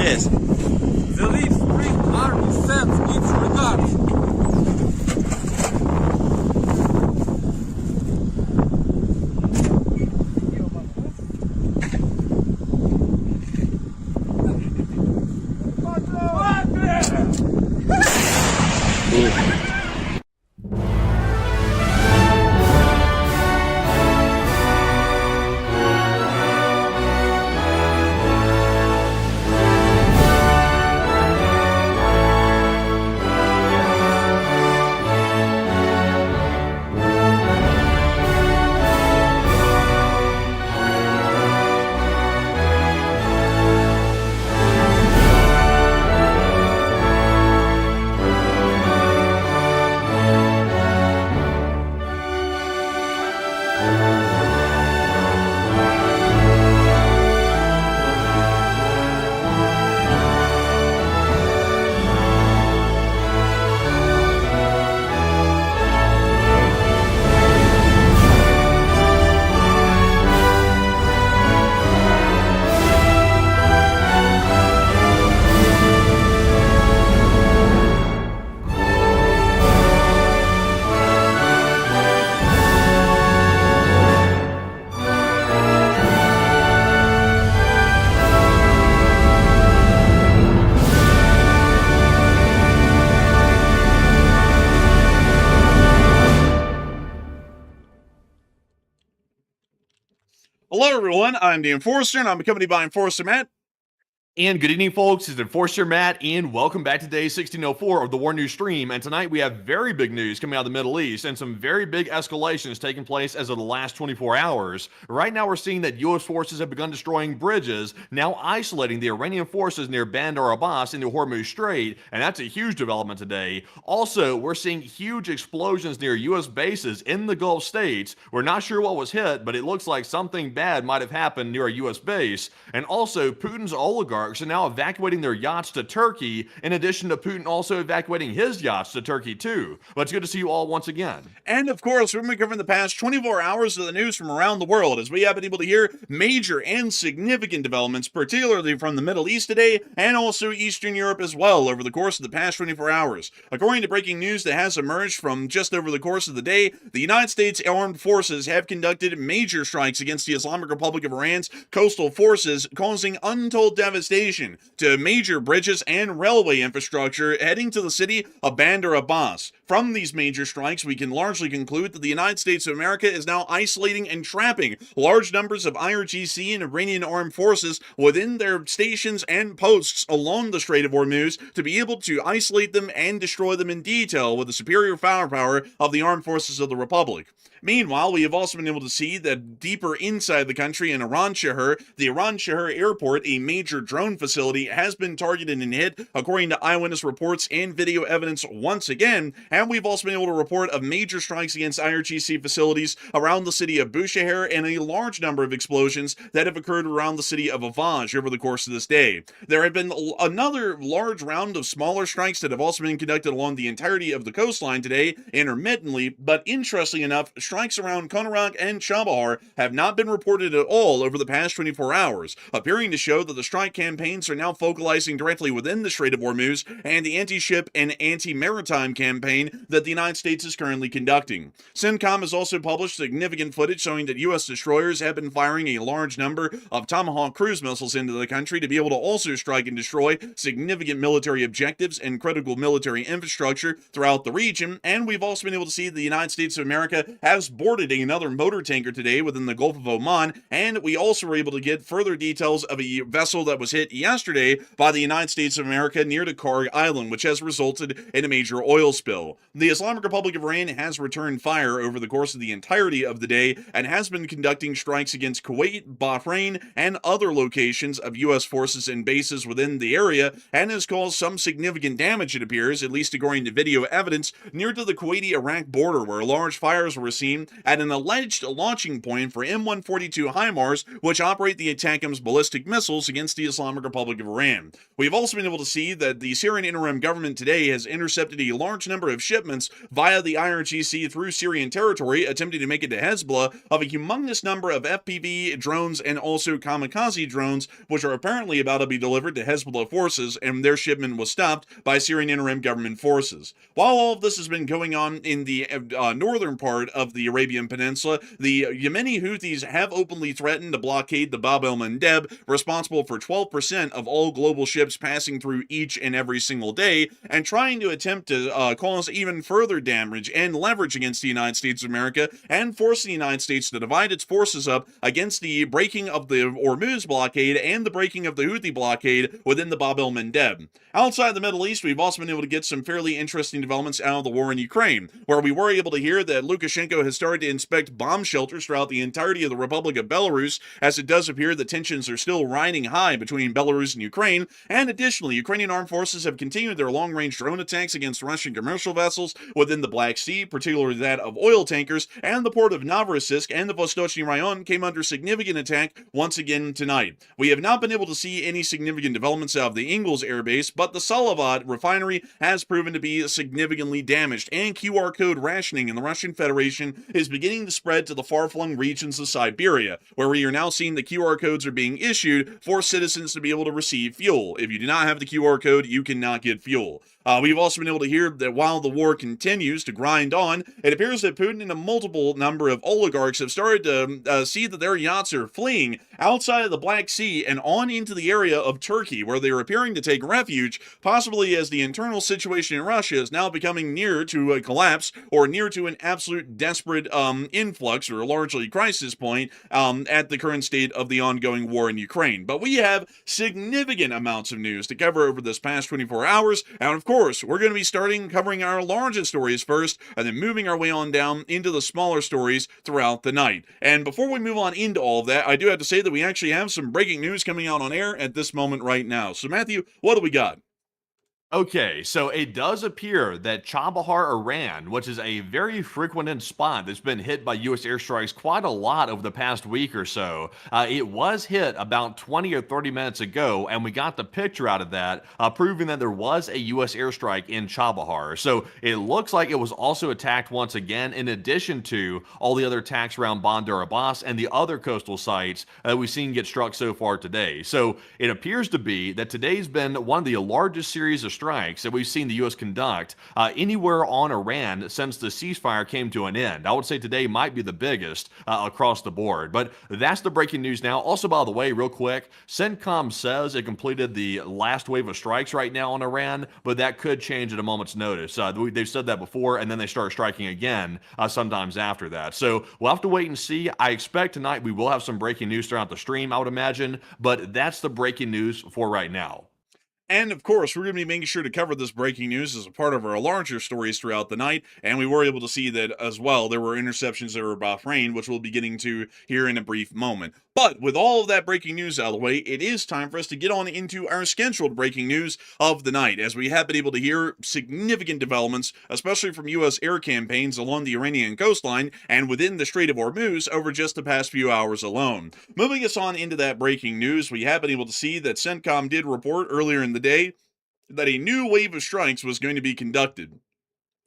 Yes. The Leaf Spring Army sends its regards. Hello, everyone. I'm the Enforcer, and I'm accompanied by Enforcer Matt. And good evening, folks. It's Enforcer Matt, and welcome back to day 1604 of the War News stream. And tonight we have very big news coming out of the Middle East and some very big escalations taking place as of the last 24 hours. Right now we're seeing that U.S. forces have begun destroying bridges, now isolating the Iranian forces near Bandar Abbas in the Hormuz Strait, and that's a huge development today. Also, we're seeing huge explosions near U.S. bases in the Gulf states. We're not sure what was hit, but it looks like something bad might have happened near a U.S. base. And also, Putin's oligarchs are now evacuating their yachts to Turkey, in addition to Putin also evacuating his yachts to Turkey too. But it's good to see you all once again. And of course, we're going to be covering the past 24 hours of the news from around the world, as we have been able to hear major and significant developments, particularly from the Middle East today, and also Eastern Europe as well, over the course of the past 24 hours. According to breaking news that has emerged from just over the course of the day, the United States Armed Forces have conducted major strikes against the Islamic Republic of Iran's coastal forces, causing untold devastation to major bridges and railway infrastructure heading to the city of Bandar Abbas. From these major strikes, we can largely conclude that the United States of America is now isolating and trapping large numbers of IRGC and Iranian armed forces within their stations and posts along the Strait of Hormuz to be able to isolate them and destroy them in detail with the superior firepower of the armed forces of the Republic. Meanwhile, we have also been able to see that deeper inside the country in Iran Shahar, the Iran Shahar airport, a major drone facility, has been targeted and hit, according to eyewitness reports and video evidence once again. And we've also been able to report of major strikes against IRGC facilities around the city of Bushehr and a large number of explosions that have occurred around the city of Avaj over the course of this day. There have been another large round of smaller strikes that have also been conducted along the entirety of the coastline today, intermittently, but interestingly enough, strikes around Konarak and Chabahar have not been reported at all over the past 24 hours, appearing to show that the strike campaigns are now focalizing directly within the Strait of Hormuz, and the anti-ship and anti-maritime campaign campaign that the United States is currently conducting. CENTCOM has also published significant footage showing that U.S. destroyers have been firing a large number of Tomahawk cruise missiles into the country to be able to also strike and destroy significant military objectives and critical military infrastructure throughout the region. And we've also been able to see the United States of America has boarded another motor tanker today within the Gulf of Oman, and we also were able to get further details of a vessel that was hit yesterday by the United States of America near to Karg Island, which has resulted in a major oil spill. The Islamic Republic of Iran has returned fire over the course of the entirety of the day and has been conducting strikes against Kuwait, Bahrain, and other locations of U.S. forces and bases within the area, and has caused some significant damage, it appears, at least according to video evidence, near to the Kuwaiti-Iraq border, where large fires were seen at an alleged launching point for M142 HIMARS, which operate the ATACMS ballistic missiles against the Islamic Republic of Iran. We've also been able to see that the Syrian interim government today has intercepted a large number of shipments via the IRGC through Syrian territory, attempting to make it to Hezbollah, of a humongous number of FPV drones and also kamikaze drones, which are apparently about to be delivered to Hezbollah forces, and their shipment was stopped by Syrian interim government forces. While all of this has been going on in the northern part of the Arabian Peninsula, the Yemeni Houthis have openly threatened to blockade the Bab el-Mandeb, responsible for 12% of all global ships passing through each and every single day, and trying to attempt to cause even further damage and leverage against the United States of America, and forcing the United States to divide its forces up against the breaking of the Hormuz blockade and the breaking of the Houthi blockade within the Bab el-Mandeb. Outside the Middle East, we've also been able to get some fairly interesting developments out of the war in Ukraine, where we were able to hear that Lukashenko has started to inspect bomb shelters throughout the entirety of the Republic of Belarus, as it does appear that tensions are still riding high between Belarus and Ukraine. And additionally, Ukrainian armed forces have continued their long-range drone attacks against Russian commercial vessels within the Black Sea, particularly that of oil tankers, and the port of Novorossiysk and the Vostochny Rayon came under significant attack once again tonight. We have not been able to see any significant developments out of the Ingalls Air Base, but the Salavat refinery has proven to be significantly damaged, and QR code rationing in the Russian Federation is beginning to spread to the far-flung regions of Siberia, where we are now seeing the QR codes are being issued for citizens to be able to receive fuel. If you do not have the QR code, you cannot get fuel. We've also been able to hear that while the war continues to grind on, it appears that Putin and a multiple number of oligarchs have started to see that their yachts are fleeing outside of the Black Sea and on into the area of Turkey, where they are appearing to take refuge, possibly as the internal situation in Russia is now becoming near to a collapse or near to an absolute desperate influx or largely crisis point at the current state of the ongoing war in Ukraine. But we have significant amounts of news to cover over this past 24 hours, and of course, we're going to be starting covering our largest stories first, and then moving our way on down into the smaller stories throughout the night. And before we move on into all of that, I do have to say that we actually have some breaking news coming out on air at this moment right now. So Matthew, what do we got? Okay, so it does appear that Chabahar, Iran, which is a very frequented spot that's been hit by U.S. airstrikes quite a lot over the past week or so, it was hit about 20 or 30 minutes ago, and we got the picture out of that, proving that there was a U.S. airstrike in Chabahar. So it looks like it was also attacked once again, in addition to all the other attacks around Bandar Abbas and the other coastal sites that we've seen get struck so far today. So it appears to be that today's been one of the largest series of strikes that we've seen the U.S. conduct anywhere on Iran since the ceasefire came to an end. I would say today might be the biggest across the board. But that's the breaking news now. Also, by the way, real quick, CENTCOM says it completed the last wave of strikes right now on Iran, but that could change at a moment's notice. They've said that before, and then they start striking again sometimes after that. So we'll have to wait and see. I expect tonight we will have some breaking news throughout the stream, I would imagine, but that's the breaking news for right now. And of course, we're going to be making sure to cover this breaking news as a part of our larger stories throughout the night. And we were able to see that as well. There were interceptions over Bahrain, which we'll be getting to here in a brief moment. But with all of that breaking news out of the way, it is time for us to get on into our scheduled breaking news of the night, as we have been able to hear significant developments, especially from U.S. air campaigns along the Iranian coastline and within the Strait of Hormuz over just the past few hours alone. Moving us on into that breaking news, we have been able to see that CENTCOM did report earlier in the day that a new wave of strikes was going to be conducted.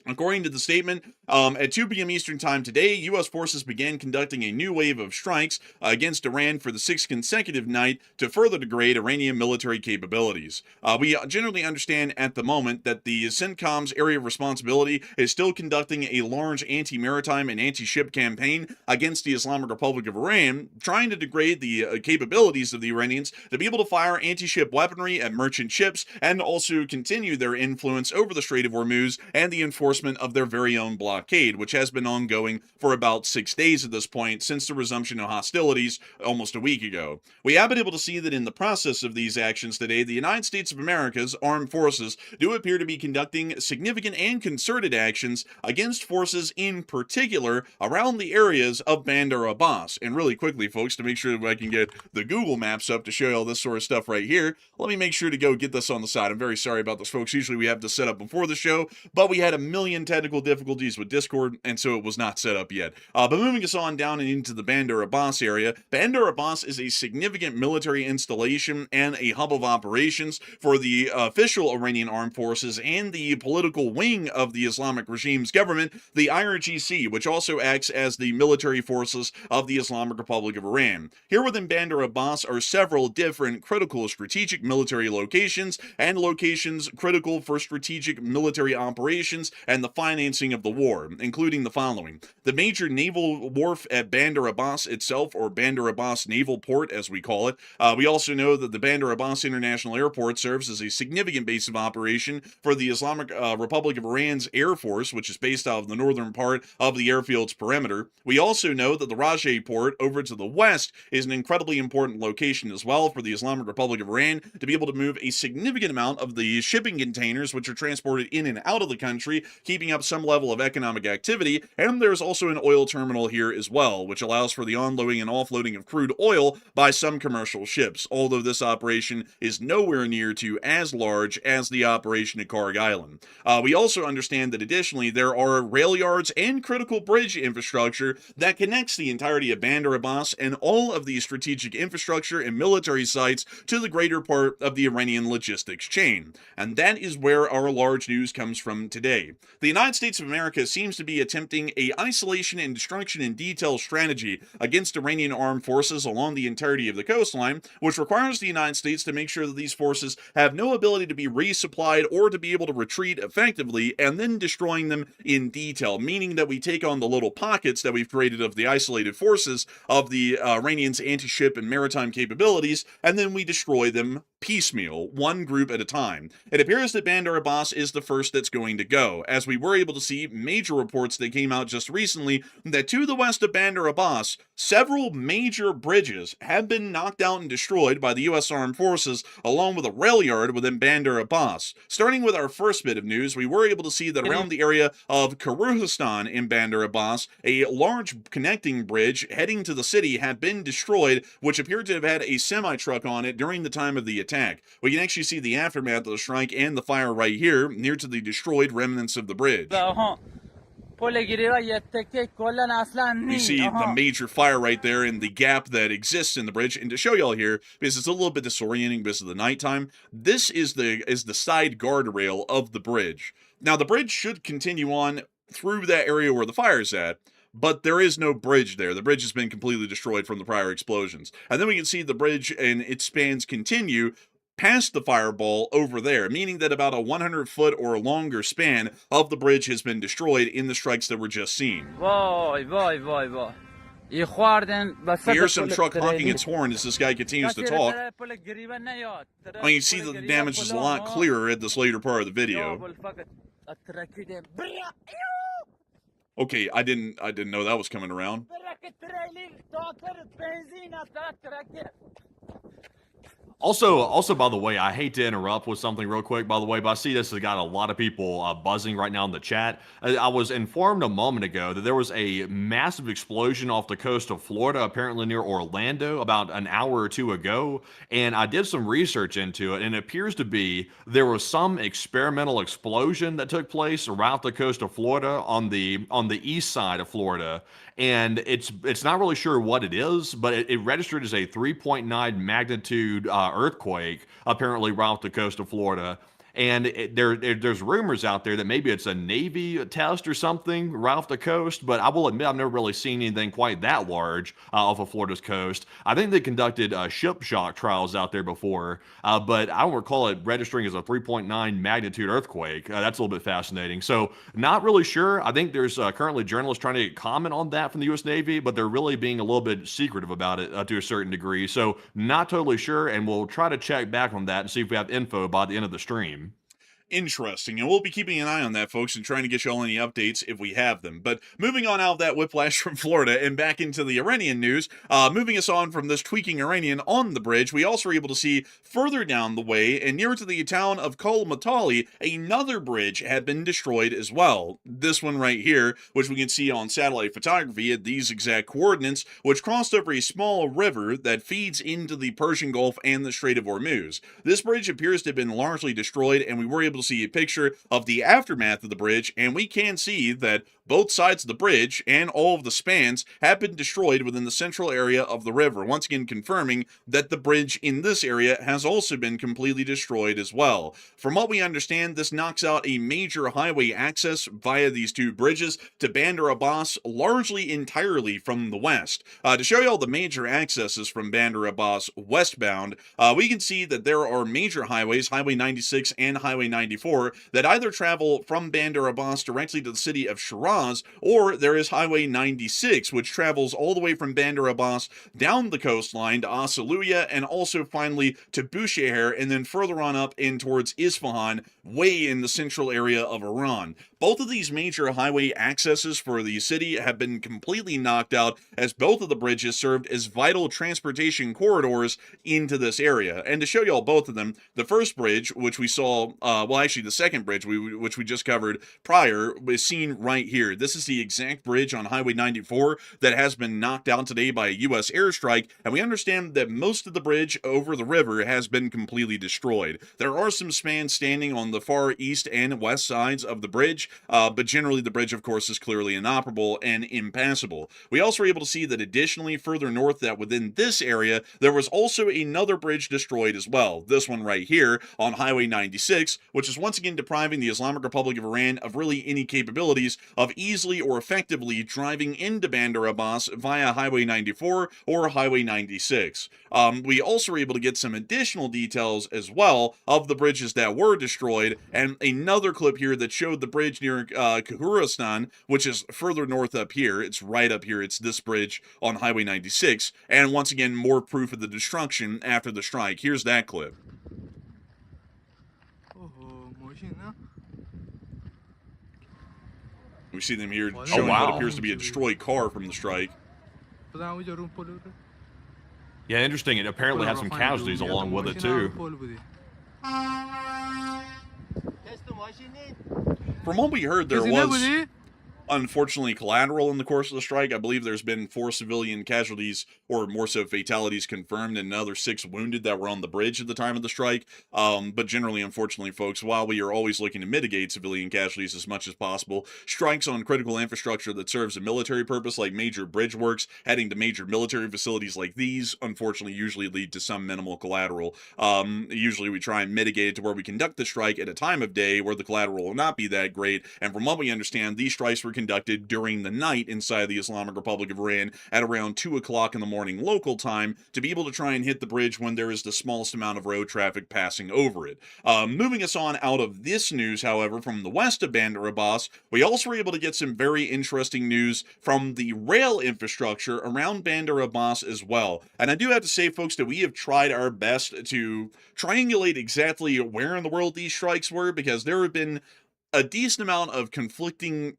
According to the statement, at 2 p.m. Eastern Time today, U.S. forces began conducting a new wave of strikes against Iran for the 6th consecutive night to further degrade Iranian military capabilities. We generally understand at the moment that the CENTCOM's area of responsibility is still conducting a large anti-maritime and anti-ship campaign against the Islamic Republic of Iran, trying to degrade the capabilities of the Iranians to be able to fire anti-ship weaponry at merchant ships and also continue their influence over the Strait of Hormuz and the enforcement of their very own blockade, which has been ongoing for about 6 days at this point since the resumption of hostilities almost a week ago. We have been able to see that in the process of these actions today, the United States of America's armed forces do appear to be conducting significant and concerted actions against forces in particular around the areas of Bandar Abbas. And really quickly, folks, to make sure that I can get the Google Maps up to show you all this sort of stuff right here, let me make sure to go get this on the side. I'm very sorry about this, folks. Usually we have this set up before the show, but we had a million technical difficulties with Discord, and so it was not set up yet. But moving us on down and into the Bandar Abbas area, Bandar Abbas is a significant military installation and a hub of operations for the official Iranian armed forces and the political wing of the Islamic regime's government, the IRGC, which also acts as the military forces of the Islamic Republic of Iran. Here within Bandar Abbas are several different critical strategic military locations and locations critical for strategic military operations and the financing of the war, including the following: the major naval wharf at Bandar Abbas itself, or Bandar Abbas Naval Port as we call it. We also know that the Bandar Abbas International Airport serves as a significant base of operation for the Islamic Republic of Iran's Air Force, which is based out of the northern part of the airfield's perimeter. We also know that the Rajeh Port over to the west is an incredibly important location as well for the Islamic Republic of Iran to be able to move a significant amount of the shipping containers which are transported in and out of the country, keeping up some level of economic activity. And there's also an oil terminal here as well, which allows for the onloading and offloading of crude oil by some commercial ships, although this operation is nowhere near to as large as the operation at Karg Island. We also understand that additionally there are rail yards and critical bridge infrastructure that connects the entirety of Bandar Abbas and all of the strategic infrastructure and military sites to the greater part of the Iranian logistics chain. And that is where our large news comes from today. The United States of America seems to be attempting a isolation and destruction in detail strategy against Iranian armed forces along the entirety of the coastline, which requires the United States to make sure that these forces have no ability to be resupplied or to be able to retreat effectively, and then destroying them in detail, meaning that we take on the little pockets that we've created of the isolated forces of the Iranians' anti-ship and maritime capabilities, and then we destroy them piecemeal, one group at a time. It appears that Bandar Abbas is the first that's going to go, as we were able to see major reports that came out just recently that to the west of Bandar Abbas, several major bridges have been knocked out and destroyed by the U.S. Armed Forces, along with a rail yard within Bandar Abbas. Starting with our first bit of news, we were able to see that around the area of Karuhistan in Bandar Abbas, a large connecting bridge heading to the city had been destroyed, which appeared to have had a semi-truck on it during the time of the attack. We can actually see the aftermath of the strike and the fire right here, near to the destroyed remnants of the bridge. You see the major fire right there and the gap that exists in the bridge. And to show y'all here, because it's a little bit disorienting because of the nighttime, this is the side guardrail of the bridge. Now the bridge should continue on through that area where the fire's at, but there is no bridge there. The bridge has been completely destroyed from the prior explosions. And then we can see the bridge and its spans continue past the fireball over there, meaning that about a 100-foot or longer span of the bridge has been destroyed in the strikes that were just seen. We hear some truck honking its horn as this guy continues to talk. I mean, you see that the damage is a lot clearer at this later part of the video. Okay, I didn't know that was coming around. Also, by the way, I hate to interrupt with something real quick, by the way, but I see this has got a lot of people buzzing right now in the chat. I was informed a moment ago that there was a massive explosion off the coast of Florida, apparently near Orlando, about an hour or two ago, and I did some research into it, and it appears to be there was some experimental explosion that took place right off the coast of Florida on the east side of Florida, and it's not really sure what it is, but it registered as a 3.9 magnitude earthquake, apparently right off the coast of Florida. And there's rumors out there that maybe it's a Navy test or something right off the coast, but I will admit I've never really seen anything quite that large off of Florida's coast. I think they conducted ship shock trials out there before, but I don't recall it registering as a 3.9 magnitude earthquake. That's a little bit fascinating. So not really sure. I think there's currently journalists trying to get comment on that from the U.S. Navy, but they're really being a little bit secretive about it to a certain degree. So not totally sure, and we'll try to check back on that and see if we have info by the end of the stream. Interesting, and we'll be keeping an eye on that, folks, and trying to get you all any updates if we have them. But moving on out of that whiplash from Florida and back into the Iranian news, moving us on from this tweaking Iranian on the bridge, we also were able to see further down the way and near to the town of Kol-Matali, another bridge had been destroyed as well. This one right here, which we can see on satellite photography at these exact coordinates, which crossed over a small river that feeds into the Persian Gulf and the Strait of Hormuz. This bridge appears to have been largely destroyed, and we were able to see a picture of the aftermath of the bridge, and we can see that both sides of the bridge and all of the spans have been destroyed within the central area of the river, once again confirming that the bridge in this area has also been completely destroyed as well. From what we understand, this knocks out a major highway access via these two bridges to Bandar Abbas largely entirely from the west. To show you all the major accesses from Bandar Abbas westbound, we can see that there are major highways, Highway 96 and Highway 94, that either travel from Bandar Abbas directly to the city of Shiraz, or there is Highway 96, which travels all the way from Bandar Abbas down the coastline to Asaluya and also finally to Bushehr, and then further on up in towards Isfahan, way in the central area of Iran. Both of these major highway accesses for the city have been completely knocked out, as both of the bridges served as vital transportation corridors into this area. And to show y'all both of them, the first bridge, which we saw, the second bridge, which we just covered prior, is seen right here. This is the exact bridge on Highway 94 that has been knocked out today by a U.S. airstrike, and we understand that most of the bridge over the river has been completely destroyed. There are some spans standing on the far east and west sides of the bridge, but generally the bridge, of course, is clearly inoperable and impassable. We also were able to see that additionally further north, that within this area, there was also another bridge destroyed as well. This one right here on Highway 96, which is once again depriving the Islamic Republic of Iran of really any capabilities of easily or effectively driving into Bandar Abbas via Highway 94 or Highway 96. We also were able to get some additional details as well of the bridges that were destroyed, and another clip here that showed the bridge near Khuristan, which is further north up here. It's right up here. It's this bridge on Highway 96, and once again, more proof of the destruction after the strike. Here's that clip. We see them here showing what appears to be a destroyed car from the strike. Yeah, interesting. It apparently had some casualties along with it, too. From what we heard, there was unfortunately collateral in the course of the strike. I believe there's been 4 civilian casualties, or more so fatalities, confirmed, and another 6 wounded that were on the bridge at the time of the strike. But generally, unfortunately, folks, while we are always looking to mitigate civilian casualties as much as possible, strikes on critical infrastructure that serves a military purpose, like major bridge works, heading to major military facilities like these, unfortunately usually lead to some minimal collateral. Usually we try and mitigate it to where we conduct the strike at a time of day where the collateral will not be that great, and from what we understand, these strikes were conducted during the night inside the Islamic Republic of Iran at around 2 o'clock in the morning local time to be able to try and hit the bridge when there is the smallest amount of road traffic passing over it. Moving us on out of this news, however, from the west of Bandar Abbas, we also were able to get some very interesting news from the rail infrastructure around Bandar Abbas as well. And I do have to say, folks, that we have tried our best to triangulate exactly where in the world these strikes were, because there have been a decent amount of conflicting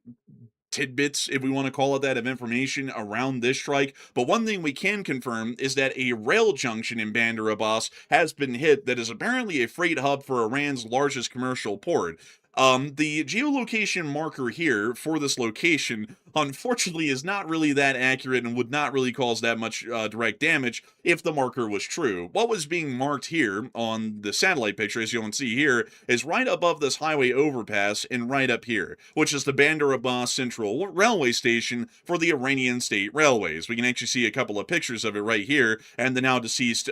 tidbits, if we want to call it that, of information around this strike. But one thing we can confirm is that a rail junction in Bandar Abbas has been hit that is apparently a freight hub for Iran's largest commercial port. The geolocation marker here for this location unfortunately is not really that accurate and would not really cause that much direct damage if the marker was true. What was being marked here on the satellite picture, as you can see here, is right above this highway overpass and right up here, which is the Bandar Abbas Central Railway Station for the Iranian State Railways. We can actually see a couple of pictures of it right here, and the now deceased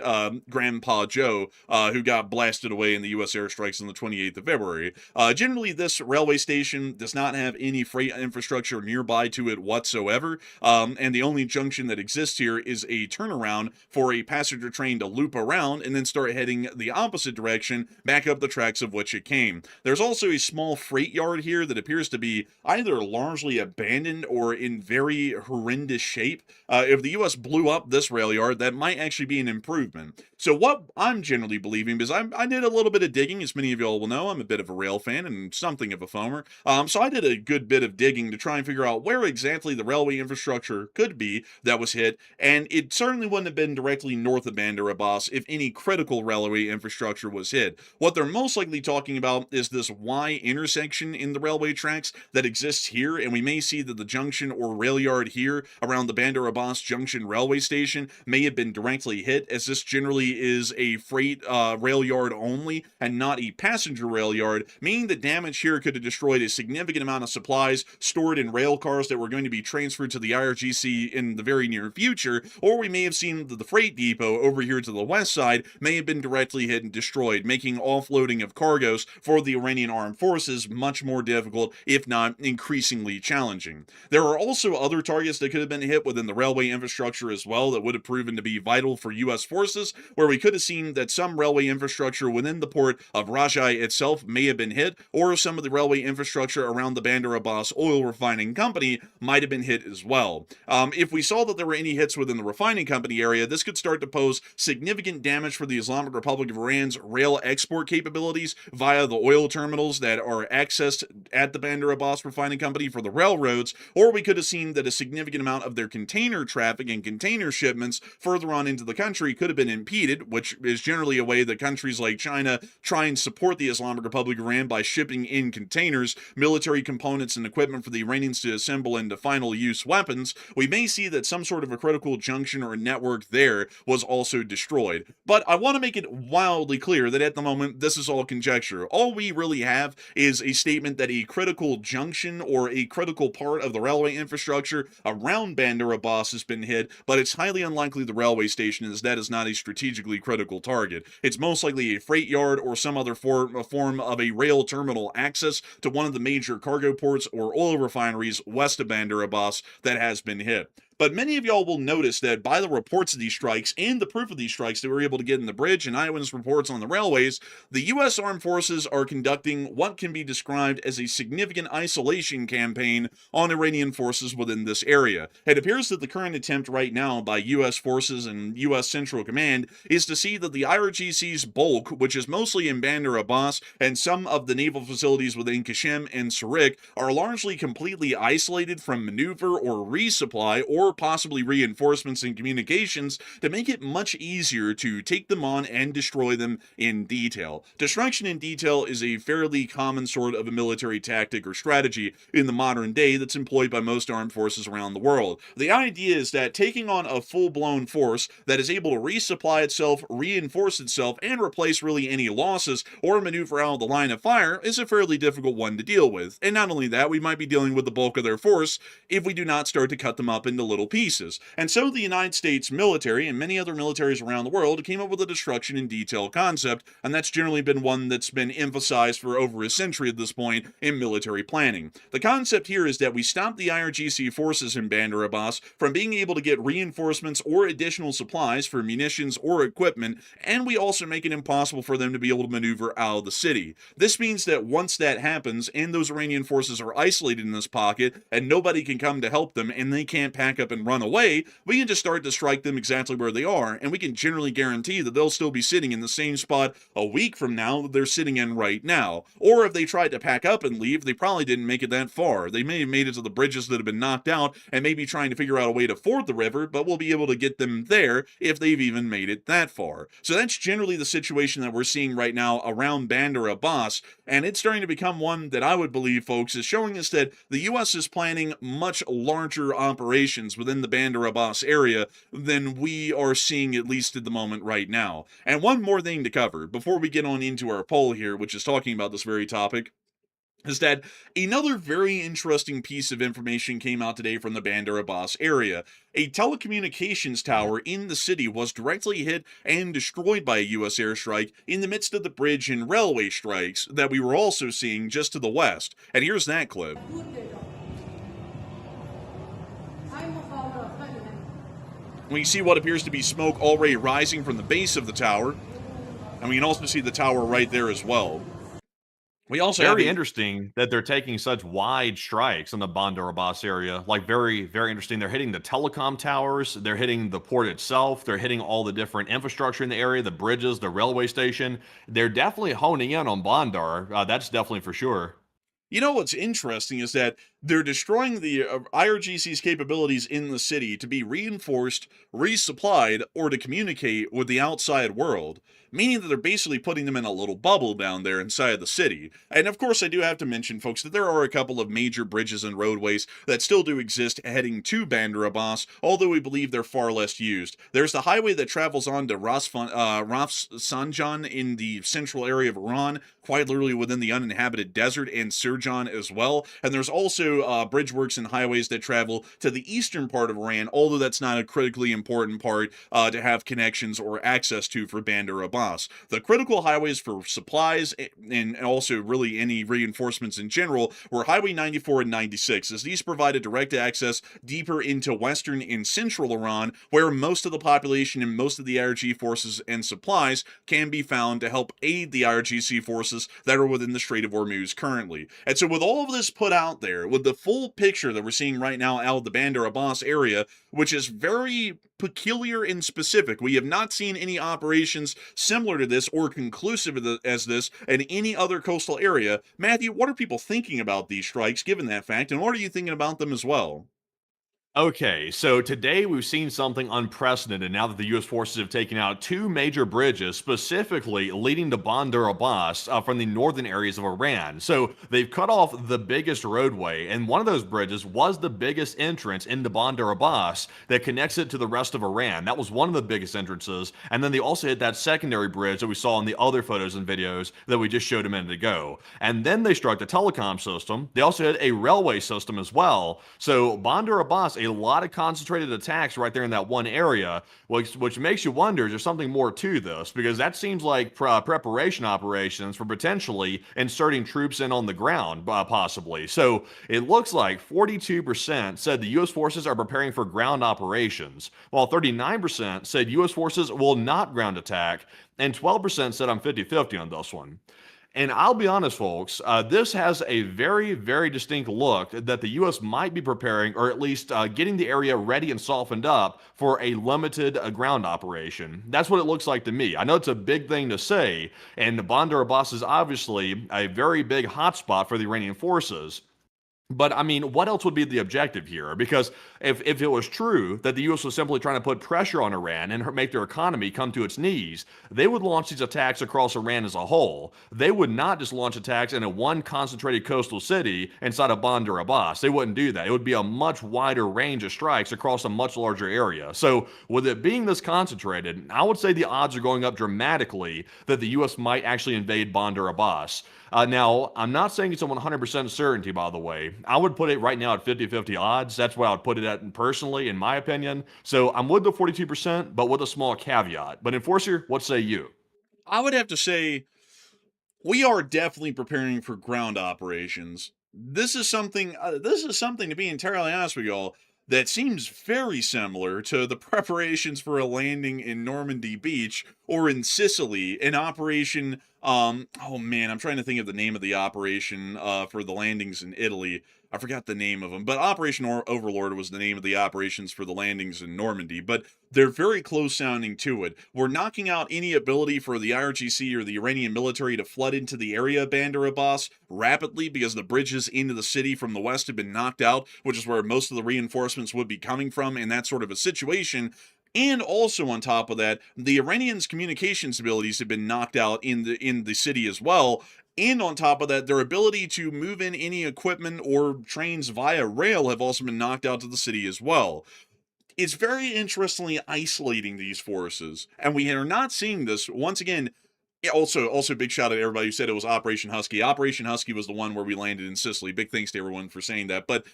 Grandpa Joe, who got blasted away in the U.S. airstrikes on the 28th of February. Generally, this railway station does not have any freight infrastructure nearby to it whatsoever, and the only junction that exists here is a turnaround for a passenger train to loop around and then start heading the opposite direction back up the tracks of which it came. There's also a small freight yard here that appears to be either largely abandoned or in very horrendous shape. If the U.S. blew up this rail yard, that might actually be an improvement. So what I'm generally believing, because I did a little bit of digging, as many of y'all will know, I'm a bit of a rail fan and something of a foamer, so I did a good bit of digging to try and figure out where exactly the railway infrastructure could be that was hit, and it certainly wouldn't have been directly north of Bandar Abbas if any critical railway infrastructure was hit. What they're most likely talking about is this Y intersection in the railway tracks that exists here, and we may see that the junction or rail yard here around the Bandar Abbas Junction railway station may have been directly hit, as this generally is a freight rail yard only and not a passenger rail yard, meaning the damage here could have destroyed a significant amount of supplies stored in rail cars that were going to be transferred to the IRGC in the very near future, or we may have seen that the freight depot over here to the west side may have been directly hit and destroyed, making offloading of cargoes for the Iranian armed forces much more difficult, if not increasingly challenging. There are also other targets that could have been hit within the railway infrastructure as well that would have proven to be vital for U.S. forces, where we could have seen that some railway infrastructure within the port of Rajai itself may have been hit, or some of the railway infrastructure around the Bandar Abbas oil refining company might have been hit as well. If we saw that there were any hits within the refining company area, this could start to pose significant damage for the Islamic Republic of Iran's rail export capabilities via the oil terminals that are accessed at the Bandar Abbas refining company for the railroads, or we could have seen that a significant amount of their container traffic and container shipments further on into the country could have been impeded, which is generally a way that countries like China try and support the Islamic Republic of Iran by shipping in containers military components and equipment for the Iranians to assemble into final use weapons. We may see that some sort of a critical junction or network there was also destroyed. But I want to make it wildly clear that at the moment this is all conjecture. All we really have is a statement that a critical junction or a critical part of the railway infrastructure around Bandar Abbas has been hit, but it's highly unlikely the railway station is that is not a strategically critical target. It's most likely a freight yard or some other form of a rail terminal access to one of the major cargo ports or oil refineries west of Bandar Abbas that has been hit. But many of y'all will notice that by the reports of these strikes and the proof of these strikes that we were able to get in the bridge and eyewitness reports on the railways, the U.S. Armed Forces are conducting what can be described as a significant isolation campaign on Iranian forces within this area. It appears that the current attempt right now by U.S. forces and U.S. Central Command is to see that the IRGC's bulk, which is mostly in Bandar Abbas and some of the naval facilities within Qashem and Sarik, are largely completely isolated from maneuver or resupply or possibly reinforcements and communications to make it much easier to take them on and destroy them in detail. Destruction in detail is a fairly common sort of a military tactic or strategy in the modern day that's employed by most armed forces around the world. The idea is that taking on a full-blown force that is able to resupply itself, reinforce itself, and replace really any losses or maneuver out of the line of fire is a fairly difficult one to deal with. And not only that, we might be dealing with the bulk of their force if we do not start to cut them up into little pieces. And so the United States military and many other militaries around the world came up with a destruction in detail concept, and that's generally been one that's been emphasized for over a century at this point in military planning. The concept here is that we stop the IRGC forces in Bandar Abbas from being able to get reinforcements or additional supplies for munitions or equipment, and we also make it impossible for them to be able to maneuver out of the city. This means that once that happens and those Iranian forces are isolated in this pocket and nobody can come to help them and they can't pack up up and run away, we can just start to strike them exactly where they are, and we can generally guarantee that they'll still be sitting in the same spot a week from now that they're sitting in right now. Or if they tried to pack up and leave, they probably didn't make it that far. They may have made it to the bridges that have been knocked out and may be trying to figure out a way to ford the river, but we'll be able to get them there if they've even made it that far. So that's generally the situation that we're seeing right now around Bandar Abbas, and it's starting to become one that I would believe, folks, is showing us that the U.S. is planning much larger operations within the Bandar Abbas area than we are seeing, at least at the moment right now. And one more thing to cover before we get on into our poll here, which is talking about this very topic, is that another very interesting piece of information came out today from the Bandar Abbas area. A telecommunications tower in the city was directly hit and destroyed by a U.S. airstrike in the midst of the bridge and railway strikes that we were also seeing just to the west. And here's that clip. We see what appears to be smoke already rising from the base of the tower, and we can also see the tower right there as well. We also Very interesting that they're taking such wide strikes in the Bandar Abbas area. Like, very, very interesting. They're hitting the telecom towers. They're hitting the port itself. They're hitting all the different infrastructure in the area, the bridges, the railway station. They're definitely honing in on Bandar. That's definitely for sure. You know what's interesting is that they're destroying the IRGC's capabilities in the city to be reinforced, resupplied, or to communicate with the outside world, meaning that they're basically putting them in a little bubble down there inside the city. And of course, I do have to mention, folks, that there are a couple of major bridges and roadways that still do exist heading to Bandar Abbas, although we believe they're far less used. There's the highway that travels on to Rafsanjan in the central area of Iran, quite literally within the uninhabited desert, and Sirjan as well. And there's also bridge works and highways that travel to the eastern part of Iran, although that's not a critically important part to have connections or access to for Bandar Abbas. The critical highways for supplies and also really any reinforcements in general were Highway 94 and 96, as these provided direct access deeper into western and central Iran, where most of the population and most of the IRG forces and supplies can be found to help aid the IRGC forces that are within the Strait of Hormuz currently. And so with all of this put out there, with the full picture that we're seeing right now out of the Bandar Abbas area, which is very peculiar and specific. We have not seen any operations similar to this or conclusive as this in any other coastal area. Matthew, what are people thinking about these strikes given that fact, and what are you thinking about them as well? Okay, so today we've seen something unprecedented now that the U.S. forces have taken out two major bridges, specifically leading to Bandar Abbas from the northern areas of Iran. So they've cut off the biggest roadway, and one of those bridges was the biggest entrance into Bandar Abbas that connects it to the rest of Iran. That was one of the biggest entrances, and then they also hit that secondary bridge that we saw in the other photos and videos that we just showed a minute ago. And then they struck the telecom system. They also hit a railway system as well. So Bandar Abbas, a lot of concentrated attacks right there in that one area, which makes you wonder, is there something more to this? Because that seems like preparation operations for potentially inserting troops in on the ground, possibly. So it looks like 42% said the U.S. forces are preparing for ground operations, while 39% said U.S. forces will not ground attack, and 12% said I'm 50-50 on this one. And I'll be honest, folks, this has a very, very distinct look that the U.S. might be preparing, or at least getting the area ready and softened up for a limited ground operation. That's what it looks like to me. I know it's a big thing to say, and Bandar Abbas is obviously a very big hotspot for the Iranian forces. But, I mean, what else would be the objective here? Because if it was true that the U.S. was simply trying to put pressure on Iran and make their economy come to its knees, they would launch these attacks across Iran as a whole. They would not just launch attacks in a one concentrated coastal city inside of Bandar Abbas. They wouldn't do that. It would be a much wider range of strikes across a much larger area. So, with it being this concentrated, I would say the odds are going up dramatically that the U.S. might actually invade Bandar Abbas. Now, I'm not saying it's a 100% certainty, by the way. I would put it right now at 50-50 odds. That's what I would put it at personally, in my opinion. So I'm with the 42%, but with a small caveat. But Enforcer, what say you? I would have to say we are definitely preparing for ground operations. This is something to be entirely honest with y'all, that seems very similar to the preparations for a landing in Normandy Beach or in Sicily, an operation, oh man, I'm trying to think of the name of the operation for the landings in Italy. I forgot the name of them, but Operation Overlord was the name of the operations for the landings in Normandy, but they're very close sounding to it. We're knocking out any ability for the IRGC or the Iranian military to flood into the area of Bandar Abbas rapidly because the bridges into the city from the west have been knocked out, which is where most of the reinforcements would be coming from in that sort of a situation. And also on top of that, the Iranians' communications abilities have been knocked out in the city as well. And on top of that, their ability to move in any equipment or trains via rail have also been knocked out to the city as well. It's very interestingly isolating these forces, and we are not seeing this once again. Yeah, also big shout out to everybody who said it was Operation Husky. Operation Husky was the one where we landed in Sicily. Big thanks to everyone for saying that. But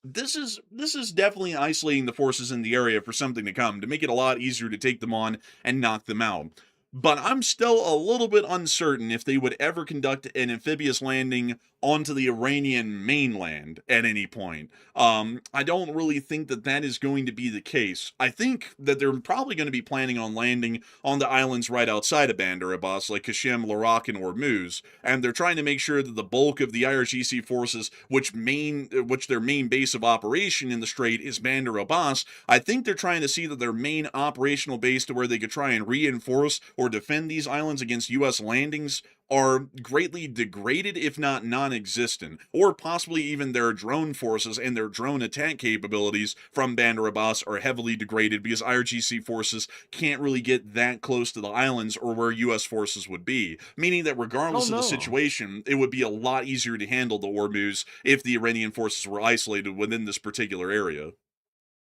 this is definitely isolating the forces in the area for something to come to make it a lot easier to take them on and knock them out. But I'm still a little bit uncertain if they would ever conduct an amphibious landing onto the Iranian mainland at any point. I don't really think that that is going to be the case. I think that they're probably going to be planning on landing on the islands right outside of Bandar Abbas, like Qashem, Larak, and Hormuz, and they're trying to make sure that the bulk of the IRGC forces, which their main base of operation in the strait is Bandar Abbas, I think they're trying to see that their main operational base to where they could try and reinforce or defend these islands against U.S. landings are greatly degraded, if not non-existent, or possibly even their drone forces and their drone attack capabilities from Bandar Abbas are heavily degraded because IRGC forces can't really get that close to the islands or where U.S. forces would be, meaning that regardless of the situation, it would be a lot easier to handle the Hormuz if the Iranian forces were isolated within this particular area.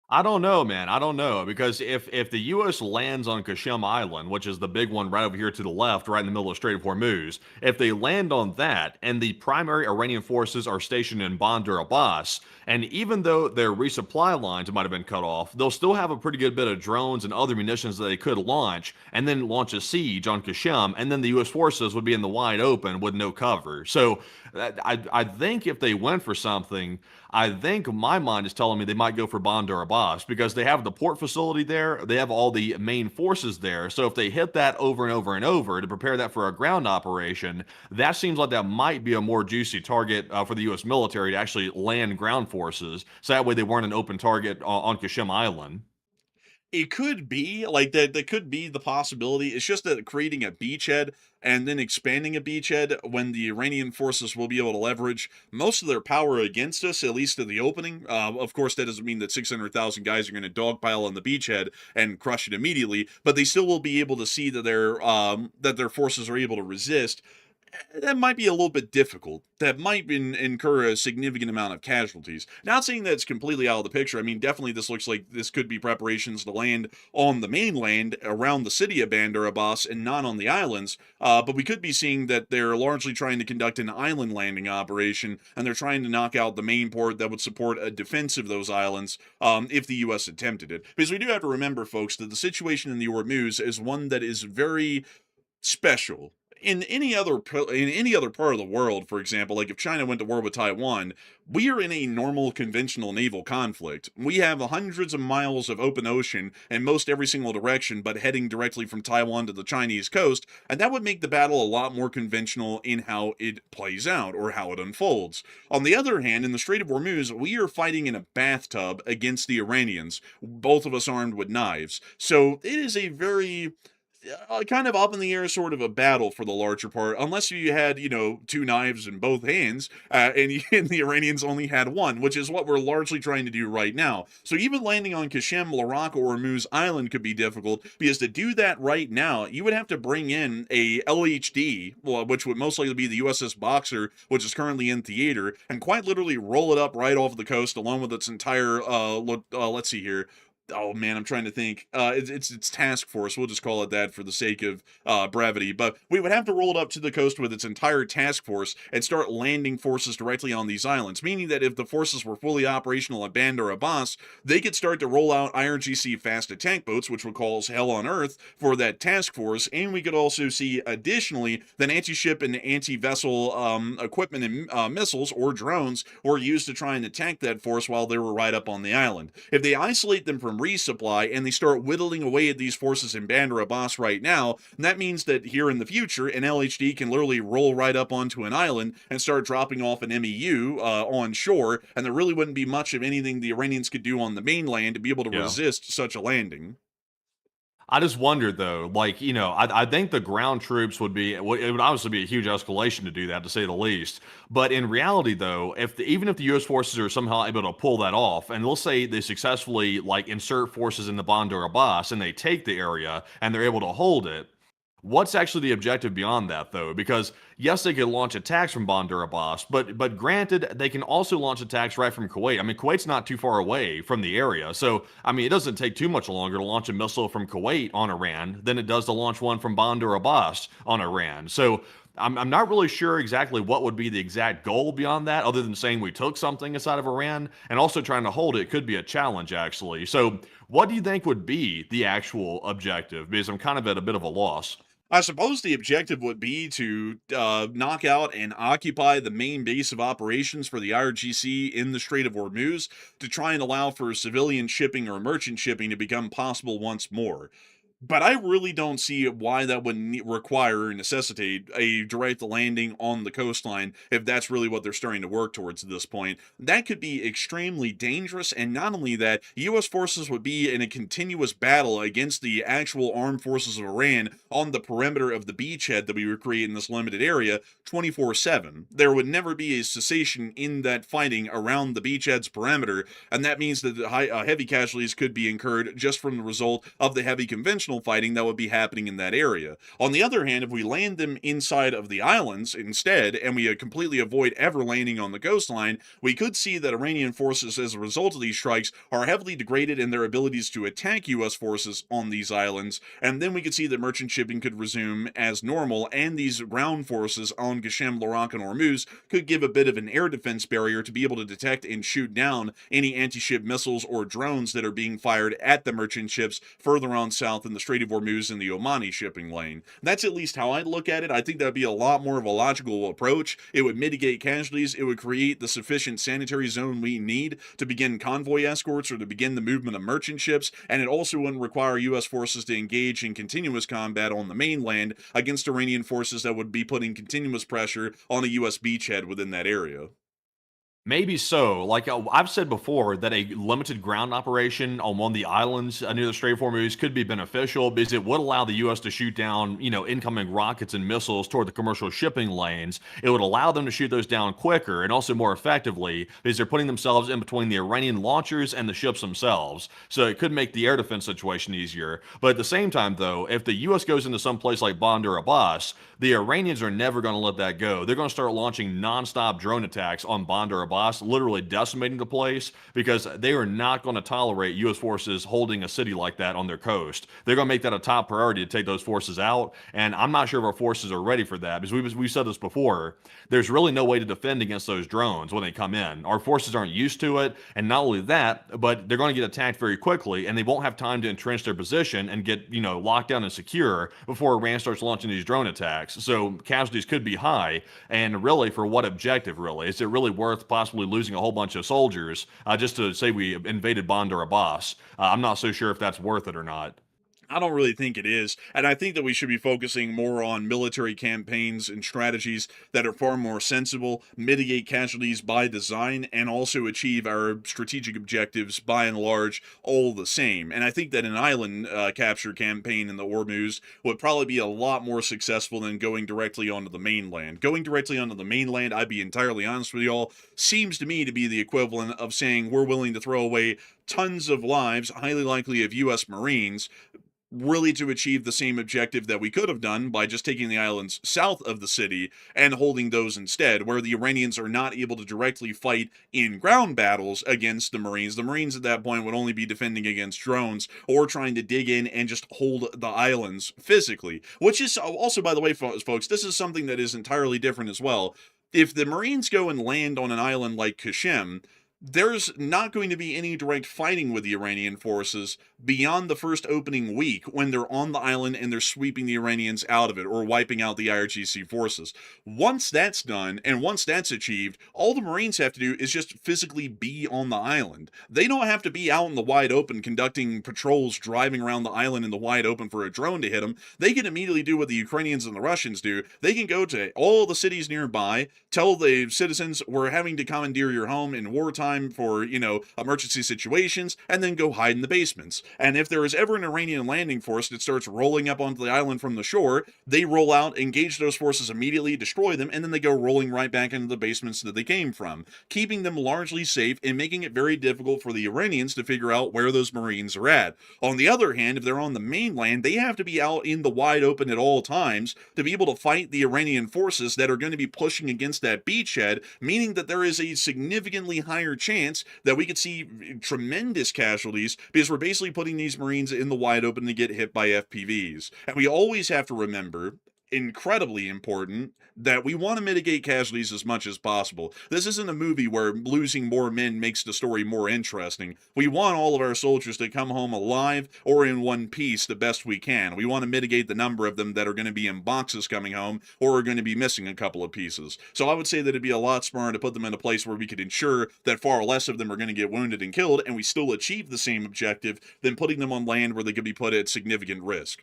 I don't know, man. I don't know because if the U.S. lands on Qashem Island, which is the big one right over here to the left, right in the middle of Strait of Hormuz, if they land on that and the primary Iranian forces are stationed in Bandar Abbas, and even though their resupply lines might have been cut off, they'll still have a pretty good bit of drones and other munitions that they could launch, and then launch a siege on Qashem, and then the U.S. forces would be in the wide open with no cover. So I think if they went for something, I think my mind is telling me they might go for Bandar Abbas because they have the port facility there. They have all the main forces there. So if they hit that over and over and over to prepare that for a ground operation, that seems like that might be a more juicy target for the U.S. military to actually land ground forces. So that way they weren't an open target on Qashem Island. It could be like that. That could be the possibility. It's just that creating a beachhead and then expanding a beachhead when the Iranian forces will be able to leverage most of their power against us, at least at the opening. Of course, that doesn't mean that 600,000 guys are going to dogpile on the beachhead and crush it immediately, but they still will be able to see that their forces are able to resist. That might be a little bit difficult. That might incur a significant amount of casualties. Not saying that it's completely out of the picture. I mean, definitely this looks like this could be preparations to land on the mainland around the city of Bandar Abbas and not on the islands. But we could be seeing that they're largely trying to conduct an island landing operation, and they're trying to knock out the main port that would support a defense of those islands if the U.S. attempted it. Because we do have to remember, folks, that the situation in the Hormuz is one that is very special. In any other part of the world, for example, like if China went to war with Taiwan, we are in a normal conventional naval conflict. We have hundreds of miles of open ocean in most every single direction, but heading directly from Taiwan to the Chinese coast, and that would make the battle a lot more conventional in how it plays out or how it unfolds. On the other hand, in the Strait of Hormuz, we are fighting in a bathtub against the Iranians, both of us armed with knives. So it is a very kind of up in the air sort of a battle for the larger part, unless you had, two knives in both hands, and the Iranians only had one, which is what we're largely trying to do right now. So even landing on Qashem, Larak, or Hormuz Island could be difficult, because to do that right now, you would have to bring in a LHD, which would most likely be the USS Boxer, which is currently in theater, and quite literally roll it up right off the coast, along with its entire, let's see here, oh man, I'm trying to think. It's task force. We'll just call it that for the sake of brevity. But we would have to roll it up to the coast with its entire task force and start landing forces directly on these islands. Meaning that if the forces were fully operational at Bandar Abbas, they could start to roll out IRGC fast attack boats, which would cause hell on earth for that task force. And we could also see additionally that anti-ship and anti-vessel equipment and missiles or drones were used to try and attack that force while they were right up on the island. If they isolate them from long-term resupply, and they start whittling away at these forces in Bandar Abbas right now. And that means that here in the future, an LHD can literally roll right up onto an island and start dropping off an MEU on shore, and there really wouldn't be much of anything the Iranians could do on the mainland to be able to Yeah. resist such a landing. I just wondered though, like, I think the ground troops would be, it would obviously be a huge escalation to do that, to say the least. But in reality, though, even if the U.S. forces are somehow able to pull that off, and let's say they successfully like insert forces in the Bandar Abbas and they take the area and they're able to hold it, what's actually the objective beyond that, though? Because yes, they could launch attacks from Bandar Abbas, but granted, they can also launch attacks right from Kuwait. I mean, Kuwait's not too far away from the area, so I mean, it doesn't take too much longer to launch a missile from Kuwait on Iran than it does to launch one from Bandar Abbas on Iran. So I'm not really sure exactly what would be the exact goal beyond that, other than saying we took something inside of Iran, and also trying to hold it could be a challenge, actually. So what do you think would be the actual objective? Because I'm kind of at a bit of a loss. I suppose the objective would be to knock out and occupy the main base of operations for the IRGC in the Strait of Hormuz to try and allow for civilian shipping or merchant shipping to become possible once more. But I really don't see why that would require or necessitate a direct landing on the coastline if that's really what they're starting to work towards at this point. That could be extremely dangerous, and not only that, U.S. forces would be in a continuous battle against the actual armed forces of Iran on the perimeter of the beachhead that we would create in this limited area 24/7. There would never be a cessation in that fighting around the beachhead's perimeter, and that means that heavy casualties could be incurred just from the result of the heavy conventional fighting that would be happening in that area. On the other hand, if we land them inside of the islands instead, and we completely avoid ever landing on the coastline, we could see that Iranian forces, as a result of these strikes, are heavily degraded in their abilities to attack U.S. forces on these islands, and then we could see that merchant shipping could resume as normal, and these ground forces on Qashem, Lorak, and Hormuz could give a bit of an air defense barrier to be able to detect and shoot down any anti-ship missiles or drones that are being fired at the merchant ships further on south in the Strait of Hormuz and the Omani shipping lane. That's at least how I'd look at it. I think that'd be a lot more of a logical approach. It would mitigate casualties. It would create the sufficient sanitary zone we need to begin convoy escorts or to begin the movement of merchant ships, and it also wouldn't require U.S. forces to engage in continuous combat on the mainland against Iranian forces that would be putting continuous pressure on a U.S. beachhead within that area. Maybe so. Like I've said before, that a limited ground operation on one of the islands near the Strait of Hormuz could be beneficial because it would allow the U.S. to shoot down, incoming rockets and missiles toward the commercial shipping lanes. It would allow them to shoot those down quicker and also more effectively because they're putting themselves in between the Iranian launchers and the ships themselves. So it could make the air defense situation easier. But at the same time, though, if the U.S. goes into some place like Bandar Abbas, the Iranians are never going to let that go. They're going to start launching nonstop drone attacks on Bandar Abbas, literally decimating the place because they are not going to tolerate U.S. forces holding a city like that on their coast. They're going to make that a top priority to take those forces out, and I'm not sure if our forces are ready for that because we've said this before. There's really no way to defend against those drones when they come in. Our forces aren't used to it, and not only that, but they're going to get attacked very quickly, and they won't have time to entrench their position and get locked down and secure before Iran starts launching these drone attacks. So casualties could be high, and really, for what objective, really? Is it really worth possibly losing a whole bunch of soldiers just to say we invaded Bandar Abbas? I'm not so sure if that's worth it or not. I don't really think it is, and I think that we should be focusing more on military campaigns and strategies that are far more sensible, mitigate casualties by design, and also achieve our strategic objectives by and large all the same. And I think that an island capture campaign in the Hormuz would probably be a lot more successful than going directly onto the mainland. Going directly onto the mainland, I'd be entirely honest with y'all, seems to me to be the equivalent of saying we're willing to throw away tons of lives, highly likely of U.S. Marines, really to achieve the same objective that we could have done by just taking the islands south of the city and holding those instead, where the Iranians are not able to directly fight in ground battles against the Marines. The Marines at that point would only be defending against drones or trying to dig in and just hold the islands physically, which is also, by the way, folks, this is something that is entirely different as well. If the Marines go and land on an island like Qashem, there's not going to be any direct fighting with the Iranian forces beyond the first opening week when they're on the island and they're sweeping the Iranians out of it or wiping out the IRGC forces. Once that's done and once that's achieved, all the Marines have to do is just physically be on the island. They don't have to be out in the wide open conducting patrols, driving around the island in the wide open for a drone to hit them. They can immediately do what the Ukrainians and the Russians do. They can go to all the cities nearby, tell the citizens we're having to commandeer your home in wartime for, emergency situations, and then go hide in the basements. And if there is ever an Iranian landing force that starts rolling up onto the island from the shore, they roll out, engage those forces immediately, destroy them, and then they go rolling right back into the basements that they came from, keeping them largely safe and making it very difficult for the Iranians to figure out where those Marines are at. On the other hand, if they're on the mainland, they have to be out in the wide open at all times to be able to fight the Iranian forces that are going to be pushing against that beachhead, meaning that there is a significantly higher chance that we could see tremendous casualties because we're basically putting these Marines in the wide open to get hit by FPVs. And we always have to remember, incredibly important, that we want to mitigate casualties as much as possible. This isn't a movie where losing more men makes the story more interesting. We want all of our soldiers to come home alive or in one piece the best we can. We want to mitigate the number of them that are going to be in boxes coming home or are going to be missing a couple of pieces. So I would say that it'd be a lot smarter to put them in a place where we could ensure that far less of them are going to get wounded and killed and we still achieve the same objective than putting them on land where they could be put at significant risk.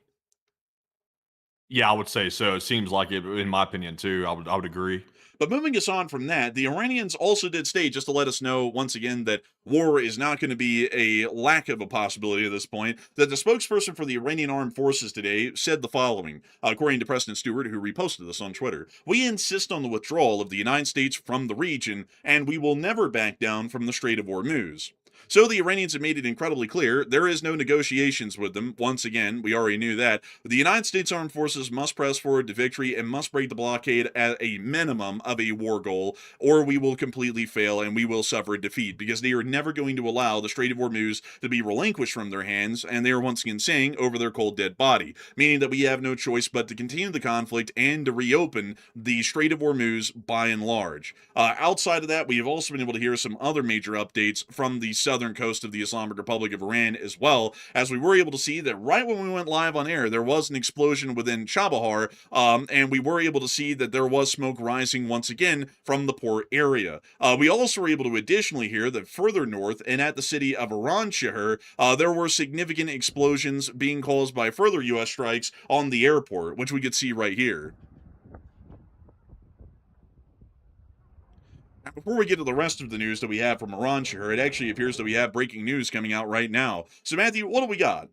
Yeah, I would say so. It seems like it, in my opinion, too. I would agree. But moving us on from that, the Iranians also did state, just to let us know once again, that war is not going to be a lack of a possibility at this point, that the spokesperson for the Iranian Armed Forces today said the following, according to Preston Stewart, who reposted this on Twitter. "We insist on the withdrawal of the United States from the region, and we will never back down from the Strait of Hormuz." So the Iranians have made it incredibly clear there is no negotiations with them. Once again, we already knew that. The United States Armed Forces must press forward to victory and must break the blockade at a minimum of a war goal, or we will completely fail and we will suffer defeat, because they are never going to allow the Strait of Hormuz to be relinquished from their hands, and they are once again saying over their cold dead body, meaning that we have no choice but to continue the conflict and to reopen the Strait of Hormuz by and large. Outside of that, we have also been able to hear some other major updates from the southern coast of the Islamic Republic of Iran as well, as we were able to see that right when we went live on air, there was an explosion within Chabahar, and we were able to see that there was smoke rising once again from the port area. We also were able to additionally hear that further north and at the city of Iran Shahar, there were significant explosions being caused by further U.S. strikes on the airport, which we could see right here. Before we get to the rest of the news that we have from Iran Shahar, it actually appears that we have breaking news coming out right now. So, Matthew, what do we got?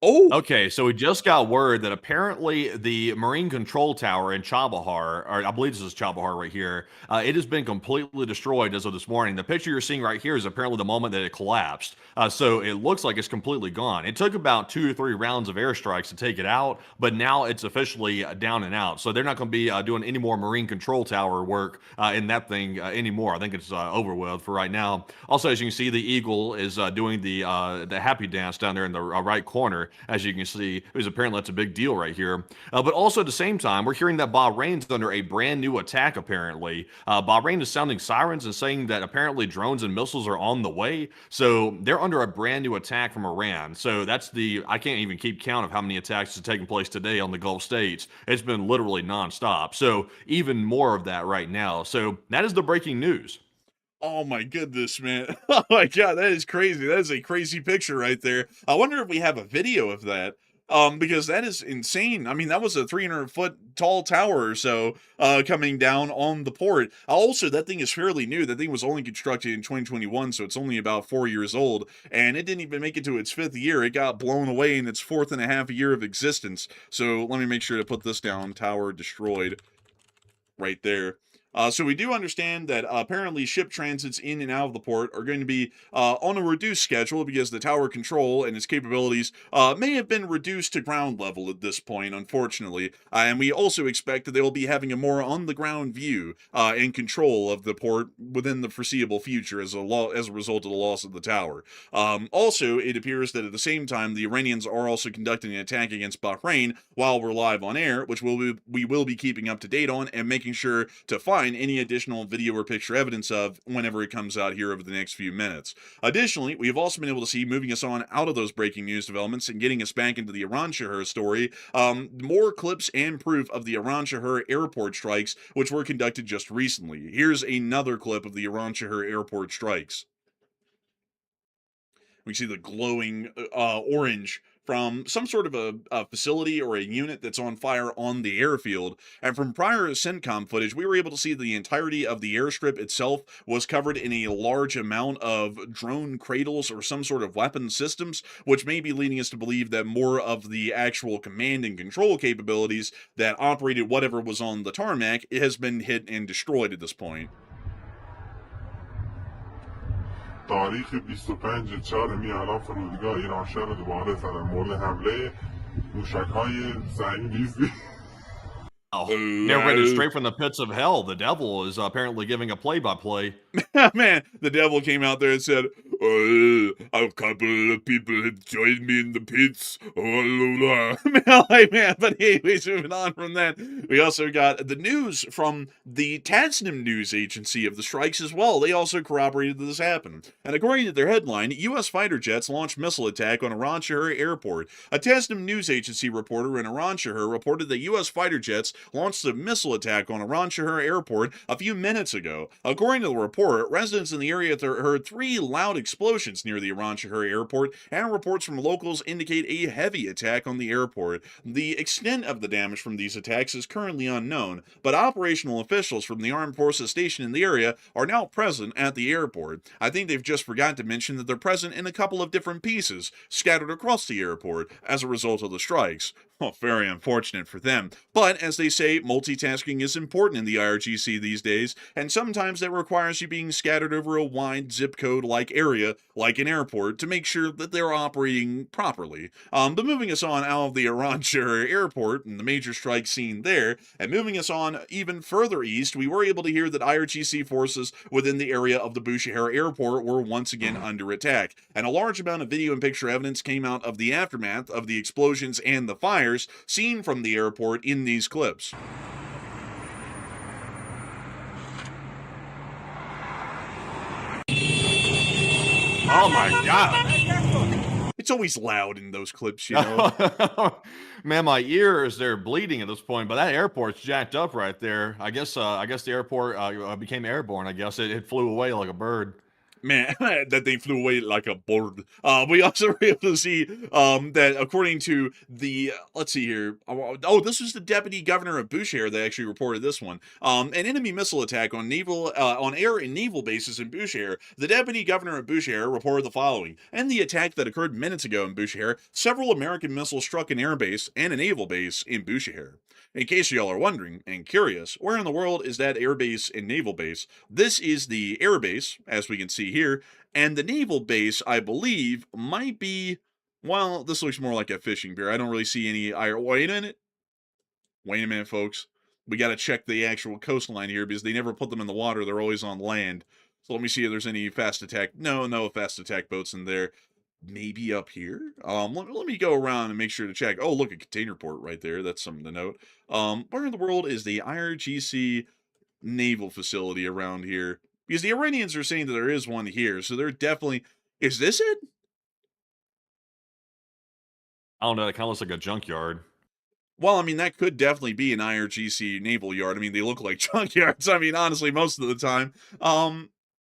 Oh, Okay, so we just got word that apparently the Marine Control Tower in Chabahar, or I believe this is Chabahar right here, it has been completely destroyed as of this morning. The picture you're seeing right here is apparently the moment that it collapsed. So it looks like it's completely gone. It took about 2 or 3 rounds of airstrikes to take it out, but now it's officially down and out. So they're not going to be doing any more Marine Control Tower work in that thing anymore. I think it's over with for right now. Also, as you can see, the Eagle is doing the happy dance down there in the right corner. As you can see, because apparently that's a big deal right here. But also at the same time, we're hearing that Bahrain's under a brand new attack, apparently. Bahrain is sounding sirens and saying that apparently drones and missiles are on the way. So they're under a brand new attack from Iran. So that's I can't even keep count of how many attacks have taken place today on the Gulf states. It's been literally nonstop. So even more of that right now. So that is the breaking news. oh my goodness, man. Oh my God, that is crazy. That is a crazy picture right there. I wonder if we have a video of that. Because that is insane. I mean, that was a 300-foot tall tower or so, coming down on the port. Also, that thing is fairly new. That thing was only constructed in 2021, so it's only about 4 years old, and it didn't even make it to its 5th year. It got blown away in its 4.5 year of existence. So let me make sure to put this down. Tower destroyed right there. So we do understand that apparently ship transits in and out of the port are going to be on a reduced schedule because the tower control and its capabilities may have been reduced to ground level at this point, unfortunately. And we also expect that they will be having a more on-the-ground view and control of the port within the foreseeable future as a result of the loss of the tower. Also, it appears that at the same time, the Iranians are also conducting an attack against Bahrain while we're live on air, which we will be keeping up to date on and making sure to find find any additional video or picture evidence of whenever it comes out here over the next few minutes. Additionally, we have also been able to see, moving us on out of those breaking news developments and getting us back into the Iran Shahar story, more clips and proof of the Iran Shahar airport strikes, which were conducted just recently. Here's another clip of the Iran Shahar airport strikes. We see the glowing orange from some sort of a facility or a unit that's on fire on the airfield. And from prior CENTCOM footage, we were able to see the entirety of the airstrip itself was covered in a large amount of drone cradles or some sort of weapon systems, which may be leading us to believe that more of the actual command and control capabilities that operated whatever was on the tarmac has been hit and destroyed at this point. تاریخ 25/4 الان فرودگاه ایران شهر دوباره در مورد حمله موشک‌های سنگیزی. Narrated straight from the pits of hell, the devil is apparently giving a play-by-play. Man, the devil came out there and said, a couple of people had joined me in the pits. Man, but anyways, moving on from that, we also got the news from the Tasnim news agency of the strikes as well. They also corroborated that this happened. And according to their headline, U.S. fighter jets launched missile attack on Iran Shahar airport. A Tasnim news agency reporter in Iran Shahar reported that U.S. fighter jets launched a missile attack on Iran Shahar airport a few minutes ago. According to the report, residents in the area heard 3 loud explosions near the Iran Shahar airport, and reports from locals indicate a heavy attack on the airport. The extent of the damage from these attacks is currently unknown, but operational officials from the armed forces stationed in the area are now present at the airport. I think they've just forgot to mention that they're present in a couple of different pieces scattered across the airport as a result of the strikes. Well, very unfortunate for them. But, as they say, multitasking is important in the IRGC these days, and sometimes that requires you being scattered over a wide zip code-like area, like an airport, to make sure that they're operating properly. But moving us on out of the Iran Shahar airport and the major strike scene there, and moving us on even further east, we were able to hear that IRGC forces within the area of the Bushehr airport were once again under attack, and a large amount of video and picture evidence came out of the aftermath of the explosions and the fires seen from the airport in these clips. Oh my God. It's always loud in those clips, you know. Man, my ears, they're bleeding at this point, but that airport's jacked up right there. I guess the airport became airborne. I guess it flew away like a bird. Man, that thing flew away like a bird. We also were able to see that according to the, let's see here. Oh, this was the deputy governor of Bushehr that actually reported this one. An enemy missile attack on air and naval bases in Bushehr. The deputy governor of Bushehr reported the following. In the attack that occurred minutes ago in Bushehr, several American missiles struck an air base and a naval base in Bushehr. In case y'all are wondering and curious, where in the world is that air base and naval base? This is the air base, as we can see here, and the naval base, I believe, might be, well, this looks more like a fishing pier. I don't really see any wait a minute, folks. We got to check the actual coastline here because they never put them in the water. They're always on land. So let me see if there's any fast attack. No fast attack boats in there. Maybe up here. Let me go around and make sure to check. Oh, look, a container port right there. That's something to note. Where in the world is the IRGC naval facility around here? Because the Iranians are saying that there is one here, so they're definitely... Is this it? I don't know. It kind of looks like a junkyard. Well, I mean, that could definitely be an IRGC naval yard. I mean, they look like junkyards. I mean, honestly, most of the time.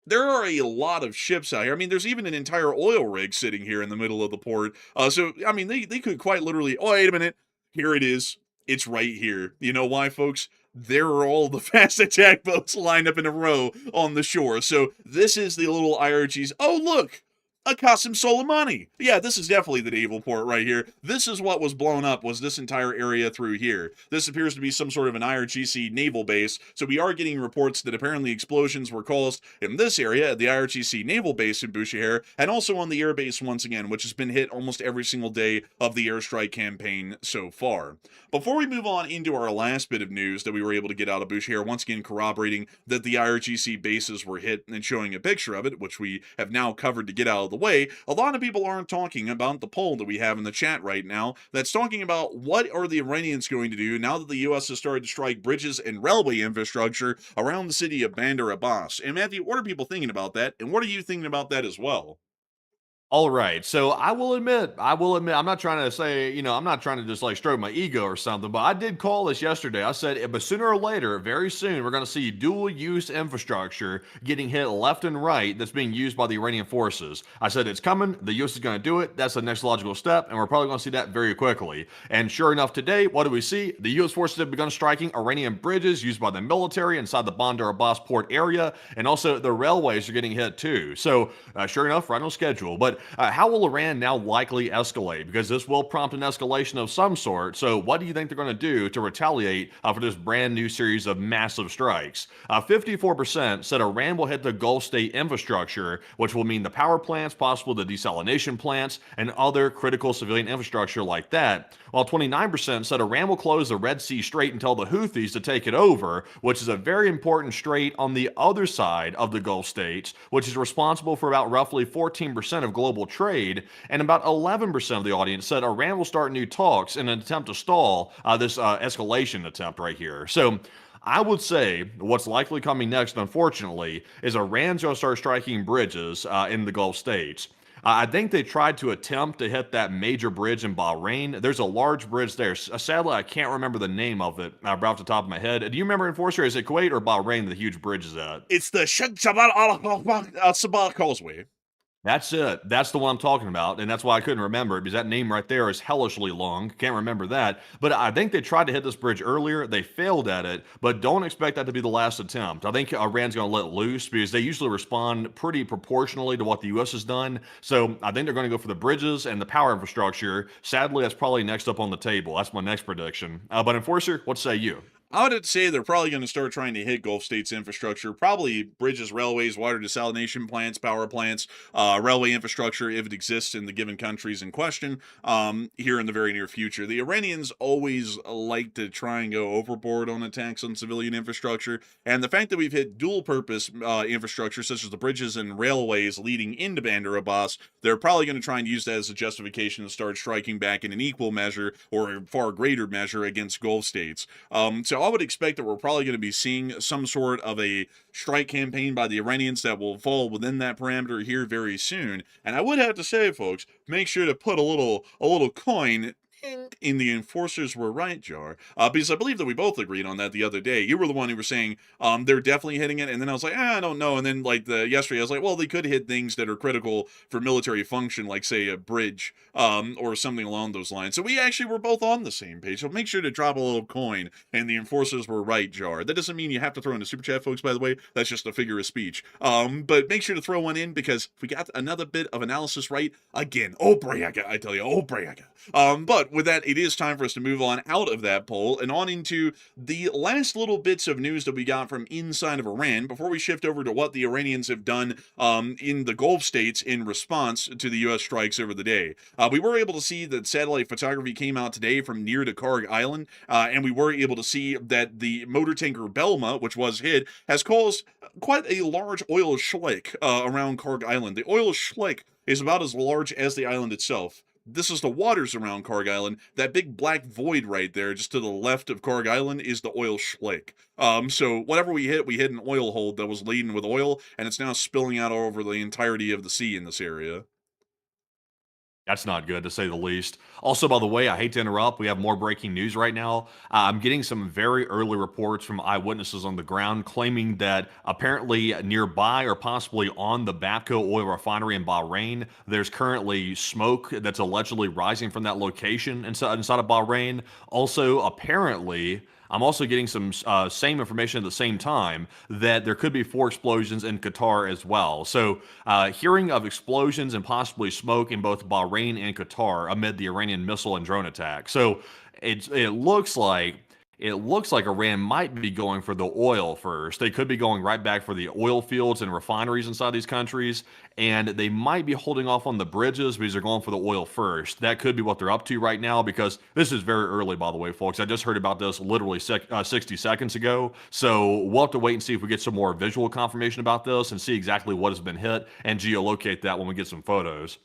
There are a lot of ships out here. I mean, there's even an entire oil rig sitting here in the middle of the port. So, I mean, they could quite literally... Oh, wait a minute. Here it is. It's right here. You know why, folks? There are all the fast attack boats lined up in a row on the shore. So this is the little IRGs. Oh, look! A Qasem Soleimani. Yeah, this is definitely the naval port right here. This is what was blown up, was this entire area through here. This appears to be some sort of an IRGC naval base, so we are getting reports that apparently explosions were caused in this area at the IRGC naval base in Bushehr, and also on the air base once again, which has been hit almost every single day of the airstrike campaign so far. Before we move on into our last bit of news that we were able to get out of Bushehr, once again corroborating that the IRGC bases were hit and showing a picture of it, which we have now covered to get out of of the way, a lot of people aren't talking about the poll that we have in the chat right now that's talking about what are the Iranians going to do now that the U.S. has started to strike bridges and railway infrastructure around the city of Bandar Abbas. And Matthew, what are people thinking about that? And what are you thinking about that as well? All right. So I will admit, I'm not trying to say, I'm not trying to just like stroke my ego or something, but I did call this yesterday. I said, but sooner or later, very soon, we're going to see dual use infrastructure getting hit left and right that's being used by the Iranian forces. I said, it's coming. The U.S. is going to do it. That's the next logical step. And we're probably going to see that very quickly. And sure enough, today, what do we see? The U.S. forces have begun striking Iranian bridges used by the military inside the Bandar Abbas port area. And also the railways are getting hit too. So sure enough, right on schedule. But how will Iran now likely escalate? Because this will prompt an escalation of some sort. So what do you think they're going to do to retaliate for this brand new series of massive strikes? 54% said Iran will hit the Gulf state infrastructure, which will mean the power plants, possibly the desalination plants, and other critical civilian infrastructure like that. While 29% said Iran will close the Red Sea Strait and tell the Houthis to take it over, which is a very important strait on the other side of the Gulf states, which is responsible for about roughly 14% of global trade, and about 11% of the audience said Iran will start new talks in an attempt to stall this escalation attempt right here. So I would say what's likely coming next, unfortunately, is Iran's going to start striking bridges in the Gulf states. I think they tried to attempt to hit that major bridge in Bahrain. There's a large bridge there. Sadly, I can't remember the name of it right off the top of my head. Do you remember, Enforcer? Is it Kuwait or Bahrain the huge bridge is at? It's the Sheikh Jabal al-Sabah Causeway. That's it. That's the one I'm talking about, and that's why I couldn't remember it, because that name right there is hellishly long. Can't remember that. But I think they tried to hit this bridge earlier. They failed at it, but don't expect that to be the last attempt. I think Iran's going to let loose because they usually respond pretty proportionally to what the U.S. has done. So I think they're going to go for the bridges and the power infrastructure. Sadly, that's probably next up on the table. That's my next prediction. But Enforcer, what say you? I would say they're probably going to start trying to hit Gulf states infrastructure, probably bridges, railways, water desalination plants, power plants, railway infrastructure, if it exists in the given countries in question, here in the very near future. The Iranians always like to try and go overboard on attacks on civilian infrastructure, and the fact that we've hit dual-purpose infrastructure, such as the bridges and railways leading into Bandar Abbas, they're probably going to try and use that as a justification to start striking back in an equal measure or a far greater measure against Gulf states. So I would expect that we're probably going to be seeing some sort of a strike campaign by the Iranians that will fall within that parameter here very soon. And I would have to say, folks, make sure to put a little coin in the Enforcers Were Right jar, because I believe that we both agreed on that the other day. You were the one who were saying they're definitely hitting it, and then I was like, I don't know. And then like yesterday, I was like, well, they could hit things that are critical for military function, like say a bridge or something along those lines. So we actually were both on the same page. So make sure to drop a little coin in the Enforcers Were Right jar. That doesn't mean you have to throw in a super chat, folks. By the way, that's just a figure of speech. But make sure to throw one in because we got another bit of analysis right again. Oh, bragga, I tell you, oh, bragga. But with that, it is time for us to move on out of that poll and on into the last little bits of news that we got from inside of Iran before we shift over to what the Iranians have done in the Gulf states in response to the U.S. strikes over the day. We were able to see that satellite photography came out today from near to Karg Island, and we were able to see that the motor tanker Belma, which was hit, has caused quite a large oil slick around Karg Island. The oil slick is about as large as the island itself. This is the waters around Karg Island. That big black void right there, just to the left of Karg Island, is the oil slick. So whatever we hit an oil hold that was laden with oil, and it's now spilling out all over the entirety of the sea in this area. That's not good, to say the least. Also, by the way, I hate to interrupt. We have more breaking news right now. I'm getting some very early reports from eyewitnesses on the ground claiming that apparently nearby or possibly on the Bapco oil refinery in Bahrain, there's currently smoke that's allegedly rising from that location inside of Bahrain. Also, apparently, I'm also getting some same information at the same time that there could be 4 explosions in Qatar as well. So hearing of explosions and possibly smoke in both Bahrain and Qatar amid the Iranian missile and drone attack. So it looks like it looks like Iran might be going for the oil first. They could be going right back for the oil fields and refineries inside these countries, and they might be holding off on the bridges because they're going for the oil first. That could be what they're up to right now, because this is very early, by the way, folks. I just heard about this literally 60 seconds ago, so we'll have to wait and see if we get some more visual confirmation about this and see exactly what has been hit and geolocate that when we get some photos.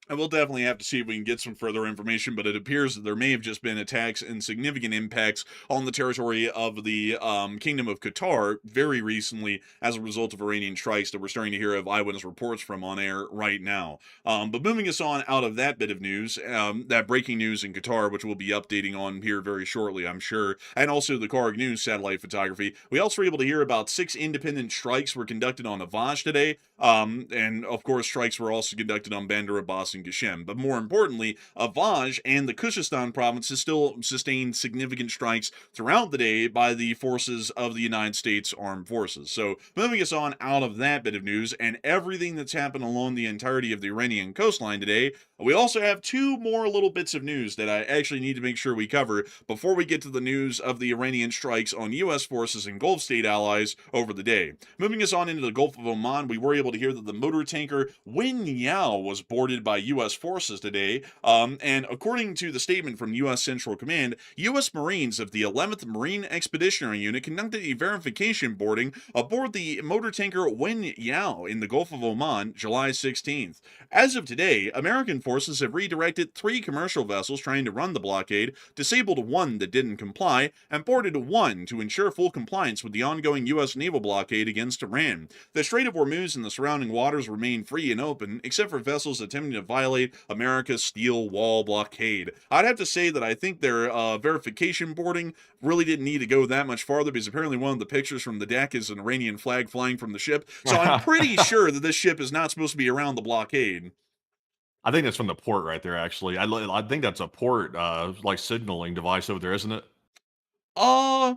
And we'll definitely have to see if we can get some further information, but it appears that there may have just been attacks and significant impacts on the territory of the Kingdom of Qatar very recently as a result of Iranian strikes that we're starting to hear of eyewitness reports from on air right now. But moving us on out of that bit of news, that breaking news in Qatar, which we'll be updating on here very shortly, I'm sure, and also the Karg News satellite photography, we also were able to hear about 6 independent strikes were conducted on Avaj today, and of course strikes were also conducted on Bandar Abbas and Gashem. But more importantly, Avaj and the Khuzestan provinces still sustained significant strikes throughout the day by the forces of the United States Armed Forces. So moving us on out of that bit of news and everything that's happened along the entirety of the Iranian coastline today, we also have 2 more little bits of news that I actually need to make sure we cover before we get to the news of the Iranian strikes on U.S. forces and Gulf state allies over the day. Moving us on into the Gulf of Oman, we were able to hear that the motor tanker Wen Yao was boarded by U.S. forces today, and according to the statement from U.S. Central Command, U.S. Marines of the 11th Marine Expeditionary Unit conducted a verification boarding aboard the motor tanker Wen Yao in the Gulf of Oman, July 16th. As of today, American forces have redirected 3 commercial vessels trying to run the blockade, disabled 1 that didn't comply, and boarded 1 to ensure full compliance with the ongoing U.S. naval blockade against Iran. The Strait of Hormuz and the surrounding waters remain free and open, except for vessels attempting to violate America's steel wall blockade. I'd have to say that I think their verification boarding really didn't need to go that much farther, because apparently one of the pictures from the deck is an Iranian flag flying from the ship. So I'm pretty sure that this ship is not supposed to be around the blockade. I think that's from the port right there, actually. I think that's a port, like signaling device over there, isn't it? I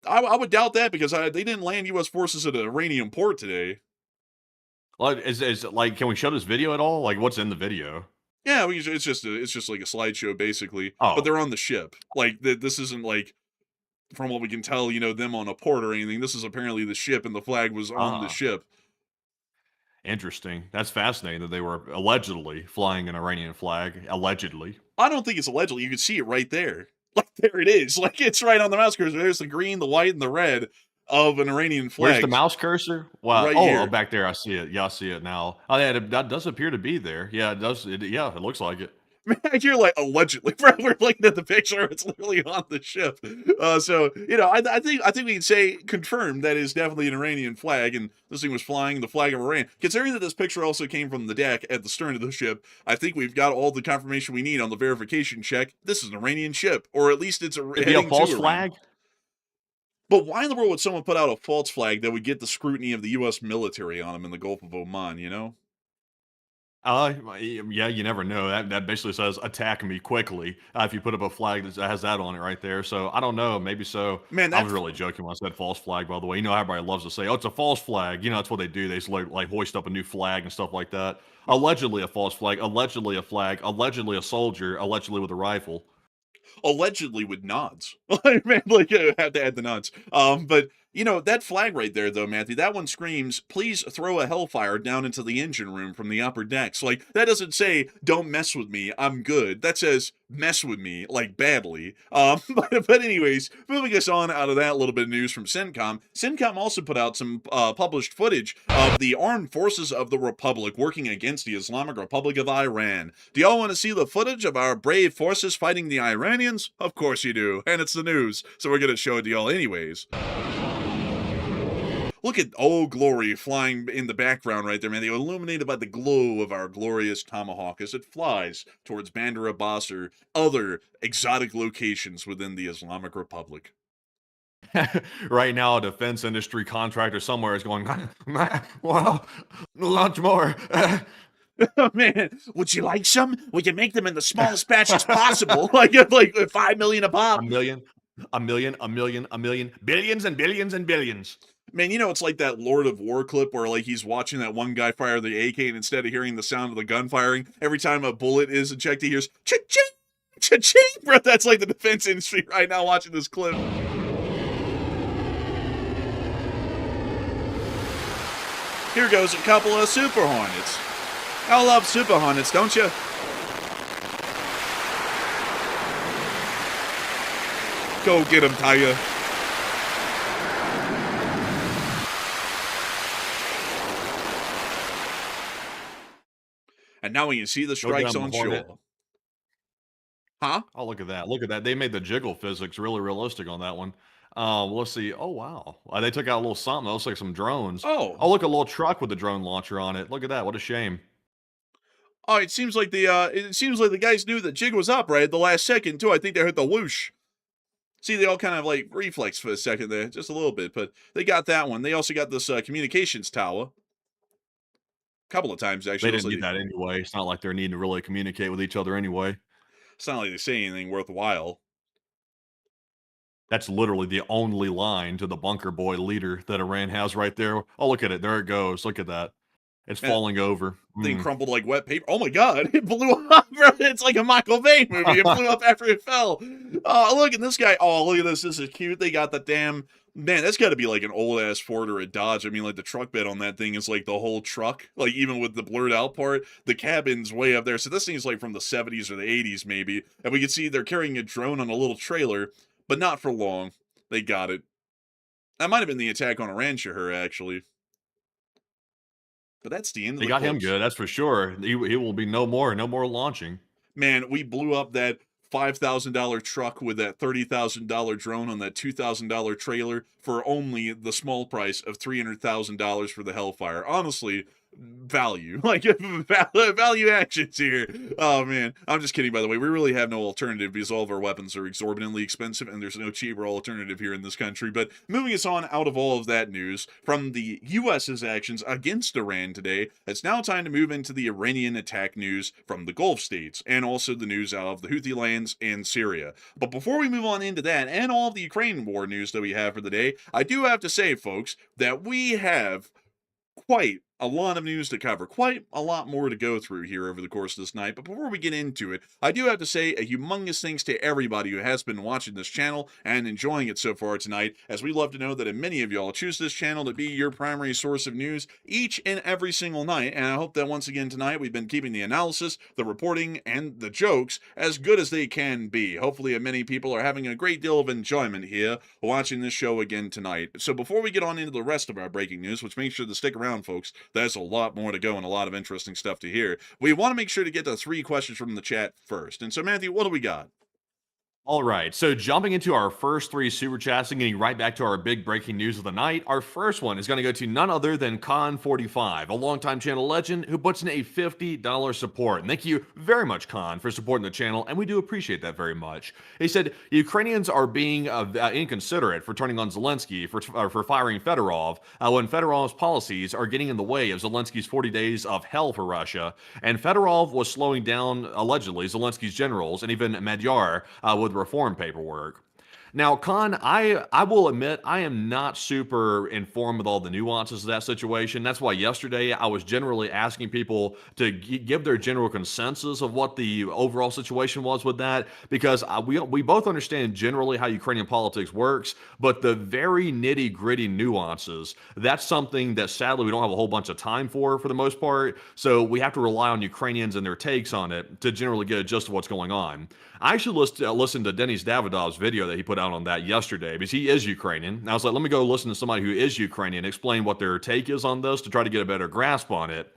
would doubt that, because they didn't land U.S. forces at an Iranian port today. Like, is like, can we show this video at all? Like, what's in the video? Yeah, it's just like a slideshow basically. Oh. But they're on the ship. Like this isn't like, from what we can tell, them on a port or anything. This is apparently the ship, and the flag was on the ship. Interesting. That's fascinating that they were allegedly flying an Iranian flag. Allegedly. I don't think it's allegedly. You can see it right there. Like, there it is. Like, it's right on the mouse cursor. There's the green, the white, and the red of an Iranian flag. Where's the mouse cursor? Wow. Right oh, here. back there. I see it. Yeah, I see it now. Oh, yeah, that does appear to be there. Yeah, it does. Yeah, it looks like it. You're like, allegedly, bro. We're looking at the picture. It's literally on the ship. So I think we can say confirmed that is definitely an Iranian flag, and this thing was flying the flag of Iran. Considering that this picture also came from the deck at the stern of the ship, I think we've got all the confirmation we need on the verification check. This is an Iranian ship, or at least it's It'd be a false flag. But why in the world would someone put out a false flag that would get the scrutiny of the U.S. military on them in the Gulf of Oman? Yeah, you never know. That basically says attack me quickly. If you put up a flag that has that on it right there. So I don't know. Maybe so. Man, I was really joking when I said false flag, by the way. You know how everybody loves to say, oh, it's a false flag. That's what they do. They just like hoist up a new flag and stuff like that. Allegedly a false flag, allegedly a flag, allegedly a soldier, allegedly with a rifle. Allegedly with nods. Man, like, I have to add the nods. But that flag right there, though, Matthew, that one screams, please throw a hellfire down into the engine room from the upper decks. Like, that doesn't say, don't mess with me, I'm good. That says, mess with me, like, badly. But anyways, moving us on out of that little bit of news from CENTCOM, CENTCOM also put out some published footage of the armed forces of the Republic working against the Islamic Republic of Iran. Do y'all want to see the footage of our brave forces fighting the Iranians? Of course you do, and it's the news, so we're going to show it to y'all anyways. Look at Old Glory flying in the background right there, man. They're illuminated by the glow of our glorious tomahawk as it flies towards Bandar Abbas or other exotic locations within the Islamic Republic. Right now, a defense industry contractor somewhere is going, well, lunch more. Man, would you like some? We can make them in the smallest batches possible. like 5 million a pop. A million, billions and billions and billions. Man, it's like that Lord of War clip where, like, he's watching that one guy fire the AK, and instead of hearing the sound of the gun firing, every time a bullet is ejected, he hears cha-ching, cha-ching. Bro, that's like the defense industry right now watching this clip. Here goes a couple of Super Hornets. I love Super Hornets, don't you? Go get him, Taya. And now we can see the strikes on shore. Huh? Oh, look at that. Look at that. They made the jiggle physics really realistic on that one. Let's see. Oh, wow. They took out a little something. That looks like some drones. Oh. Oh, look, a little truck with the drone launcher on it. Look at that. What a shame. Oh, it seems like the guys knew that jig was up right at the last second too. I think they heard the whoosh. See, they all kind of like reflex for a second there, just a little bit, but they got that one. They also got this communications tower. A couple of times actually. They didn't need that anyway. It's not like they're needing to really communicate with each other anyway. It's not like they say anything worthwhile. That's literally the only line to the bunker boy leader that Iran has right there. Oh, look at it. There it goes. Look at that. It's falling over. Thing crumpled like wet paper. Oh my god, it blew up, bro. It's like a Michael Bay movie. It blew up after it fell. Oh, look at this guy. Oh, look at this. This is cute. They got the damn... Man, that's got to be like an old-ass Ford or a Dodge. I mean, like, the truck bed on that thing is like the whole truck. Like, even with the blurred out part, the cabin's way up there. So this thing's like from the 70s or the 80s, maybe. And we can see they're carrying a drone on a little trailer, but not for long. They got it. That might have been the attack on Iran Shahar, actually. But that's the end of the They got him clips. good, that's for sure. He will be no more launching. Man, we blew up that $5,000 truck with that $30,000 drone on that $2,000 trailer for only the small price of $300,000 for the Hellfire. Honestly, value. Like, value actions here. Oh, man. I'm just kidding, by the way. We really have no alternative because all of our weapons are exorbitantly expensive and there's no cheaper alternative here in this country. But moving us on out of all of that news, from the U.S.'s actions against Iran today, it's now time to move into the Iranian attack news from the Gulf states and also the news out of the Houthi lands and Syria. But before we move on into that and all of the Ukraine war news that we have for the day, I do have to say, folks, that we have quite a lot of news to cover, quite a lot more to go through here over the course of this night. But before we get into it, I do have to say a humongous thanks to everybody who has been watching this channel and enjoying it so far tonight, as we love to know that many of y'all choose this channel to be your primary source of news each and every single night. And I hope that once again tonight we've been keeping the analysis, the reporting, and the jokes as good as they can be. Hopefully many people are having a great deal of enjoyment here watching this show again tonight. So before we get on into the rest of our breaking news, which make sure to stick around, folks, there's a lot more to go and a lot of interesting stuff to hear. We want to make sure to get the 3 questions from the chat first. And so, Matthew, what do we got? All right, so jumping into our first 3 super chats and getting right back to our big breaking news of the night, our first one is going to go to none other than Khan45, a longtime channel legend who puts in a $50 support. And thank you very much, Khan, for supporting the channel, and we do appreciate that very much. He said, Ukrainians are being inconsiderate for turning on Zelensky for firing Fedorov when Fedorov's policies are getting in the way of Zelensky's 40 days of hell for Russia. And Fedorov was slowing down, allegedly, Zelensky's generals and even Magyar with reform paperwork. Now, Khan, I will admit I am not super informed with all the nuances of that situation. That's why yesterday I was generally asking people to give their general consensus of what the overall situation was with that, because we both understand generally how Ukrainian politics works, but the very nitty-gritty nuances, that's something that sadly we don't have a whole bunch of time for the most part, so we have to rely on Ukrainians and their takes on it to generally get a gist of what's going on. I actually listened to Denis Davidov's video that he put out on that yesterday because he is Ukrainian. And I was like, let me go listen to somebody who is Ukrainian, explain what their take is on this to try to get a better grasp on it.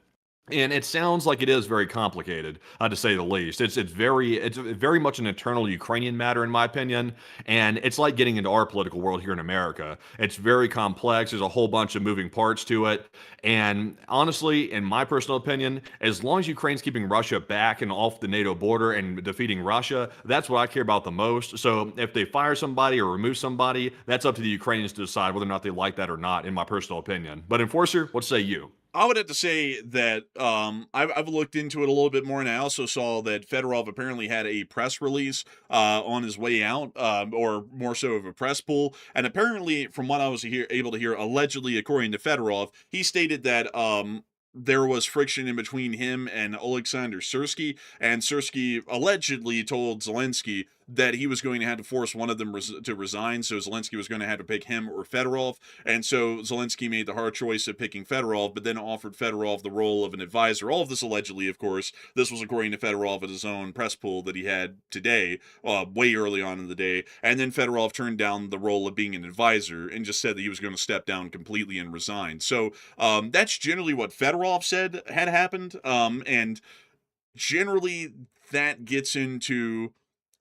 And it sounds like it is very complicated, to say the least. It's very much an internal Ukrainian matter, in my opinion, and it's like getting into our political world here in America. It's very complex. There's a whole bunch of moving parts to it, and honestly, in my personal opinion, as long as Ukraine's keeping Russia back and off the NATO border and defeating Russia, that's what I care about the most. So if they fire somebody or remove somebody, that's up to the Ukrainians to decide whether or not they like that or not, in my personal opinion. But Enforcer, what say you? I would have to say that I've looked into it a little bit more, and I also saw that Fedorov apparently had a press release on his way out, or more so of a press pull. And apparently, from what I was able to hear, allegedly, according to Fedorov, he stated that there was friction in between him and Oleksandr Syrsky, and Syrsky allegedly told Zelensky that he was going to have to force one of them to resign. So Zelensky was going to have to pick him or Fedorov. And so Zelensky made the hard choice of picking Fedorov, but then offered Fedorov the role of an advisor. All of this allegedly, of course. This was according to Fedorov at his own press pool that he had today, way early on in the day. And then Fedorov turned down the role of being an advisor and just said that he was going to step down completely and resign. So that's generally what Fedorov said had happened. And generally that gets into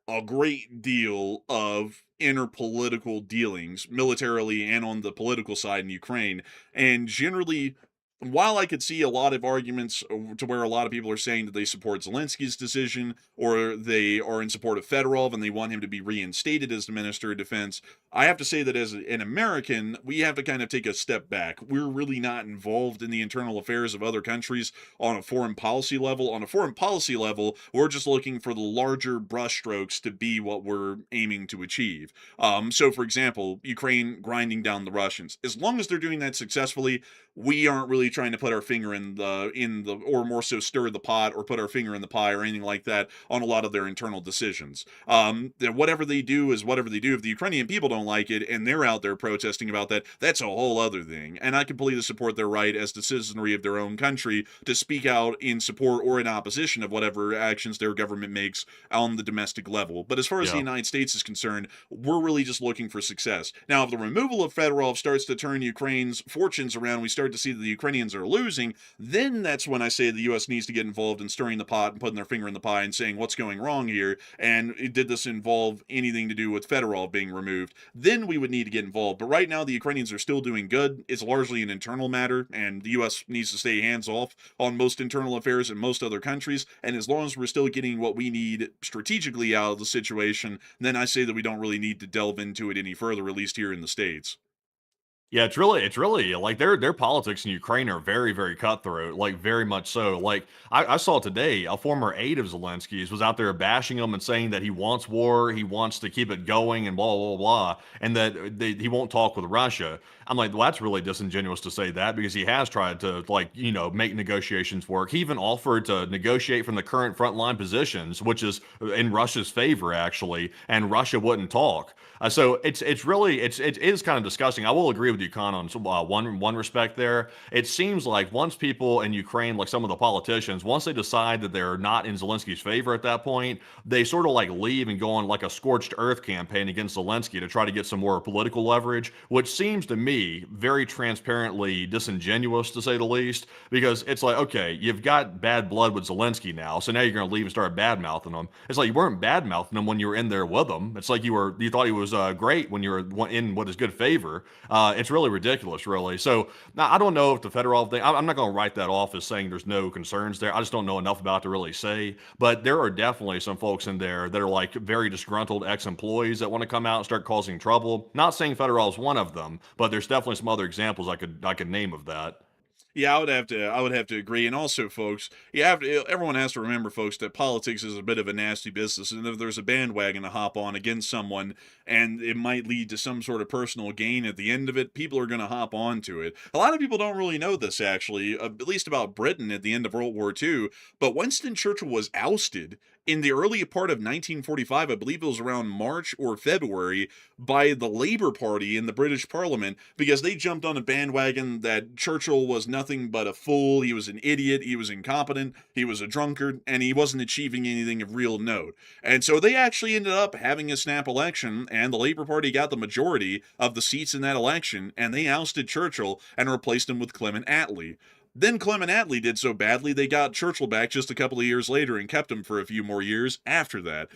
a great deal of inner political dealings, militarily and on the political side in Ukraine. And generally, while I could see a lot of arguments to where a lot of people are saying that they support Zelensky's decision or they are in support of Fedorov and they want him to be reinstated as the Minister of Defense, I have to say that as an American, we have to kind of take a step back. We're really not involved in the internal affairs of other countries on a foreign policy level. On a foreign policy level, we're just looking for the larger brushstrokes to be what we're aiming to achieve. So, for example, Ukraine grinding down the Russians. As long as they're doing that successfully, we aren't really trying to put our finger in the or more so stir the pot or put our finger in the pie or anything like that on a lot of their internal decisions. Whatever they do is whatever they do. If the Ukrainian people don't like it and they're out there protesting about that, that's a whole other thing. And I completely support their right as the citizenry of their own country to speak out in support or in opposition of whatever actions their government makes on the domestic level. But as far as the United States is concerned, we're really just looking for success. Now, if the removal of Fedorov starts to turn Ukraine's fortunes around, we start to see that the Ukrainians are losing, then that's when I say the U.S. needs to get involved in stirring the pot and putting their finger in the pie and saying what's going wrong here, and did this involve anything to do with Fedorov being removed? Then we would need to get involved. But right now, the Ukrainians are still doing good. It's largely an internal matter, and the U.S. needs to stay hands-off on most internal affairs in most other countries, and as long as we're still getting what we need strategically out of the situation, then I say that we don't really need to delve into it any further, at least here in the States. Yeah, it's really like their politics in Ukraine are very, very cutthroat, like very much so. Like I saw today a former aide of Zelensky's was out there bashing him and saying that he wants war, he wants to keep it going, and blah blah blah, and that he won't talk with Russia. I'm like, well, that's really disingenuous to say that because he has tried to make negotiations work. He even offered to negotiate from the current frontline positions, which is in Russia's favor actually, and Russia wouldn't talk. So it is kind of disgusting. I will agree with you, Khan, on one respect there. It seems like once people in Ukraine, like some of the politicians, once they decide that they're not in Zelensky's favor at that point, they sort of like leave and go on like a scorched earth campaign against Zelensky to try to get some more political leverage, which seems to me very transparently disingenuous to say the least, because it's like, okay, you've got bad blood with Zelensky now, so now you're going to leave and start bad-mouthing him. It's like you weren't bad-mouthing him when you were in there with him. It's like you thought he was great when you were in with his good favor. It's really ridiculous, really. So now I don't know if the Fedorov thing, I'm not going to write that off as saying there's no concerns there. I just don't know enough about it to really say. But there are definitely some folks in there that are like very disgruntled ex-employees that want to come out and start causing trouble. Not saying Fedorov's one of them, but there's definitely some other examples I could name of that. Yeah, I would have to agree. And also, folks, everyone has to remember, folks, that politics is a bit of a nasty business. And if there's a bandwagon to hop on against someone and it might lead to some sort of personal gain at the end of it, people are going to hop onto it. A lot of people don't really know this, actually, at least about Britain at the end of World War II. But Winston Churchill was ousted in the early part of 1945, I believe it was around March or February, by the Labour Party in the British Parliament because they jumped on a bandwagon that Churchill was nothing but a fool, he was an idiot, he was incompetent, he was a drunkard, and he wasn't achieving anything of real note. And so they actually ended up having a snap election, and the Labour Party got the majority of the seats in that election, and they ousted Churchill and replaced him with Clement Attlee. Then Clement Attlee did so badly, they got Churchill back just a couple of years later and kept him for a few more years after that.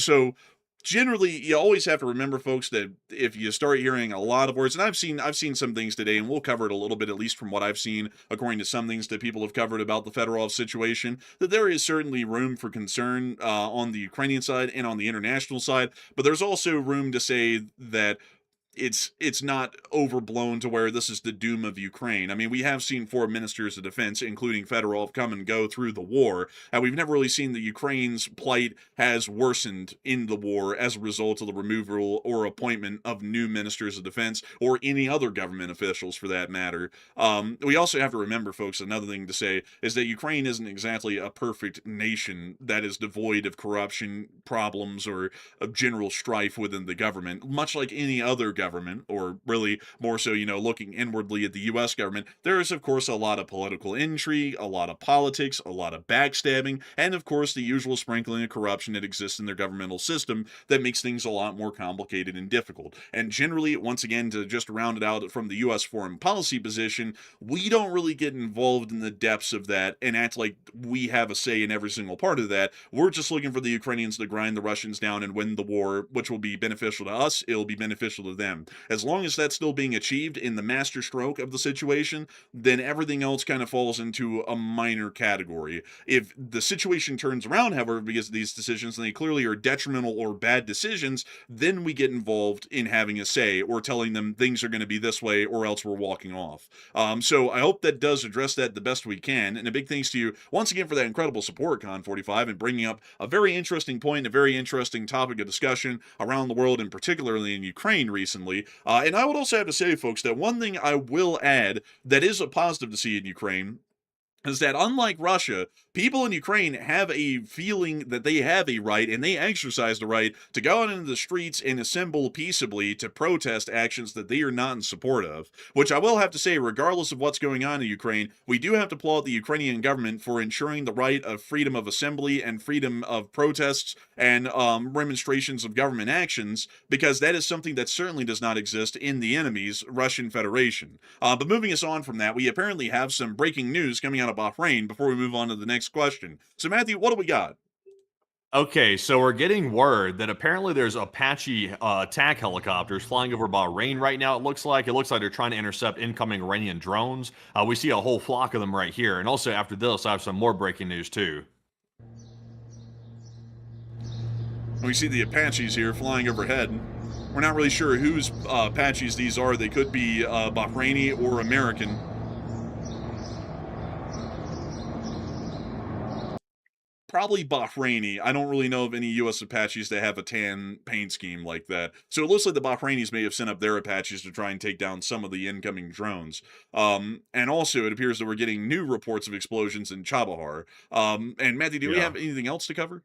So generally, you always have to remember, folks, that if you start hearing a lot of words, and I've seen some things today, and we'll cover it a little bit, at least from what I've seen, according to some things that people have covered about the Fedorov situation, that there is certainly room for concern on the Ukrainian side and on the international side, but there's also room to say that it's not overblown to where this is the doom of Ukraine. I mean, we have seen four ministers of defense, including Fedorov, come and go through the war, and we've never really seen that Ukraine's plight has worsened in the war as a result of the removal or appointment of new ministers of defense or any other government officials for that matter. We also have to remember, folks, another thing to say is that Ukraine isn't exactly a perfect nation that is devoid of corruption, problems or of general strife within the government, much like any other government, or really more so, looking inwardly at the U.S. government. There is, of course, a lot of political intrigue, a lot of politics, a lot of backstabbing, and of course, the usual sprinkling of corruption that exists in their governmental system that makes things a lot more complicated and difficult. And generally, once again, to just round it out from the U.S. foreign policy position, we don't really get involved in the depths of that and act like we have a say in every single part of that. We're just looking for the Ukrainians to grind the Russians down and win the war, which will be beneficial to us. It'll be beneficial to them. As long as that's still being achieved in the master stroke of the situation, then everything else kind of falls into a minor category. If the situation turns around, however, because of these decisions, and they clearly are detrimental or bad decisions, then we get involved in having a say or telling them things are going to be this way or else we're walking off. So I hope that does address that the best we can. And a big thanks to you once again for that incredible support, Con45, and bringing up a very interesting point, a very interesting topic of discussion around the world, and particularly in Ukraine recently. And I would also have to say, folks, that one thing I will add that is a positive to see in Ukraine is that unlike Russia, people in Ukraine have a feeling that they have a right, and they exercise the right to go out into the streets and assemble peaceably to protest actions that they are not in support of. Which I will have to say, regardless of what's going on in Ukraine, we do have to applaud the Ukrainian government for ensuring the right of freedom of assembly and freedom of protests and demonstrations of government actions, because that is something that certainly does not exist in the enemy's Russian Federation. But moving us on from that, we apparently have some breaking news coming out of Bahrain before we move on to the next question. So Matthew, what do we got? Okay, so we're getting word that apparently there's Apache attack helicopters flying over Bahrain right now. It looks like they're trying to intercept incoming Iranian drones. We see a whole flock of them right here. And also after this, I have some more breaking news too. We see the Apaches here flying overhead. We're not really sure whose Apaches these are. They could be Bahraini or American. Probably Bahraini. I don't really know of any U.S. Apaches that have a tan paint scheme like that. So it looks like the Bahrainis may have sent up their Apaches to try and take down some of the incoming drones. And also, it appears that we're getting new reports of explosions in Chabahar. And Matthew, do we have anything else to cover?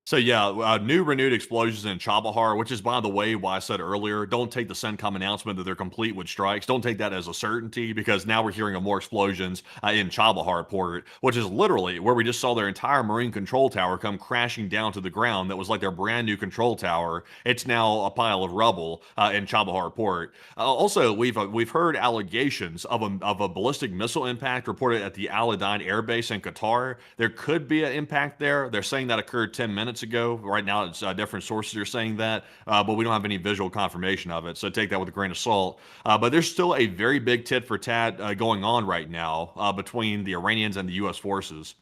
So yeah, new renewed explosions in Chabahar, which is, by the way, why I said earlier, don't take the CENTCOM announcement that they're complete with strikes. Don't take that as a certainty, because now we're hearing of more explosions in Chabahar port, which is literally where we just saw their entire marine control tower come crashing down to the ground. That was like their brand new control tower. It's now a pile of rubble in Chabahar port. Also, we've heard allegations of a ballistic missile impact reported at the Al Udeid Air Base in Qatar. There could be an impact there. They're saying that occurred 10 minutes ago. Right now, it's different sources are saying that, but we don't have any visual confirmation of it, so take that with a grain of salt. But there's still a very big tit for tat going on right now between the Iranians and the U.S. forces.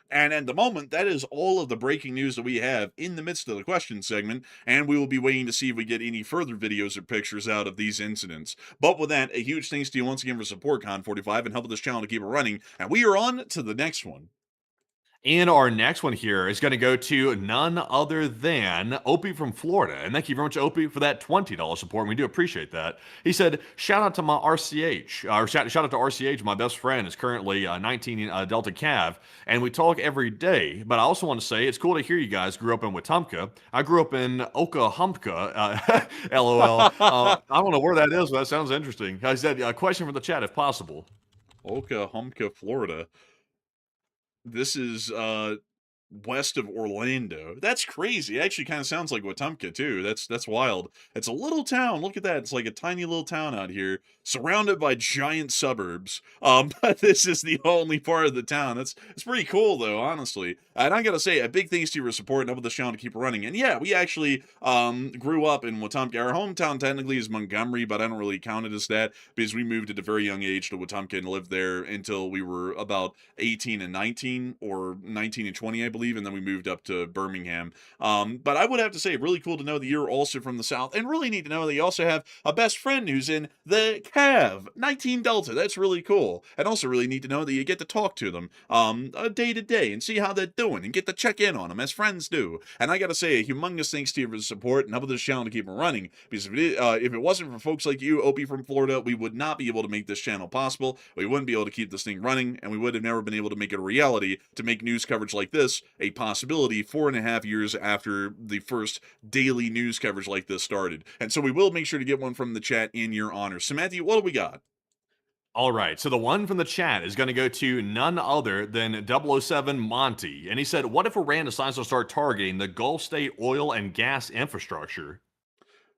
And at the moment, that is all of the breaking news that we have in the midst of the question segment, and we will be waiting to see if we get any further videos or pictures out of these incidents. But with that, a huge thanks to you once again for support, Con45, and helping this channel to keep it running, and we are on to the next one. And our next one here is going to go to none other than Opie from Florida. And thank you very much, Opie, for that $20 support. We do appreciate that. He said, shout out to my RCH, or shout out to RCH, my best friend is currently 19 Delta Cav, and we talk every day. But I also want to say it's cool to hear you guys grew up in Wetumpka. I grew up in Okahumpka, LOL. I don't know where that is, but that sounds interesting. He said, a question for the chat, if possible. Okahumpka, Florida. This is west of Orlando. That's crazy. It actually kind of sounds like Wetumpka too. That's wild. It's a little town. Look at that. It's like a tiny little town out here, surrounded by giant suburbs. But this is the only part of the town. It's pretty cool though, honestly. And I gotta say, a big thanks to your support and helping the channel to keep running. And yeah, we actually grew up in Wetumpka. Our hometown technically is Montgomery, but I don't really count it as that because we moved at a very young age to Wetumpka and lived there until we were about 18 and 19, or 19 and 20, I believe, and then we moved up to Birmingham. But I would have to say, really cool to know that you're also from the South, and really neat to know that you also have a best friend who's in the Cav, 19 Delta. That's really cool. And also really neat to know that you get to talk to them day to day and see how they're doing and get to check in on them as friends do. And I gotta say, a humongous thanks to you for the support and helping this channel to keep it running, because if it wasn't for folks like you, Opie from Florida, we would not be able to make this channel possible. We wouldn't be able to keep this thing running, and we would have never been able to make it a reality to make news coverage like this a possibility 4.5 years after the first daily news coverage like this started. And so we will make sure to get one from the chat in your honor. So, Matthew, what do we got? All right, so the one from the chat is going to go to none other than 007 Monty. And he said, what if Iran decides to start targeting the Gulf state oil and gas infrastructure?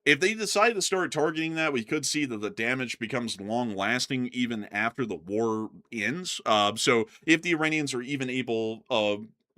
If they decide to start targeting that, we could see that the damage becomes long lasting even after the war ends. So if the Iranians are even able,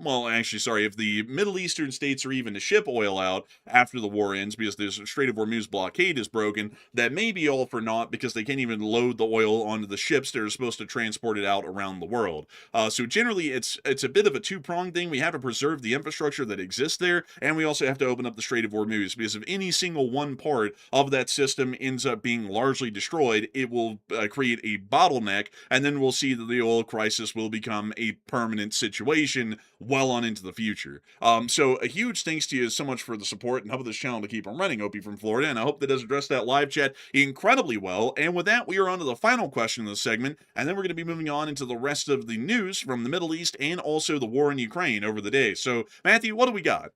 well, actually, sorry, if the Middle Eastern states are even to ship oil out after the war ends because the Strait of Hormuz blockade is broken, that may be all for naught because they can't even load the oil onto the ships that are supposed to transport it out around the world. So generally, it's a bit of a two-pronged thing. We have to preserve the infrastructure that exists there, and we also have to open up the Strait of Hormuz because if any single one part of that system ends up being largely destroyed, it will create a bottleneck, and then we'll see that the oil crisis will become a permanent situation well on into the future. So a huge thanks to you so much for the support and helping this channel to keep on running, Opie from Florida, and I hope that does address that live chat incredibly well. And with that, we are on to the final question of the segment, and then we're going to be moving on into the rest of the news from the Middle East and also the war in Ukraine over the day. So, Matthew, what do we got?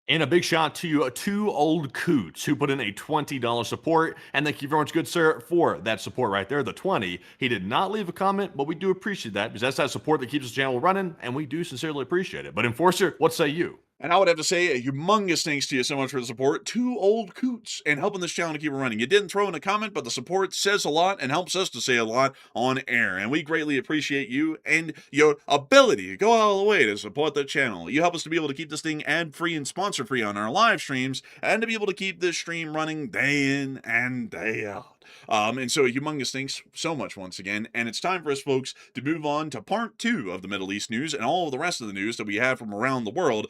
And a big shout to two old coots who put in a $20 support. And thank you very much, good sir, for that support right there, the 20. He did not leave a comment, but we do appreciate that because that's that support that keeps this channel running, and we do sincerely appreciate it. But Enforcer, what say you? And I would have to say a humongous thanks to you so much for the support. Two old coots and helping this channel to keep it running. You didn't throw in a comment, but the support says a lot and helps us to say a lot on air. And we greatly appreciate you and your ability to go all the way to support the channel. You help us to be able to keep this thing ad-free and sponsor-free on our live streams and to be able to keep this stream running day in and day out. And so a humongous thanks so much once again. And it's time for us, folks, to move on to part 2 of the Middle East news and all of the rest of the news that we have from around the world,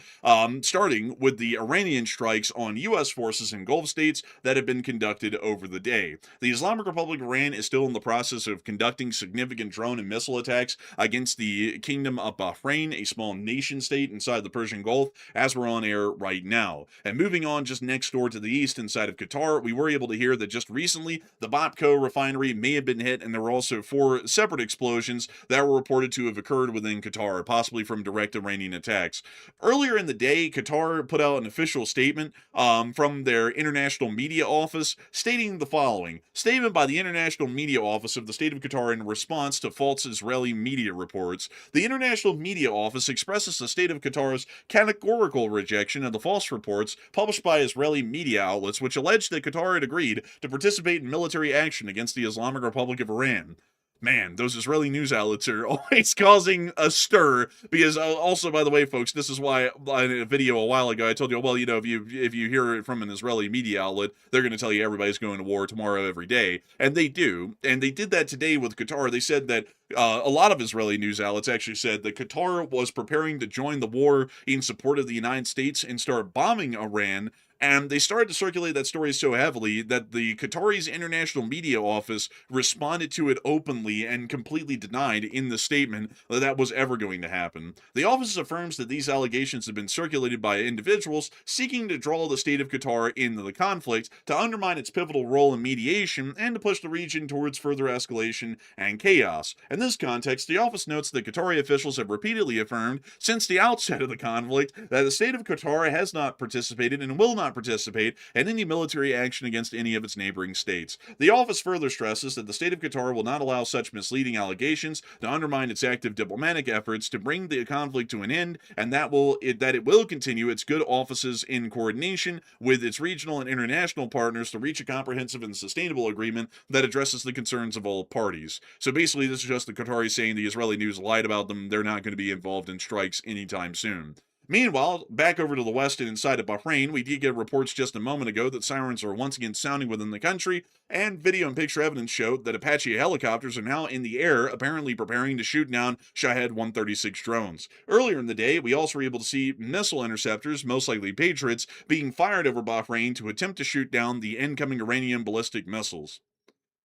starting with the Iranian strikes on U.S. forces in Gulf states that have been conducted over the day. The Islamic Republic of Iran is still in the process of conducting significant drone and missile attacks against the Kingdom of Bahrain, a small nation state inside the Persian Gulf, as we're on air right now. And moving on just next door to the east inside of Qatar, we were able to hear that just recently the Bapco refinery may have been hit, and there were also 4 separate explosions that were reported to have occurred within Qatar, possibly from direct Iranian attacks. Earlier in the day, Qatar put out an official statement from their international media office stating the following. Statement by the International Media Office of the State of Qatar in response to false Israeli media reports. The International Media Office expresses the State of Qatar's categorical rejection of the false reports published by Israeli media outlets which alleged that Qatar had agreed to participate in military action against the Islamic Republic of Iran. Man, those Israeli news outlets are always causing a stir because also, by the way, folks, this is why in a video a while ago I told you, well, you know, if you hear it from an Israeli media outlet, they're going to tell you everybody's going to war tomorrow every day, and they do, and they did that today with Qatar. They said that a lot of Israeli news outlets actually said that Qatar was preparing to join the war in support of the United States and start bombing Iran. And they started to circulate that story so heavily that the Qatari's international media office responded to it openly and completely denied in the statement that that was ever going to happen. The office affirms that these allegations have been circulated by individuals seeking to draw the state of Qatar into the conflict, to undermine its pivotal role in mediation, and to push the region towards further escalation and chaos. In this context, the office notes that Qatari officials have repeatedly affirmed since the outset of the conflict that the state of Qatar has not participated and will not participate in any military action against any of its neighboring states. The office further stresses that the state of Qatar will not allow such misleading allegations to undermine its active diplomatic efforts to bring the conflict to an end, and that it will continue its good offices in coordination with its regional and international partners to reach a comprehensive and sustainable agreement that addresses the concerns of all parties. So basically, this is just the Qataris saying the Israeli news lied about them. They're not going to be involved in strikes anytime soon. Meanwhile, back over to the west and inside of Bahrain, we did get reports just a moment ago that sirens are once again sounding within the country, and video and picture evidence showed that Apache helicopters are now in the air, apparently preparing to shoot down Shahed 136 drones. Earlier in the day, we also were able to see missile interceptors, most likely Patriots, being fired over Bahrain to attempt to shoot down the incoming Iranian ballistic missiles.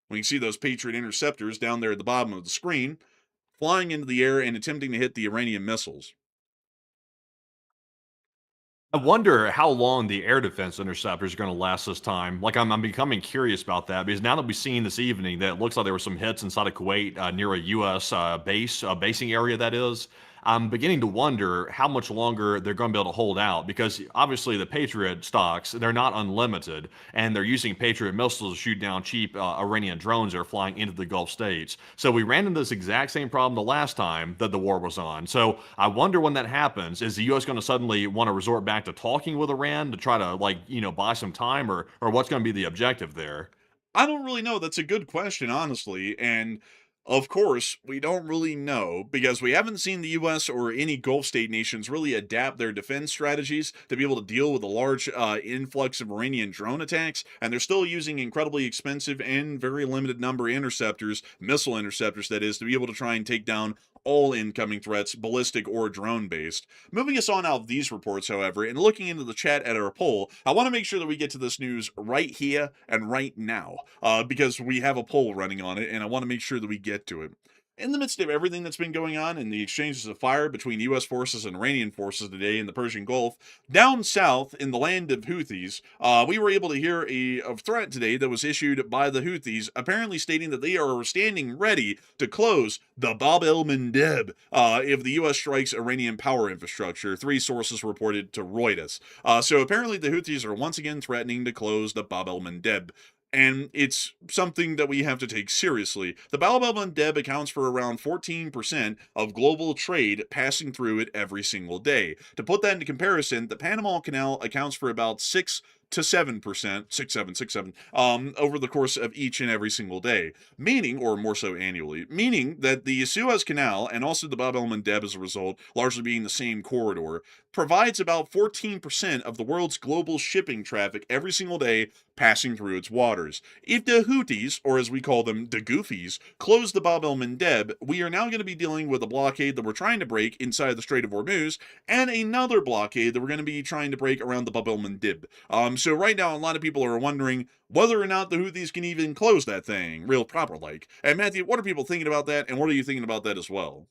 We can see those Patriot interceptors down there at the bottom of the screen, flying into the air and attempting to hit the Iranian missiles. I wonder how long the air defense interceptors are going to last this time. Like, I'm becoming curious about that because now that we've seen this evening that it looks like there were some hits inside of Kuwait near a U.S. basing area, that is. I'm beginning to wonder how much longer they're going to be able to hold out, because obviously the Patriot stocks, they're not unlimited, and they're using Patriot missiles to shoot down cheap Iranian drones that are flying into the Gulf states. So we ran into this exact same problem the last time that the war was on. So I wonder when that happens, is the U.S. going to suddenly want to resort back to talking with Iran to try to, like, buy some time, or what's going to be the objective there? I don't really know. That's a good question, honestly. And of course, we don't really know because we haven't seen the US or any Gulf state nations really adapt their defense strategies to be able to deal with a large influx of Iranian drone attacks. And they're still using incredibly expensive and very limited number interceptors, missile interceptors, that is, to be able to try and take down all incoming threats, ballistic or drone based. Moving us on out of these reports, however, and looking into the chat at our poll, I want to make sure that we get to this news right here and right now, because we have a poll running on it, and I want to make sure that we get to it. In the midst of everything that's been going on and the exchanges of fire between U.S. forces and Iranian forces today in the Persian Gulf, down south in the land of Houthis, we were able to hear a threat today that was issued by the Houthis, apparently stating that they are standing ready to close the Bab el-Mandeb if the U.S. strikes Iranian power infrastructure, 3 sources reported to Reuters. So apparently the Houthis are once again threatening to close the Bab el-Mandeb. And it's something that we have to take seriously. The Bab el-Mandeb accounts for around 14% of global trade passing through it every single day. To put that into comparison, the Panama Canal accounts for about 6 to 7%, 6, 7, over the course of each and every single day, meaning, or more so annually, meaning that the Suez Canal and also the Bab el-Mandeb as a result, largely being the same corridor, provides about 14% of the world's global shipping traffic every single day passing through its waters. If the Houthis, or as we call them, the Goofies, close the Bab el-Mandeb, we are now going to be dealing with a blockade that we're trying to break inside the Strait of Hormuz, and another blockade that we're going to be trying to break around the Bab el-Mandeb. So right now, a lot of people are wondering whether or not the Houthis can even close that thing, real proper like. And Matthew, what are people thinking about that, and what are you thinking about that as well?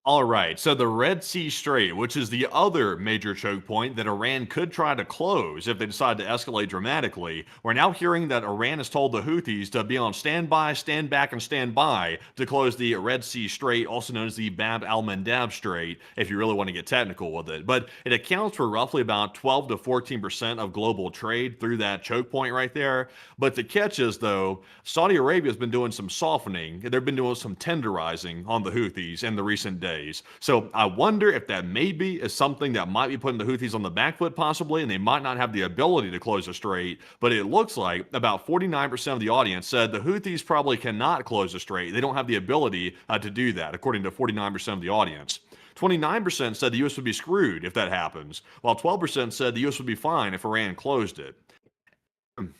All right, so the Red Sea Strait, which is the other major choke point that Iran could try to close if they decide to escalate dramatically, we're now hearing that Iran has told the Houthis to be on standby, stand back, and stand by to close the Red Sea Strait, also known as the Bab al-Mandab Strait, if you really want to get technical with it. But it accounts for roughly about 12 to 14% of global trade through that choke point right there. But the catch is, though, Saudi Arabia has been doing some softening. They've been doing some tenderizing on the Houthis in the recent days. So I wonder if that maybe is something that might be putting the Houthis on the back foot possibly, and they might not have the ability to close the strait. But it looks like about 49% of the audience said the Houthis probably cannot close the strait. They don't have the ability to do that, according to 49% of the audience. 29% said the U.S. would be screwed if that happens, while 12% said the U.S. would be fine if Iran closed it.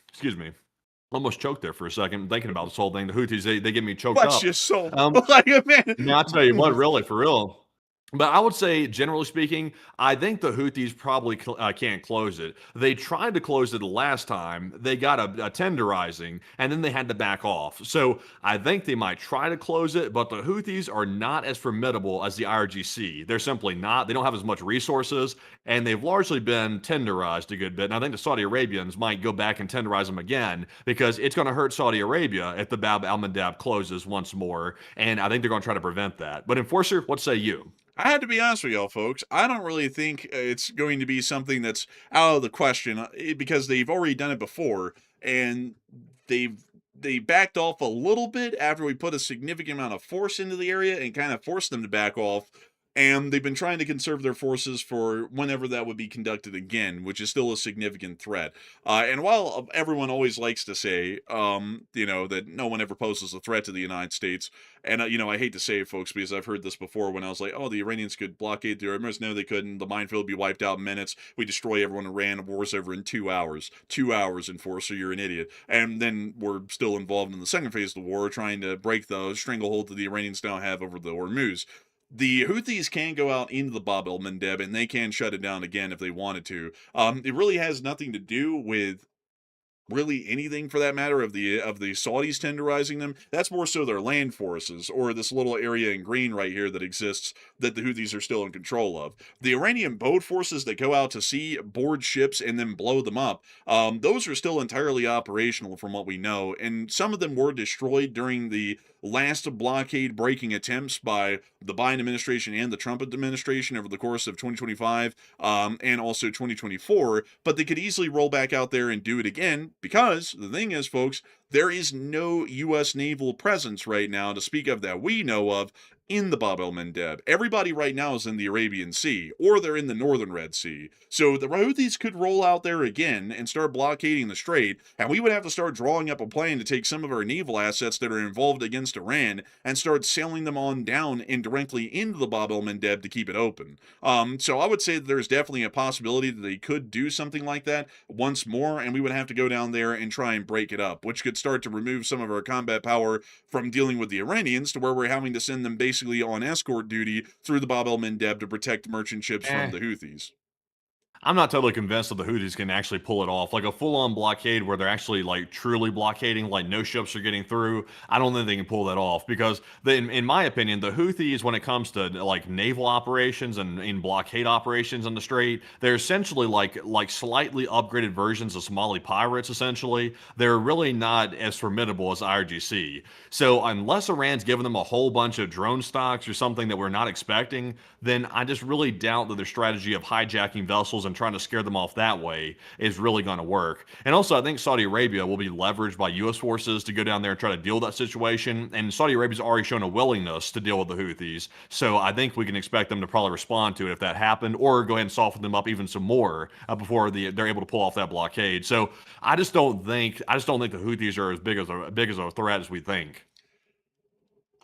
Excuse me. Almost choked there for a second thinking about this whole thing. The Houthis, they get me choked Bless up. your soul. Like, man. Now, I'll tell you what, really, for real. But I would say, generally speaking, I think the Houthis probably can't close it. They tried to close it the last time. They got a tenderizing, and then they had to back off. So I think they might try to close it, but the Houthis are not as formidable as the IRGC. They're simply not. They don't have as much resources, and they've largely been tenderized a good bit. And I think the Saudi Arabians might go back and tenderize them again, because it's going to hurt Saudi Arabia if the Bab al-Mandab closes once more, and I think they're going to try to prevent that. But Enforcer, what say you? I had to be honest with y'all, folks. I don't really think it's going to be something that's out of the question because they've already done it before, and they backed off a little bit after we put a significant amount of force into the area and kind of forced them to back off. And they've been trying to conserve their forces for whenever that would be conducted again, which is still a significant threat. And while everyone always likes to say, that no one ever poses a threat to the United States, and, I hate to say it, folks, because I've heard this before when I was like, oh, the Iranians could blockade the Hormuz. No, they couldn't. The minefield would be wiped out in minutes. We destroy everyone in Iran. War's over in 2 hours. 2 hours, Enforcer, you're an idiot. And then we're still involved in the second phase of the war, trying to break the stranglehold that the Iranians now have over the Hormuz. The Houthis can go out into the Bab el-Mandeb, and they can shut it down again if they wanted to. It really has nothing to do with really anything, for that matter, of the Saudis tenderizing them. That's more so their land forces, or this little area in green right here that exists that the Houthis are still in control of. The Iranian boat forces that go out to sea, board ships, and then blow them up, those are still entirely operational from what we know, and some of them were destroyed during the last blockade breaking attempts by the Biden administration and the Trump administration over the course of 2025 and also 2024, but they could easily roll back out there and do it again because the thing is, folks, there is no U.S. naval presence right now to speak of that we know of in the Bab el-Mandeb. Everybody right now is in the Arabian Sea, or they're in the northern Red Sea. So the Houthis could roll out there again and start blockading the strait, and we would have to start drawing up a plan to take some of our naval assets that are involved against Iran and start sailing them on down and directly into the Bab el-Mandeb to keep it open. So I would say that there's definitely a possibility that they could do something like that once more, and we would have to go down there and try and break it up, which could start to remove some of our combat power from dealing with the Iranians to where we're having to send them basically on escort duty through the Bab el-Mandeb to protect merchant ships from the Houthis. I'm not totally convinced that the Houthis can actually pull it off. Like a full-on blockade where they're actually like truly blockading, like no ships are getting through. I don't think they can pull that off because in my opinion, the Houthis, when it comes to like naval operations and in blockade operations on the strait, they're essentially like slightly upgraded versions of Somali pirates. Essentially, they're really not as formidable as IRGC. So unless Iran's giving them a whole bunch of drone stocks or something that we're not expecting, then I just really doubt that their strategy of hijacking vessels and trying to scare them off that way is really going to work. And also, I think Saudi Arabia will be leveraged by U.S. forces to go down there and try to deal with that situation. And Saudi Arabia's already shown a willingness to deal with the Houthis. So I think we can expect them to probably respond to it if that happened, or go ahead and soften them up even some more before they're able to pull off that blockade. So I just don't think the Houthis are as big as a threat as we think.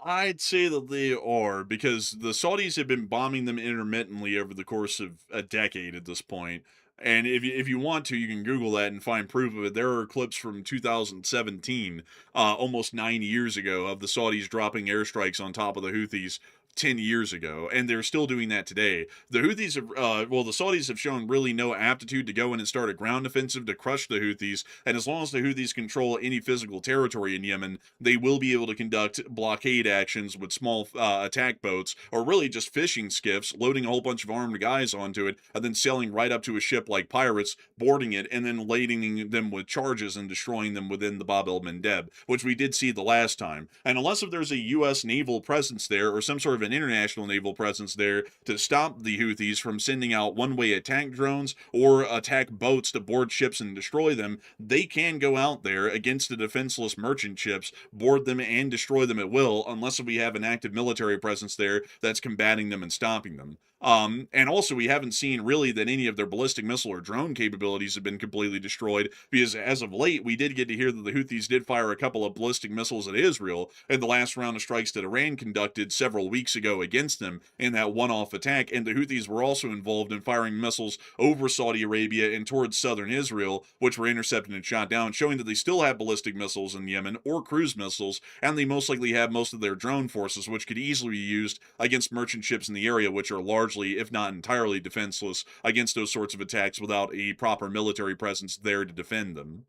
I'd say that they are, because the Saudis have been bombing them intermittently over the course of a decade at this point. And if you want to, you can Google that and find proof of it. There are clips from 2017, almost 9 years ago, of the Saudis dropping airstrikes on top of the Houthis 10 years ago, and they're still doing that today. The Houthis have, the Saudis have shown really no aptitude to go in and start a ground offensive to crush the Houthis, and as long as the Houthis control any physical territory in Yemen, they will be able to conduct blockade actions with small attack boats, or really just fishing skiffs, loading a whole bunch of armed guys onto it, and then sailing right up to a ship like pirates, boarding it, and then lading them with charges and destroying them within the Bab el-Mandeb, which we did see the last time. And unless if there's a U.S. naval presence there, or some sort of an international naval presence there to stop the Houthis from sending out one-way attack drones or attack boats to board ships and destroy them, they can go out there against the defenseless merchant ships, board them and destroy them at will, unless we have an active military presence there that's combating them and stopping them. And also, we haven't seen really that any of their ballistic missile or drone capabilities have been completely destroyed, because as of late, we did get to hear that the Houthis did fire a couple of ballistic missiles at Israel in the last round of strikes that Iran conducted several weeks ago against them in that one-off attack, and the Houthis were also involved in firing missiles over Saudi Arabia and towards southern Israel, which were intercepted and shot down, showing that they still have ballistic missiles in Yemen, or cruise missiles, and they most likely have most of their drone forces, which could easily be used against merchant ships in the area, which are largely, if not entirely, defenseless against those sorts of attacks without a proper military presence there to defend them.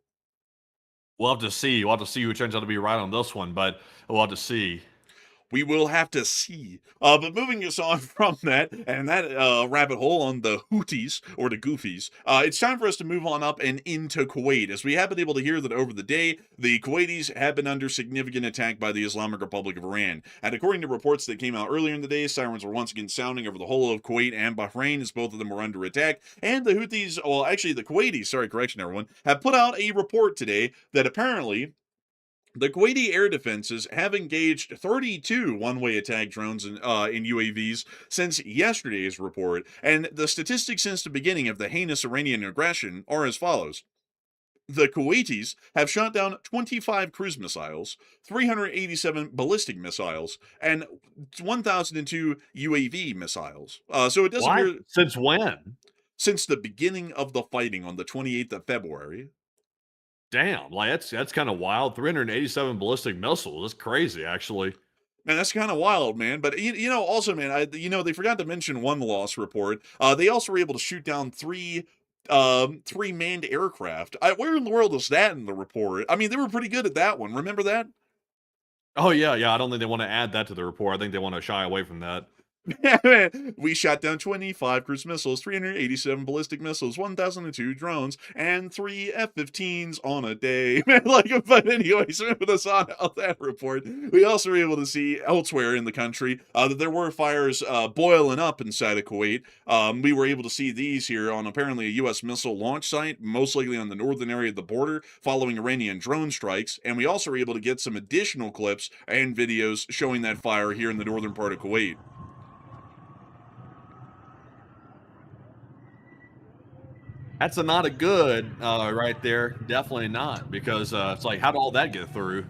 We'll have to see. We'll have to see who turns out to be right on this one, but we'll have to see. We will have to see. But moving us on from that, and that rabbit hole on the Houthis, or the Goofies, it's time for us to move on up and into Kuwait, as we have been able to hear that over the day, the Kuwaitis have been under significant attack by the Islamic Republic of Iran. And according to reports that came out earlier in the day, sirens were once again sounding over the whole of Kuwait and Bahrain, as both of them were under attack. And the Houthis, well, actually the Kuwaitis, sorry, correction everyone, have put out a report today that apparently the Kuwaiti air defenses have engaged 32 one-way attack drones in UAVs since yesterday's report, and the statistics since the beginning of the heinous Iranian aggression are as follows. The Kuwaitis have shot down 25 cruise missiles, 387 ballistic missiles, and 1,002 UAV missiles. So it does appear Since when? since the beginning of the fighting on the 28th of February. Damn, like that's kind of wild. 387 ballistic missiles. That's crazy, actually. Man, that's kind of wild, man. But also, man, they forgot to mention one loss report. They also were able to shoot down three manned aircraft. Where in the world is that in the report? I mean, they were pretty good at that one. Remember that? Oh yeah, yeah. I don't think they want to add that to the report. I think they want to shy away from that. We shot down 25 cruise missiles, 387 ballistic missiles, 1,002 drones, and 3 F-15s on a day. But anyways, with us on that report, we also were able to see elsewhere in the country that there were fires boiling up inside of Kuwait. We were able to see these here on apparently a U.S. missile launch site, most likely on the northern area of the border, following Iranian drone strikes. And we also were able to get some additional clips and videos showing that fire here in the northern part of Kuwait. That's a not a good right there. Definitely not, because it's like, how did all that get through?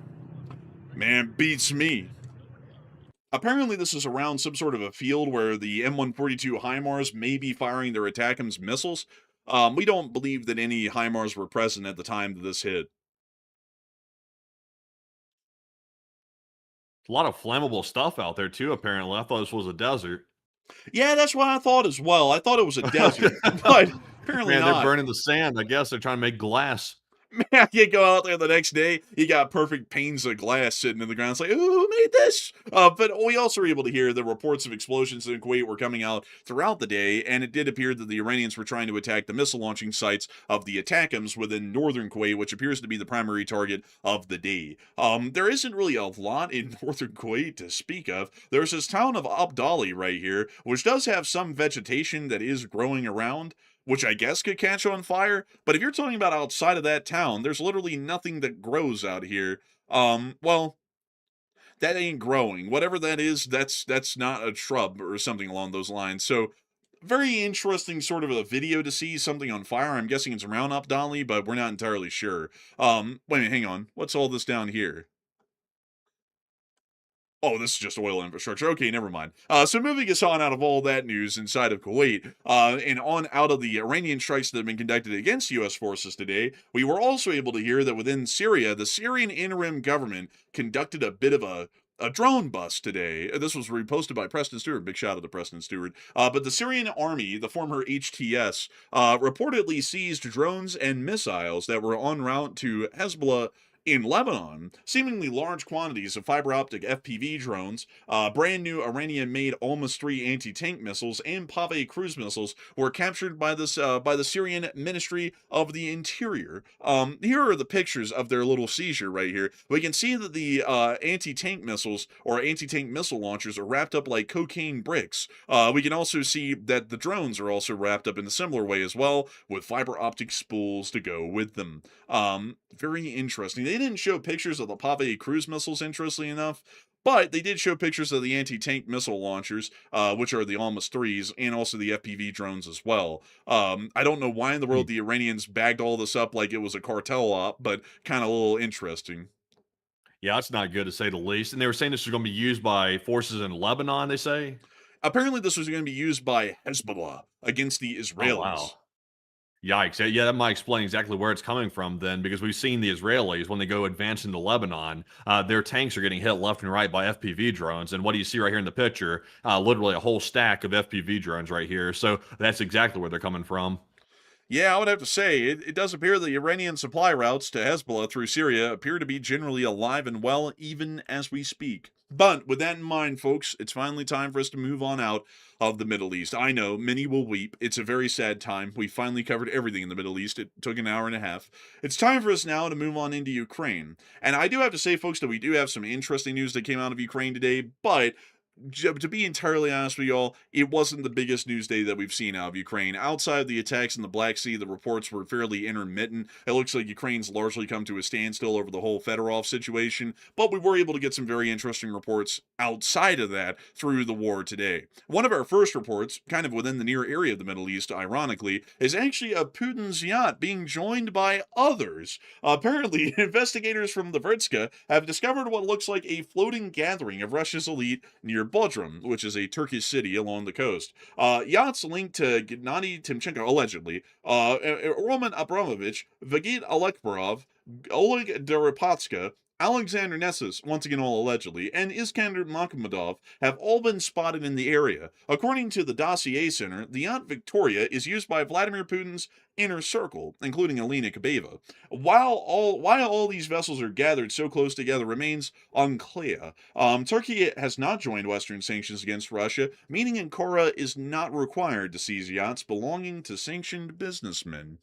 Man, beats me. Apparently, this is around some sort of a field where the M142 HIMARS may be firing their ATACMS missiles. We don't believe that any HIMARS were present at the time that this hit. A lot of flammable stuff out there too, apparently. I thought this was a desert. Yeah, that's what I thought as well. I thought it was a desert, but apparently Man, not. they're burning the sand. I guess they're trying to make glass. Man, you go out there the next day, you got perfect panes of glass sitting in the ground. It's like, who made this? But we also were able to hear the reports of explosions in Kuwait were coming out throughout the day, and it did appear that the Iranians were trying to attack the missile launching sites of the ATACMS within northern Kuwait, which appears to be the primary target of the day. There isn't really a lot in northern Kuwait to speak of. There's this town of Abdali right here, which does have some vegetation that is growing around, which I guess could catch on fire. But if you're talking about outside of that town, there's literally nothing that grows out here. Well, that ain't growing. Whatever that is, that's not a shrub or something along those lines. So very interesting sort of a video to see something on fire. I'm guessing it's around Abdali, but we're not entirely sure. Wait a minute, hang on. What's all this down here? Oh, this is just oil infrastructure. Okay, never mind. So moving us on out of all that news inside of Kuwait, and on out of the Iranian strikes that have been conducted against U.S. forces today, we were also able to hear that within Syria, the Syrian interim government conducted a bit of a drone bust today. This was reposted by Preston Stewart. Big shout out to Preston Stewart. But the Syrian army, the former HTS, reportedly seized drones and missiles that were en route to Hezbollah in Lebanon. Seemingly large quantities of fiber optic FPV drones, brand new Iranian made Almas 3 anti tank missiles, and Pave cruise missiles were captured by the Syrian Ministry of the Interior. Here are the pictures of their little seizure right here. We can see that the anti tank missiles or anti tank missile launchers are wrapped up like cocaine bricks. We can also see that the drones are also wrapped up in a similar way as well, with fiber optic spools to go with them. Very interesting. They didn't show pictures of the Pave cruise missiles, interestingly enough, but they did show pictures of the anti-tank missile launchers, which are the Almas 3s, and also the FPV drones as well. I don't know why in the world the Iranians bagged all this up like it was a cartel op, but kind of a little interesting. Yeah, that's not good to say the least. And they were saying this was going to be used by forces in Lebanon, they say? Apparently this was going to be used by Hezbollah against the Israelis. Oh, wow. Yikes. Yeah, that might explain exactly where it's coming from then, because we've seen the Israelis, when they go advance into Lebanon, their tanks are getting hit left and right by FPV drones. And what do you see right here in the picture? Literally a whole stack of FPV drones right here. So that's exactly where they're coming from. Yeah, I would have to say, it does appear the Iranian supply routes to Hezbollah through Syria appear to be generally alive and well, even as we speak. But with that in mind, folks, it's finally time for us to move on out of the Middle East. I know, many will weep. It's a very sad time. We finally covered everything in the Middle East. It took an hour and a half. It's time for us now to move on into Ukraine. And I do have to say, folks, that we do have some interesting news that came out of Ukraine today, but to be entirely honest with y'all, it wasn't the biggest news day that we've seen out of Ukraine. Outside of the attacks in the Black Sea, the reports were fairly intermittent. It looks like Ukraine's largely come to a standstill over the whole Fedorov situation, but we were able to get some very interesting reports outside of that through the war today. One of our first reports, kind of within the near area of the Middle East, ironically, is actually of Putin's yacht being joined by others. Apparently, investigators from the Vrtska have discovered what looks like a floating gathering of Russia's elite near Bodrum, which is a Turkish city along the coast. Yachts linked to Gennady Timchenko, allegedly, Roman Abramovich, Vagit Alekbarov, Oleg Deripatska, Alexander Nessus, once again all allegedly, and Iskander Makhmudov have all been spotted in the area. According to the Dossier Center, the yacht Victoria is used by Vladimir Putin's inner circle, including Alina Kabeva. Why all these vessels are gathered so close together remains unclear. Turkey has not joined Western sanctions against Russia, meaning Ankara is not required to seize yachts belonging to sanctioned businessmen.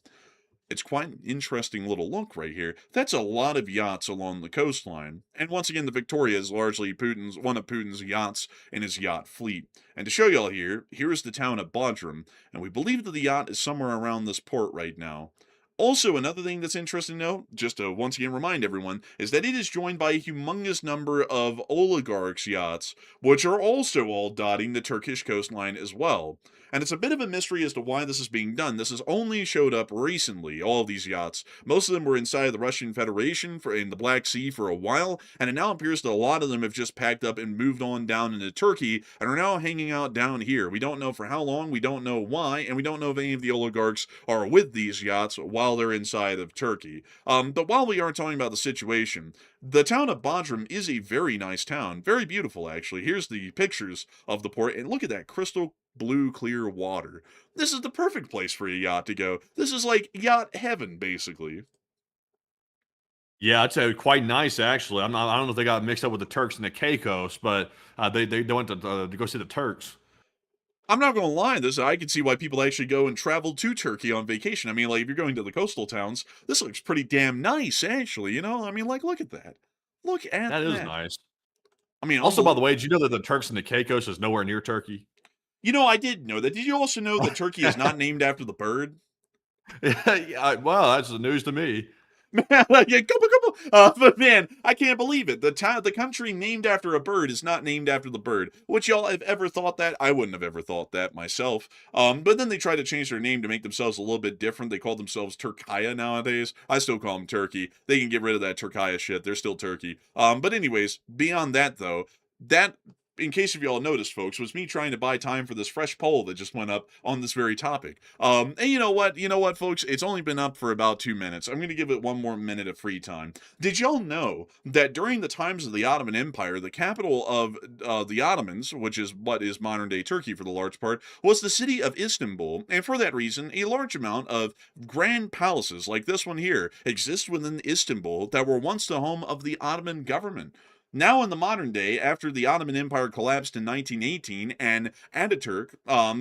It's quite an interesting little look right here. That's a lot of yachts along the coastline. And once again, the Victoria is largely one of Putin's yachts in his yacht fleet. And to show y'all here's the town of Bodrum, and we believe that the yacht is somewhere around this port right now. Also, another thing that's interesting to note, just to once again remind everyone, is that it is joined by a humongous number of oligarchs' yachts, which are also all dotting the Turkish coastline as well. And it's a bit of a mystery as to why this is being done. This has only showed up recently, all of these yachts. Most of them were inside the Russian Federation in the Black Sea for a while, and it now appears that a lot of them have just packed up and moved on down into Turkey and are now hanging out down here. We don't know for how long, we don't know why, and we don't know if any of the oligarchs are with these yachts while they're inside of Turkey. But while we are talking about the situation, the town of Bodrum is a very nice town. Very beautiful, actually. Here's the pictures of the port, and look at that crystal blue clear water. This is the perfect place for a yacht to go. This is like yacht heaven, basically. Yeah, I'd say quite nice actually. I don't know if they got mixed up with the Turks and the Caicos, but they went to go see the Turks. I'm not gonna lie, I can see why people actually go and travel to Turkey on vacation. I mean, like, if you're going to the coastal towns, this looks pretty damn nice, actually, you know? I mean, like, look at that. Look at That is that. nice. I mean, Also, by the way, did you know that the Turks and the Caicos is nowhere near Turkey? you know, I did know that. Did you also know that Turkey is not named after the bird? Yeah, well, that's the news to me. Yeah, couple. But man, I can't believe it. The country named after a bird is not named after the bird. Would y'all have ever thought that? I wouldn't have ever thought that myself. But then they tried to change their name to make themselves a little bit different. They call themselves Turkaya nowadays. I still call them Turkey. They can get rid of that Turkaya shit. They're still Turkey. But anyways, beyond that though, that, in case of y'all noticed, folks, was me trying to buy time for this fresh poll that just went up on this very topic. And you know what, folks? It's only been up for about 2 minutes. I'm going to give it one more minute of free time. Did y'all know that during the times of the Ottoman Empire, the capital of the Ottomans, which is what is modern-day Turkey for the large part, was the city of Istanbul, and for that reason, a large amount of grand palaces like this one here exist within Istanbul that were once the home of the Ottoman government. Now, in the modern day, after the Ottoman Empire collapsed in 1918 and Ataturk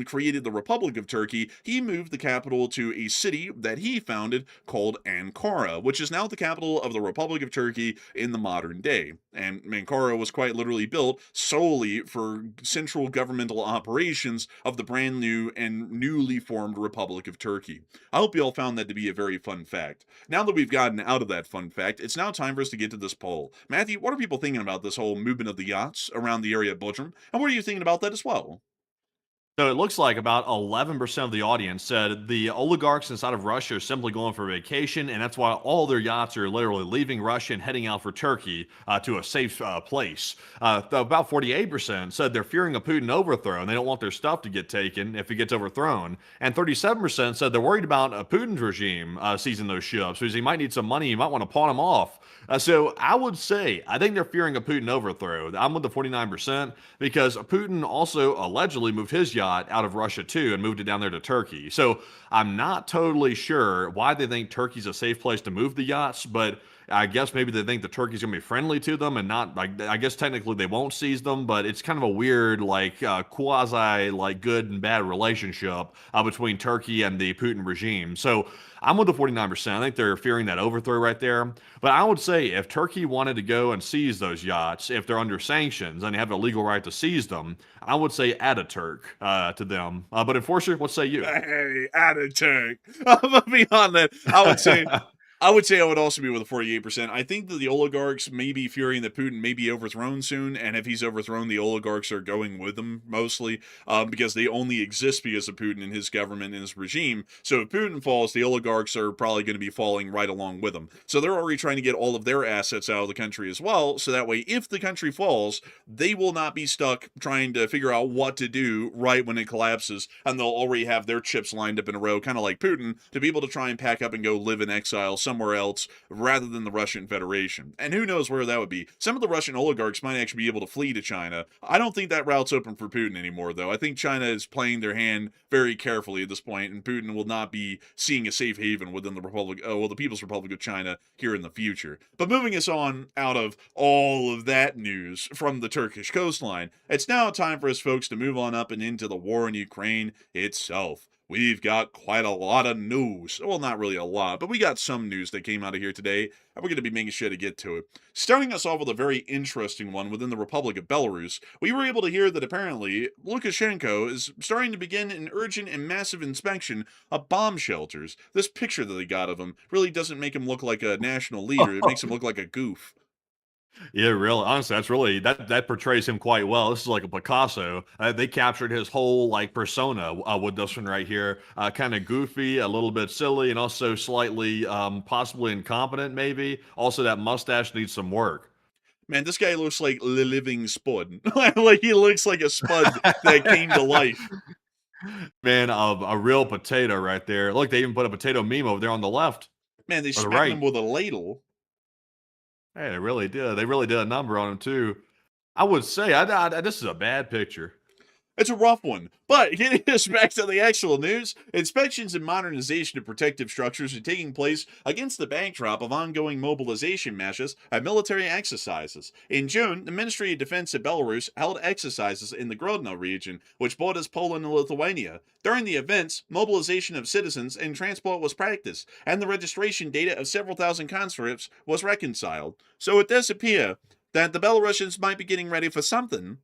created the Republic of Turkey, he moved the capital to a city that he founded called Ankara, which is now the capital of the Republic of Turkey in the modern day. And Ankara was quite literally built solely for central governmental operations of the brand new and newly formed Republic of Turkey. I hope you all found that to be a very fun fact. Now that we've gotten out of that fun fact, it's now time for us to get to this poll. Matthew, what are people thinking about this whole movement of the yachts around the area of Bodrum, and what are you thinking about that as well? So it looks like about 11% of the audience said the oligarchs inside of Russia are simply going for vacation, and that's why all their yachts are literally leaving Russia and heading out for Turkey to a safe place. About 48% said they're fearing a Putin overthrow, and they don't want their stuff to get taken if he gets overthrown. And 37% said they're worried about Putin's regime seizing those ships, because he might need some money, he might want to pawn them off. So I would say, I think they're fearing a Putin overthrow. I'm with the 49% because Putin also allegedly moved his yacht out of Russia too and moved it down there to Turkey. So I'm not totally sure why they think Turkey's a safe place to move the yachts, but I guess maybe they think the Turkey's gonna be friendly to them and not, like, I guess technically they won't seize them, but it's kind of a weird, like, quasi, like, good and bad relationship between Turkey and the Putin regime. So I'm with the 49%. I think they're fearing that overthrow right there. But I would say if Turkey wanted to go and seize those yachts, if they're under sanctions and they have a legal right to seize them, I would say Ataturk to them. But Enforcer, what say you? Hey, Ataturk. Beyond that, I would say I would also be with a 48%. I think that the oligarchs may be fearing that Putin may be overthrown soon, and if he's overthrown, the oligarchs are going with him, mostly, because they only exist because of Putin and his government and his regime. So if Putin falls, the oligarchs are probably going to be falling right along with him. So they're already trying to get all of their assets out of the country as well, so that way, if the country falls, they will not be stuck trying to figure out what to do right when it collapses, and they'll already have their chips lined up in a row, kind of like Putin, to be able to try and pack up and go live in exile somewhere else rather than the Russian Federation. And who knows where that would be. Some of the Russian oligarchs might actually be able to flee to China. I don't think that route's open for Putin anymore, though. I think China is playing their hand very carefully at this point, and Putin will not be seeing a safe haven within the the People's Republic of China here in the future. But moving us on out of all of that news from the Turkish coastline, it's now time for us folks to move on up and into the war in Ukraine itself. We've got quite a lot of news. Well, not really a lot, but we got some news that came out of here today, and we're going to be making sure to get to it. Starting us off with a very interesting one within the Republic of Belarus, we were able to hear that apparently Lukashenko is starting to begin an urgent and massive inspection of bomb shelters. This picture that they got of him really doesn't make him look like a national leader. It makes him look like a goof. Yeah, really. Honestly, that's really that portrays him quite well. This is like a Picasso. They captured his whole like persona with this one right here. Kind of goofy, a little bit silly, and also slightly possibly incompetent. Maybe also that mustache needs some work. Man, this guy looks like the living spud. Like he looks like a spud that came to life. Man, a real potato right there. Look, they even put a potato meme over there on the left. Man, they smacked him with a ladle. Hey, they really did. They really did a number on him too. I would say this is a bad picture. It's a rough one. But getting us back to the actual news, inspections and modernization of protective structures are taking place against the backdrop of ongoing mobilization measures and military exercises. In June, the Ministry of Defense of Belarus held exercises in the Grodno region, which borders Poland and Lithuania. During the events, mobilization of citizens and transport was practiced, and the registration data of several thousand conscripts was reconciled. So it does appear that the Belarusians might be getting ready for something,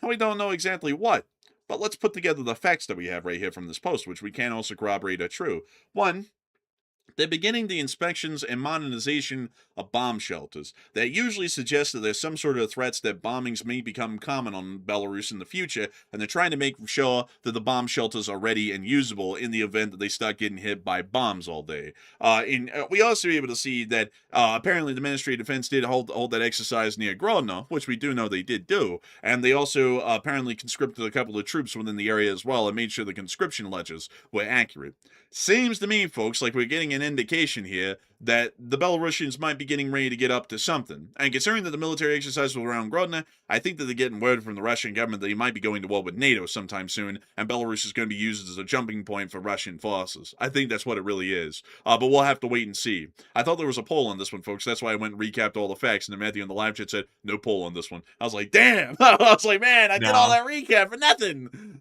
and we don't know exactly what. But let's put together the facts that we have right here from this post, which we can also corroborate are true. One, they're beginning the inspections and modernization of bomb shelters. That usually suggests that there's some sort of threats that bombings may become common on Belarus in the future, and they're trying to make sure that the bomb shelters are ready and usable in the event that they start getting hit by bombs all day. We also were able to see that apparently the Ministry of Defense did hold that exercise near Grodno, which we do know they did do, and they also apparently conscripted a couple of troops within the area as well and made sure the conscription ledgers were accurate. Seems to me, folks, like we're getting an indication here that the Belarusians might be getting ready to get up to something. And considering that the military exercise was around Grodno, I think that they're getting word from the Russian government that he might be going to war with NATO sometime soon, and Belarus is going to be used as a jumping point for Russian forces. I think that's what it really is. But we'll have to wait and see. I thought there was a poll on this one, folks. That's why I went and recapped all the facts, and then Matthew in the live chat said, no poll on this one. I was like, damn! I was like, man, I did all that recap for nothing!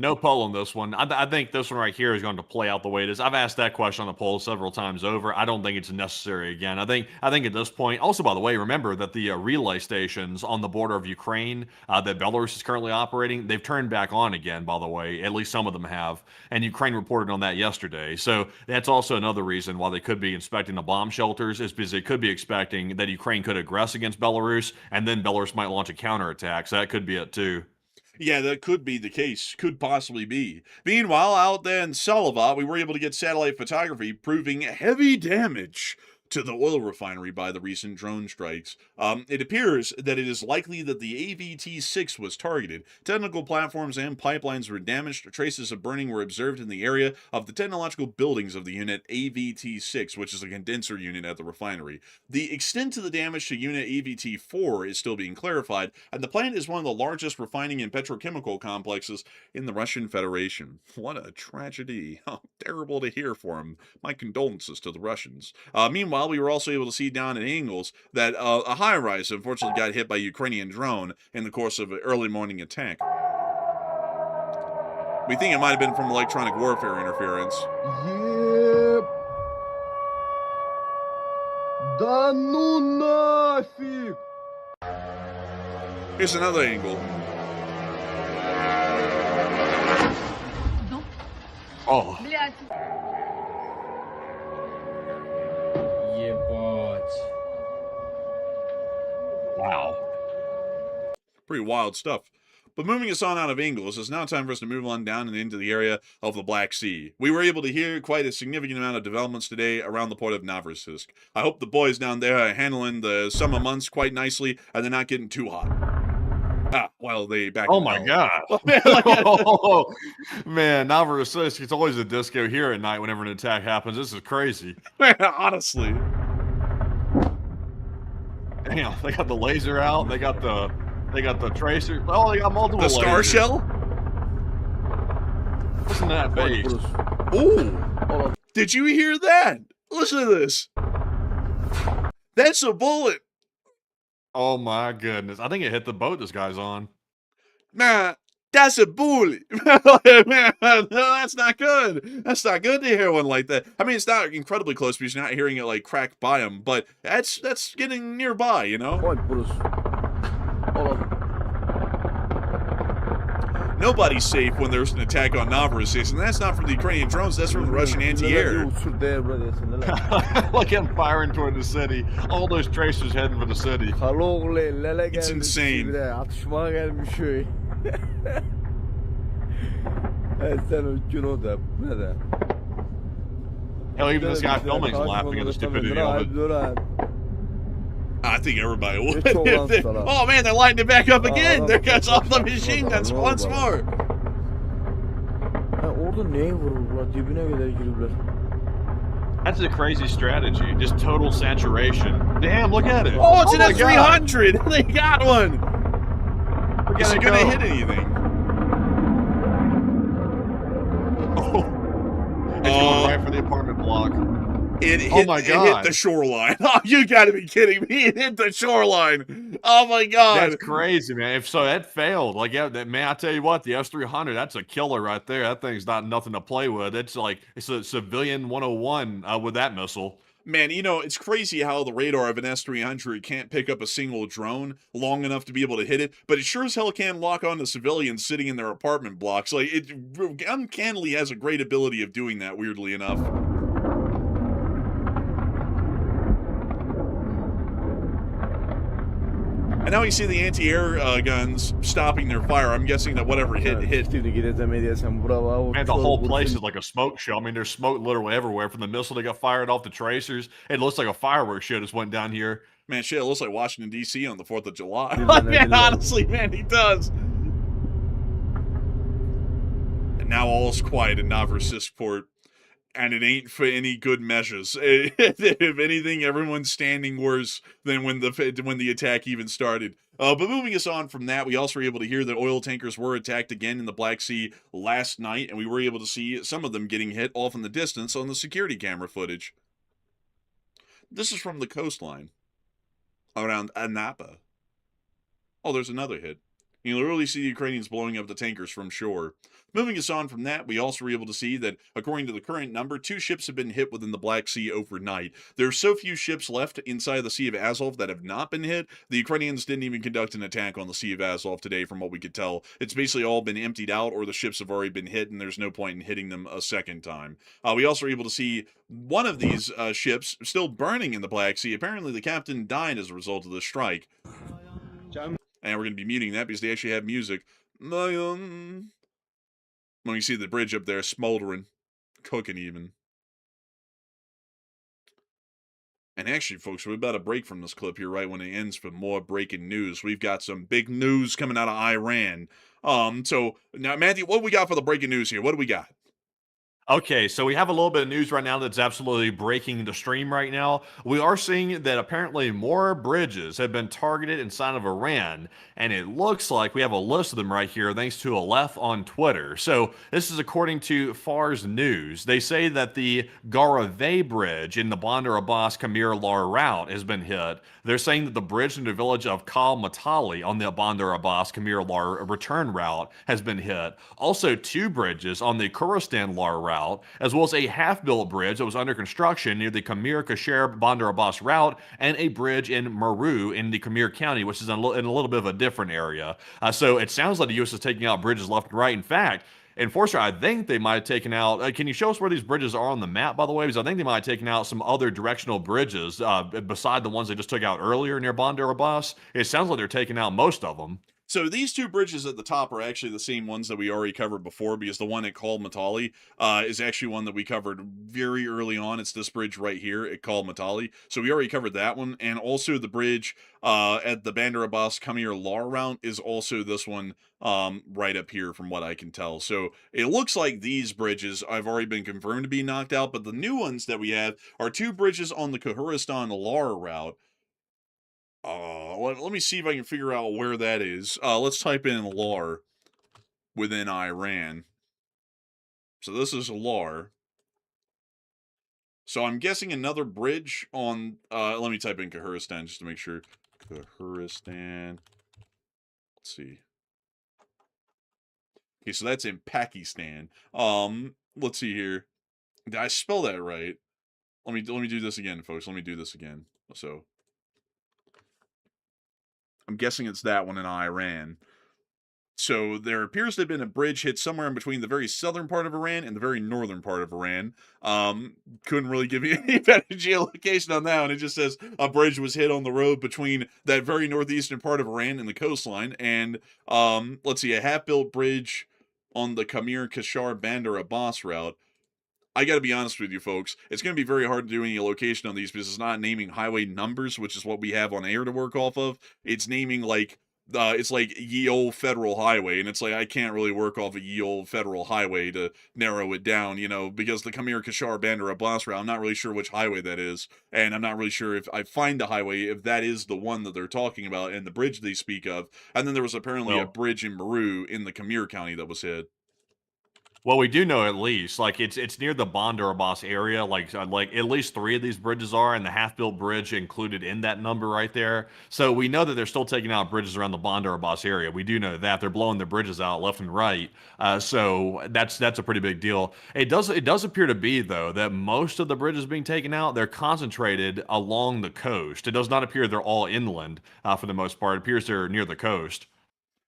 No poll on this one. I think this one right here is going to play out the way it is. I've asked that question on the poll several times over. I don't think it's necessary again. I think at this point, also, by the way, remember that the relay stations on the border of Ukraine that Belarus is currently operating, they've turned back on again, by the way. At least some of them have. And Ukraine reported on that yesterday. So that's also another reason why they could be inspecting the bomb shelters, is because they could be expecting that Ukraine could aggress against Belarus, and then Belarus might launch a counterattack. So that could be it too. Yeah, that could be the case. Could possibly be. Meanwhile, out there in Salavat, we were able to get satellite photography proving heavy damage to the oil refinery by the recent drone strikes. It appears that it is likely that the AVT-6 was targeted. Technical platforms and pipelines were damaged. Traces of burning were observed in the area of the technological buildings of the unit AVT-6, which is a condenser unit at the refinery. The extent of the damage to unit AVT-4 is still being clarified, and the plant is one of the largest refining and petrochemical complexes in the Russian Federation. What a tragedy. How terrible to hear for him. My condolences to the Russians. Meanwhile, we were also able to see down in Ingles that a high-rise unfortunately got hit by a Ukrainian drone in the course of an early morning attack. We think it might have been from electronic warfare interference. Yep. Да ну нафиг! Here's another angle. Oh. Wow. Pretty wild stuff. But moving us on out of Ingles, it's now time for us to move on down and into the area of the Black Sea. We were able to hear quite a significant amount of developments today around the port of Novorossiysk. I hope the boys down there are handling the summer months quite nicely and they're not getting too hot. Well, they back Oh in my hell. god. Well, man, like, Man, Navarro it's always a disco here at night whenever an attack happens. This is crazy. man, honestly. Damn, they got the laser out. They got the tracer. Oh, they got multiple The star lasers. shell? Listen to that bass. Ooh. Did you hear that? Listen to this. That's a bullet. Oh my goodness. I think it hit the boat this guy's on. Man, that's a bullet. Man, no, that's not good. That's not good to hear one like that. I mean, it's not incredibly close because you're not hearing it like crack by him, but that's getting nearby, you know? Nobody's safe when there's an attack on Novorossiysk, and that's not from the Ukrainian drones, that's from the Russian anti-air. Look at him firing toward the city. All those tracers heading for the city. It's insane. Hell, even this guy filming is laughing at the stupidity of it. I think everybody would. Oh man, they're lighting it back up again. There goes all the machine guns once more. That's a crazy strategy. Just total saturation. Damn, look at it. Oh, it's an my God. F-300. They got one. Is it gonna hit anything? Oh, it's going right for the apartment block. It hit, Oh my it hit God. the shoreline. Oh, you gotta be kidding me. It hit the shoreline. Oh my God. That's crazy, man. If so, that failed. Like, yeah, man, I tell you what, the S-300, that's a killer right there. That thing's not nothing to play with. It's like, it's a civilian 101 with that missile. Man, you know, it's crazy how the radar of an S-300 can't pick up a single drone long enough to be able to hit it, but it sure as hell can lock on to civilians sitting in their apartment blocks. Like, it uncannily has a great ability of doing that, weirdly enough. And now you see the anti-air guns stopping their fire. I'm guessing that whatever hit. Man, the whole place is like a smoke show. I mean, there's smoke literally everywhere from the missile that got fired off the tracers. It looks like a fireworks show just went down here. Man, shit, it looks like Washington, D.C. on the 4th of July. Man, honestly, man, he does. And now all's quiet in Novorossiysk. And it ain't for any good measures. If anything, everyone's standing worse than when the attack even started. But moving us on from that, we also were able to hear that oil tankers were attacked again in the Black Sea last night, and we were able to see some of them getting hit off in the distance on the security camera footage. This is from the coastline around Anapa. Oh, there's another hit. You can literally see the Ukrainians blowing up the tankers from shore. Moving us on from that, we also were able to see that, according to the current number, 2 ships have been hit within the Black Sea overnight. There are so few ships left inside the Sea of Azov that have not been hit. The Ukrainians didn't even conduct an attack on the Sea of Azov today, from what we could tell. It's basically all been emptied out, or the ships have already been hit, and there's no point in hitting them a second time. We also were able to see one of these ships still burning in the Black Sea. Apparently, the captain died as a result of the strike. And we're going to be muting that because they actually have music. When you see the bridge up there smoldering, cooking even. And actually, folks, we're about to break from this clip here right when it ends for more breaking news. We've got some big news coming out of Iran. So, now, Matthew, what do we got for the breaking news here? What do we got? Okay, so we have a little bit of news right now that's absolutely breaking the stream right now. We are seeing that apparently more bridges have been targeted inside of Iran, and it looks like we have a list of them right here thanks to Aleph on Twitter. So this is according to Fars News. They say that the Garaveh Bridge in the Bandar Abbas Kamir Lar route has been hit. They're saying that the bridge in the village of Kal Matali on the Bandar Abbas Kamir Lar return route has been hit. Also, 2 bridges on the Kuristan Lar route, as well as a half-built bridge that was under construction near the Kamir Kasher Bandar Abbas route, and a bridge in Maru in the Kamir County, which is in a little bit of a different area. So it sounds like the U.S. is taking out bridges left and right. In fact, Enforcer, I think they might have taken out... can you show us where these bridges are on the map, by the way? Because I think they might have taken out some other directional bridges beside the ones they just took out earlier near Bandar Abbas. It sounds like they're taking out most of them. So these two bridges at the top are actually the same ones that we already covered before, because the one at Call Matali is actually one that we covered very early on. It's this bridge right here at Call Matali. So we already covered that one. And also the bridge at the Bandar Abbas Kamir Lar route is also this one right up here from what I can tell. So it looks like these bridges have already been confirmed to be knocked out, but the new ones that we have are two bridges on the Khahuristan Lar route. Let me see if I can figure out where that is. Let's type in Lar within Iran. So this is Lar. So I'm guessing another bridge on, let me type in Khahuristan just to make sure. Khahuristan. Let's see. Okay, so that's in Pakistan. Let's see here. Did I spell that right? Let me do this again, folks. Let me do this again. So I'm guessing it's that one in Iran. So there appears to have been a bridge hit somewhere in between the very southern part of Iran and the very northern part of Iran. Couldn't really give you any better geolocation on that one. It just says a bridge was hit on the road between that very northeastern part of Iran and the coastline. And let's see, a half-built bridge on the Kamir Kashar Bandar Abbas route. I got to be honest with you, folks. It's going to be very hard to do any location on these because it's not naming highway numbers, which is what we have on air to work off of. It's naming like it's like ye old federal highway, and it's like I can't really work off a ye old federal highway to narrow it down, because the Kamir Kashar Bandar Abbas route, I'm not really sure which highway that is, and I'm not really sure if I find the highway if that is the one that they're talking about and the bridge they speak of. And then there was apparently a bridge in Meru in the Kamir County that was hit. Well, we do know at least, like it's near the Bandar Abbas area. Like at least 3 of these bridges are, and the half-built bridge included in that number right there. So we know that they're still taking out bridges around the Bandar Abbas area. We do know that they're blowing the bridges out left and right. So that's a pretty big deal. It does appear to be though that most of the bridges being taken out, they're concentrated along the coast. It does not appear they're all inland for the most part. It appears they're near the coast.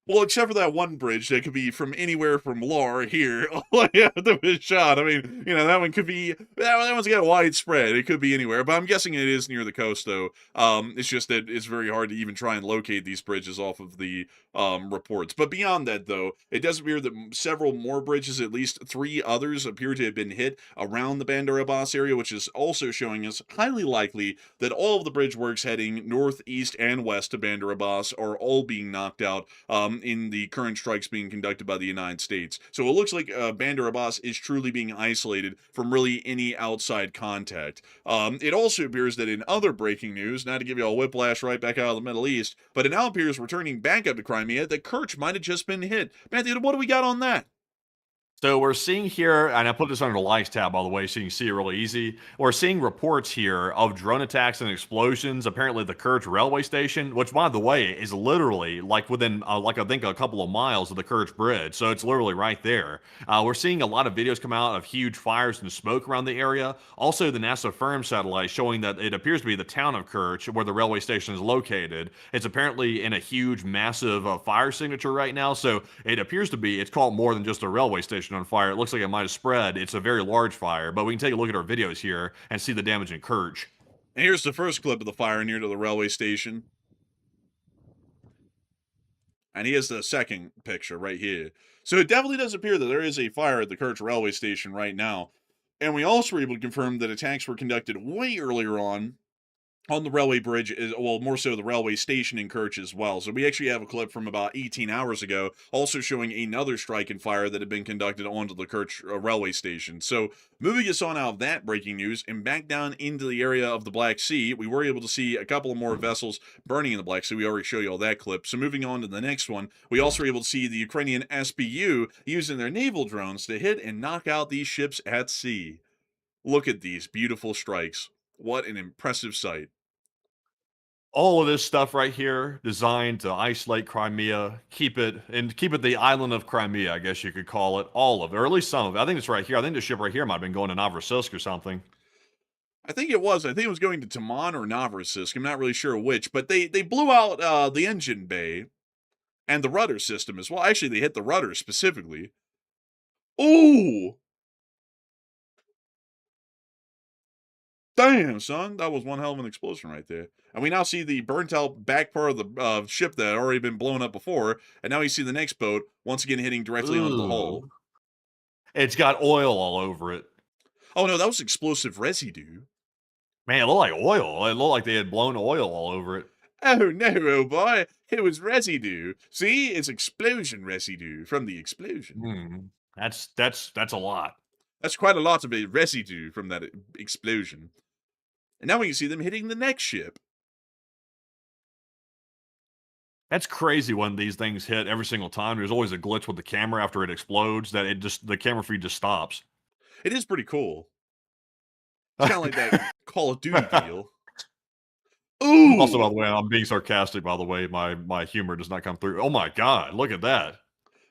Well, except for that one bridge that could be from anywhere from Lar here that was shot. I mean, that one could be, that one's got a widespread. It could be anywhere, but I'm guessing it is near the coast, though. It's just that it's very hard to even try and locate these bridges off of the reports. But beyond that, though, it does appear that several more bridges, at least 3 others, appear to have been hit around the Bandar Abbas area, which is also showing us highly likely that all of the bridge works heading north, east, and west to Bandar Abbas are all being knocked out in the current strikes being conducted by the United States. So it looks like Bandar Abbas is truly being isolated from really any outside contact. It also appears that in other breaking news, not to give you a whiplash right back out of the Middle East, but it now appears returning back up to Crimea that Kerch might have just been hit. Matthew, what do we got on that? So we're seeing here, and I put this under the likes tab, by the way, so you can see it really easy. We're seeing reports here of drone attacks and explosions. Apparently, the Kerch railway station, which, by the way, is literally like within, I think, a couple of miles of the Kerch bridge. So it's literally right there. We're seeing a lot of videos come out of huge fires and smoke around the area. Also, the NASA Firm satellite showing that it appears to be the town of Kerch, where the railway station is located. It's apparently in a huge, massive fire signature right now. So it appears to be, it's caught more than just a railway station on fire. It looks like it might have spread. It's a very large fire, but we can take a look at our videos here and see the damage in Kerch. And here's the first clip of the fire near to the railway station. And here's the second picture right here. So it definitely does appear that there is a fire at the Kerch railway station right now. And we also were able to confirm that attacks were conducted way earlier on the railway bridge, more so the railway station in Kerch as well. So we actually have a clip from about 18 hours ago, also showing another strike and fire that had been conducted onto the Kerch railway station. So moving us on out of that breaking news and back down into the area of the Black Sea, we were able to see a couple of more vessels burning in the Black Sea. We already showed you all that clip. So moving on to the next one, we also were able to see the Ukrainian SBU using their naval drones to hit and knock out these ships at sea. Look at these beautiful strikes. What an impressive sight. All of this stuff right here designed to isolate Crimea, keep it the island of Crimea, I guess you could call it, all of it, or at least some of it. I think it's right here. I think the ship right here might have been going to Novorossiysk or something. I think it was. I think it was going to Taman or Novorossiysk. I'm not really sure which, but they blew out the engine bay and the rudder system as well. Actually, they hit the rudder specifically. Ooh! Damn, son, that was one hell of an explosion right there. And we now see the burnt out back part of the ship that had already been blown up before, and now we see the next boat once again hitting directly onto the hull. Ooh. It's got oil all over it. Oh no, that was explosive residue. Man, it looked like oil. It looked like they had blown oil all over it. Oh no, oh boy, it was residue. See, it's explosion residue from the explosion. That's a lot. That's quite a lot of residue from that explosion. And now we can see them hitting the next ship. That's crazy when these things hit every single time. There's always a glitch with the camera after it explodes that the camera feed just stops. It is pretty cool. It's kind of like that Call of Duty deal. Ooh! Also, by the way, I'm being sarcastic, by the way. My humor does not come through. Oh my God, look at that.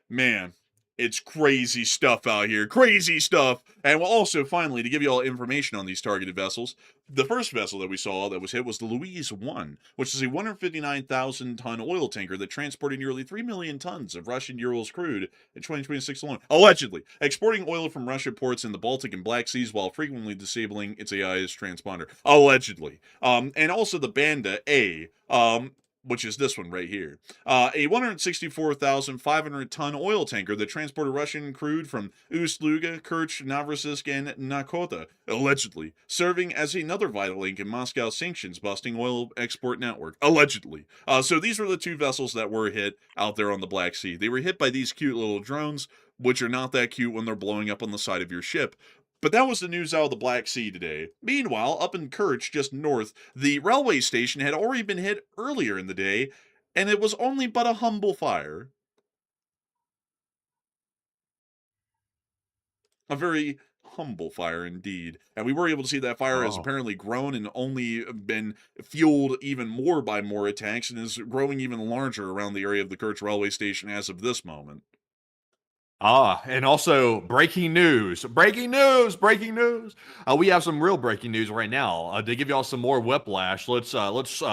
Man, it's crazy stuff out here. Crazy stuff. And we'll also, finally, to give you all information on these targeted vessels, the first vessel that we saw that was hit was the Louise 1, which is a 159,000-ton oil tanker that transported nearly 3 million tons of Russian Urals crude in 2026 alone. Allegedly, exporting oil from Russian ports in the Baltic and Black Seas while frequently disabling its AIS transponder. Allegedly. And also the Bandar Abbas, which is this one right here. A 164,500-ton oil tanker that transported Russian crude from Ust-Luga, Kerch, Novorossiysk, and Nakhota, allegedly, serving as another vital link in Moscow's sanctions-busting oil export network, allegedly. So these were the two vessels that were hit out there on the Black Sea. They were hit by these cute little drones, which are not that cute when they're blowing up on the side of your ship. But that was the news out of the Black Sea today. Meanwhile, up in Kerch, just north, the railway station had already been hit earlier in the day, and it was only but a humble fire. A very humble fire indeed. And we were able to see that fire has apparently grown and only been fueled even more by more attacks and is growing even larger around the area of the Kerch railway station as of this moment. And also breaking news. We have some real breaking news right now. To give y'all some more whiplash, let's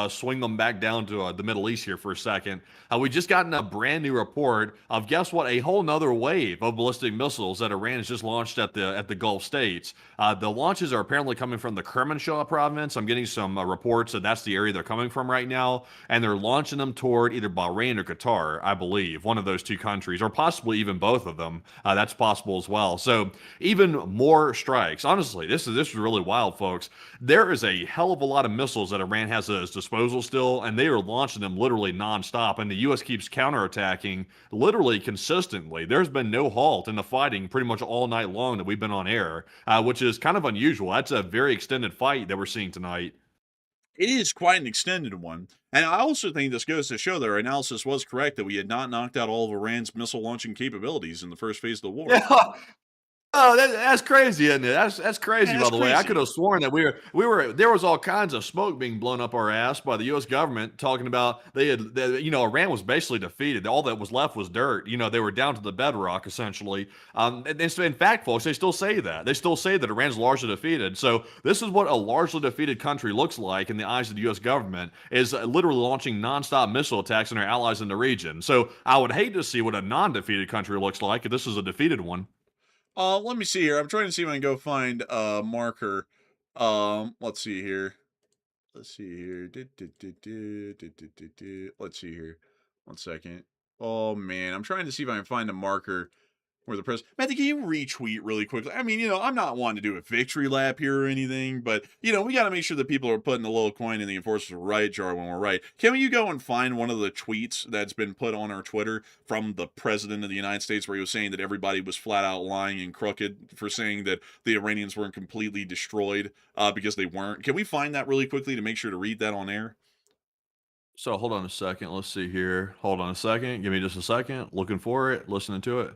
swing them back down to the Middle East here for a second. We just gotten a brand new report of, guess what, a whole nother wave of ballistic missiles that Iran has just launched at the Gulf states. The launches are apparently coming from the Kermanshah province. I'm getting some reports that that's the area they're coming from right now, and they're launching them toward either Bahrain or Qatar, I believe, one of those two countries, or possibly even both of them. That's possible as well. So even more strikes. Honestly, this is really wild, folks. There is a hell of a lot of missiles that Iran has at its disposal still, and they are launching them literally nonstop. And the U.S. keeps counterattacking literally consistently. There's been no halt in the fighting pretty much all night long that we've been on air, which is kind of unusual. That's a very extended fight that we're seeing tonight. It is quite an extended one. And I also think this goes to show that our analysis was correct, that we had not knocked out all of Iran's missile launching capabilities in the first phase of the war. Yeah. Oh, that's crazy, isn't it? That's crazy, Yeah, by that's the way. I crazy. could have sworn that there was all kinds of smoke being blown up our ass by the U.S. government talking about Iran was basically defeated. All that was left was dirt. They were down to the bedrock, essentially. In fact, folks, they still say that. They still say that Iran's largely defeated. So this is what a largely defeated country looks like in the eyes of the U.S. government, is literally launching nonstop missile attacks on our allies in the region. So I would hate to see what a non-defeated country looks like if this is a defeated one. Let me see here. I'm trying to see if I can go find a marker. Let's see here. Let's see here. Let's see here. 1 second. Oh man, I'm trying to see if I can find a marker where the president. Matthew, can you retweet really quickly? I mean, I'm not wanting to do a victory lap here or anything, but we got to make sure that people are putting a little coin in the enforcer's right jar when we're right. Can you go and find one of the tweets that's been put on our Twitter from the president of the United States where he was saying that everybody was flat out lying and crooked for saying that the Iranians weren't completely destroyed because they weren't? Can we find that really quickly to make sure to read that on air? So hold on a second. Let's see here. Hold on a second. Give me just a second. Looking for it. Listening to it.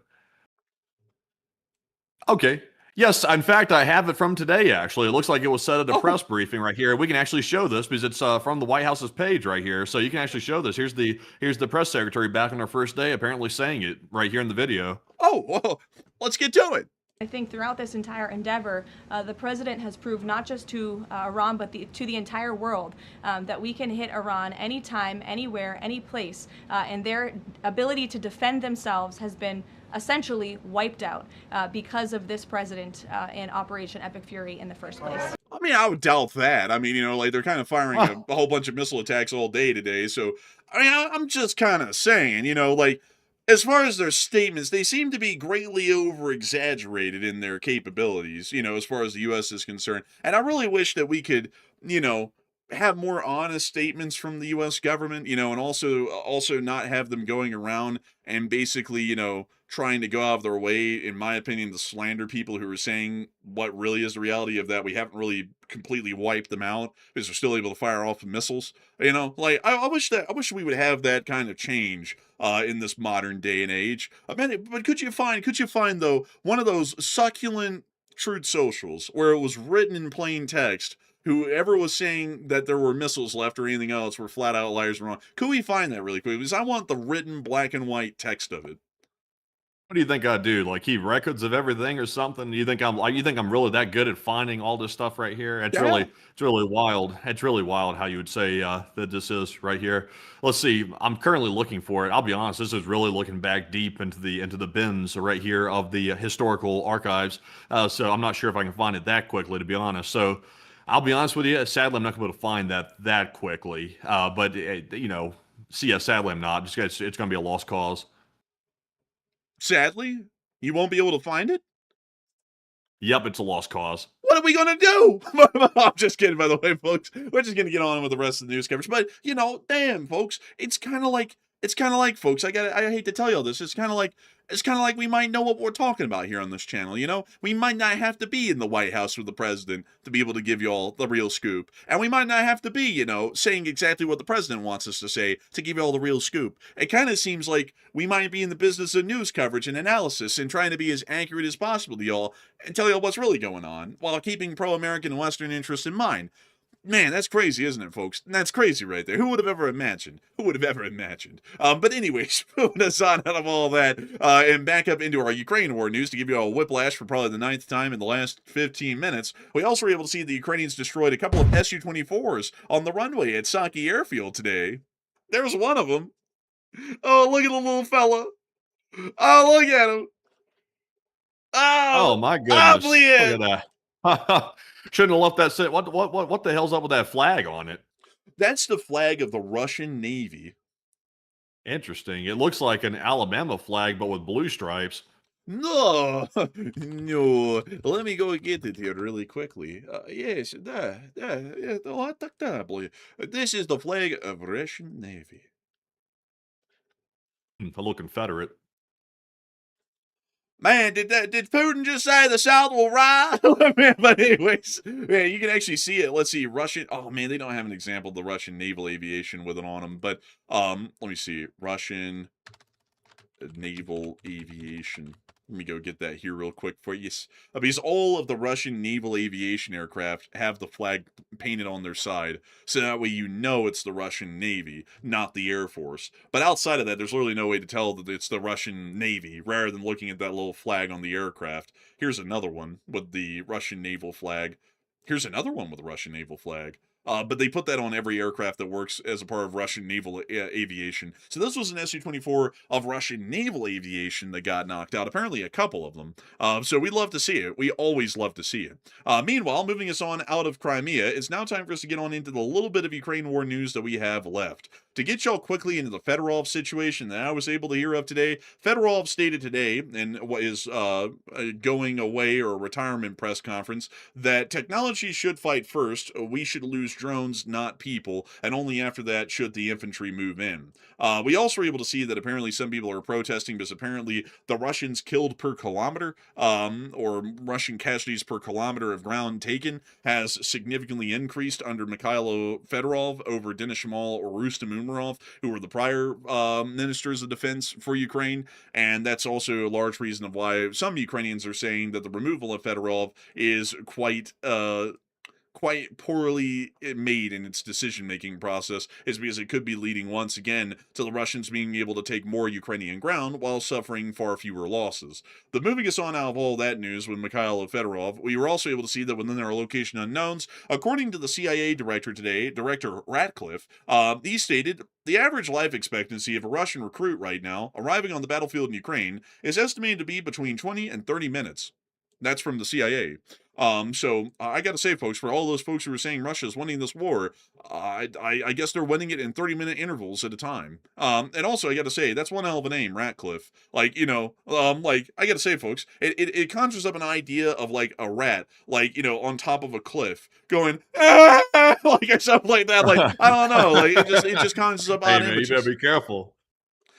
Okay. Yes, in fact, I have it from today, actually. It looks like it was said at a press briefing right here. We can actually show this because it's from the White House's page right here. So you can actually show this. Here's the press secretary back on her first day apparently saying it right here in the video. Oh, well, let's get to it. I think throughout this entire endeavor, the president has proved not just to Iran, but to the entire world that we can hit Iran anytime, anywhere, any place. And their ability to defend themselves has been essentially wiped out because of this president and Operation Epic Fury in the first place. I mean, I would doubt that. I mean, like they're kind of firing a whole bunch of missile attacks all day today. So, I mean, I'm just kind of saying, like as far as their statements, they seem to be greatly over exaggerated in their capabilities, as far as the U.S. is concerned. And I really wish that we could, you know, have more honest statements from the U.S. government, and also not have them going around and basically, trying to go out of their way, in my opinion, to slander people who are saying what really is the reality of that. We haven't really completely wiped them out because they're still able to fire off missiles. Like I wish we would have that kind of change in this modern day and age. But could you find though one of those succulent Truth Socials where it was written in plain text? Whoever was saying that there were missiles left or anything else were flat out liars and wrong. Could we find that really quick? Because I want the written black and white text of it. What do you think I do? Like keep records of everything or something? You think I'm really that good at finding all this stuff right here? Yeah. It's really wild. It's really wild how you would say that this is right here. Let's see. I'm currently looking for it. I'll be honest. This is really looking back deep into the bins right here of the historical archives. So I'm not sure if I can find it that quickly, to be honest. So I'll be honest with you. Sadly, I'm not going to be able to find that quickly. But sadly, I'm not. It's going to be a lost cause. Sadly, you won't be able to find it. Yep, it's a lost cause. What are we gonna do? I'm just kidding, by the way, folks. We're just gonna get on with the rest of the news coverage. But damn, folks, it's kind of like, folks. I hate to tell you all this. It's kind of like we might know what we're talking about here on this channel. We might not have to be in the White House with the president to be able to give you all the real scoop, and we might not have to be, saying exactly what the president wants us to say to give you all the real scoop. It kind of seems like we might be in the business of news coverage and analysis and trying to be as accurate as possible to y'all and tell y'all what's really going on while keeping pro-American and Western interests in mind. Man, that's crazy, isn't it, folks? That's crazy right there. Who would have ever imagined? But anyways, moving us on out of all that and back up into our Ukraine war news to give you a whiplash for probably the 9th time in the last 15 minutes. We also were able to see the Ukrainians destroyed a couple of Su-24s on the runway at Saki Airfield today. There's one of them. Oh, look at the little fella. Oh, look at him. Oh Oh, my goodness! Look bleed. at that. Shouldn't have left that sit. What the hell's up with that flag on it? That's the flag of the Russian Navy. Interesting. It looks like an Alabama flag, but with blue stripes. No, no. Let me go get it here really quickly. Yes, this is the flag of Russian Navy. A little Confederate. Man, did Putin just say the South will rise? Man, but anyways, yeah, you can actually see it. Let's see, Russian. Oh man, they don't have an example of the Russian naval aviation with it on them. But let me see, Russian naval aviation. Let me go get that here real quick for you. Because all of the Russian naval aviation aircraft have the flag painted on their side. So that way it's the Russian Navy, not the Air Force. But outside of that, there's literally no way to tell that it's the Russian Navy, rather than looking at that little flag on the aircraft. Here's another one with the Russian naval flag. Here's another one with the Russian naval flag. But they put that on every aircraft that works as a part of Russian naval aviation. So this was an Su-24 of Russian naval aviation that got knocked out. Apparently a couple of them. So we'd love to see it. We always love to see it. Meanwhile, moving us on out of Crimea, it's now time for us to get on into the little bit of Ukraine war news that we have left. To get y'all quickly into the Fedorov situation that I was able to hear of today, Fedorov stated today in what is going away or retirement press conference that technology should fight first. We should lose drones, not people, and only after that should the infantry move in. We also were able to see that apparently some people are protesting because apparently the Russians killed per kilometer, or Russian casualties per kilometer of ground taken has significantly increased under Mikhailo Fedorov over Denis Shamal or Rustem Umerov, who were the prior ministers of defense for Ukraine, and that's also a large reason of why some Ukrainians are saying that the removal of Fedorov is quite poorly made in its decision-making process, is because it could be leading once again to the Russians being able to take more Ukrainian ground while suffering far fewer losses. But moving us on out of all that news with Mikhailo Fedorov, we were also able to see that within their location unknowns, according to the CIA director today, Director Ratcliffe, he stated the average life expectancy of a Russian recruit right now arriving on the battlefield in Ukraine is estimated to be between 20 and 30 minutes. That's from the CIA. So I got to say, folks, for all those folks who are saying Russia's winning this war, I guess they're winning it in 30-minute intervals at a time. And also I got to say, that's one hell of a name, Ratcliffe. Like, like I got to say, folks, it conjures up an idea of like a rat, like, on top of a cliff going, ah! Like or something like that. Like, I don't know. Like it just conjures up odd man, images. you better be careful.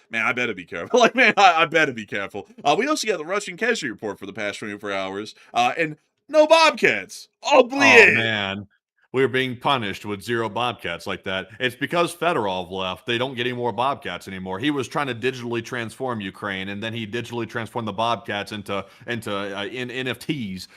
Man, I better be careful. Like, man, I better be careful. We also got the Russian casualty report for the past 24 hours. And no Bobcats. Oh, bleed. Oh, man. We were being punished with 0 Bobcats like that. It's because Fedorov left. They don't get any more Bobcats anymore. He was trying to digitally transform Ukraine, and then he digitally transformed the Bobcats into NFTs.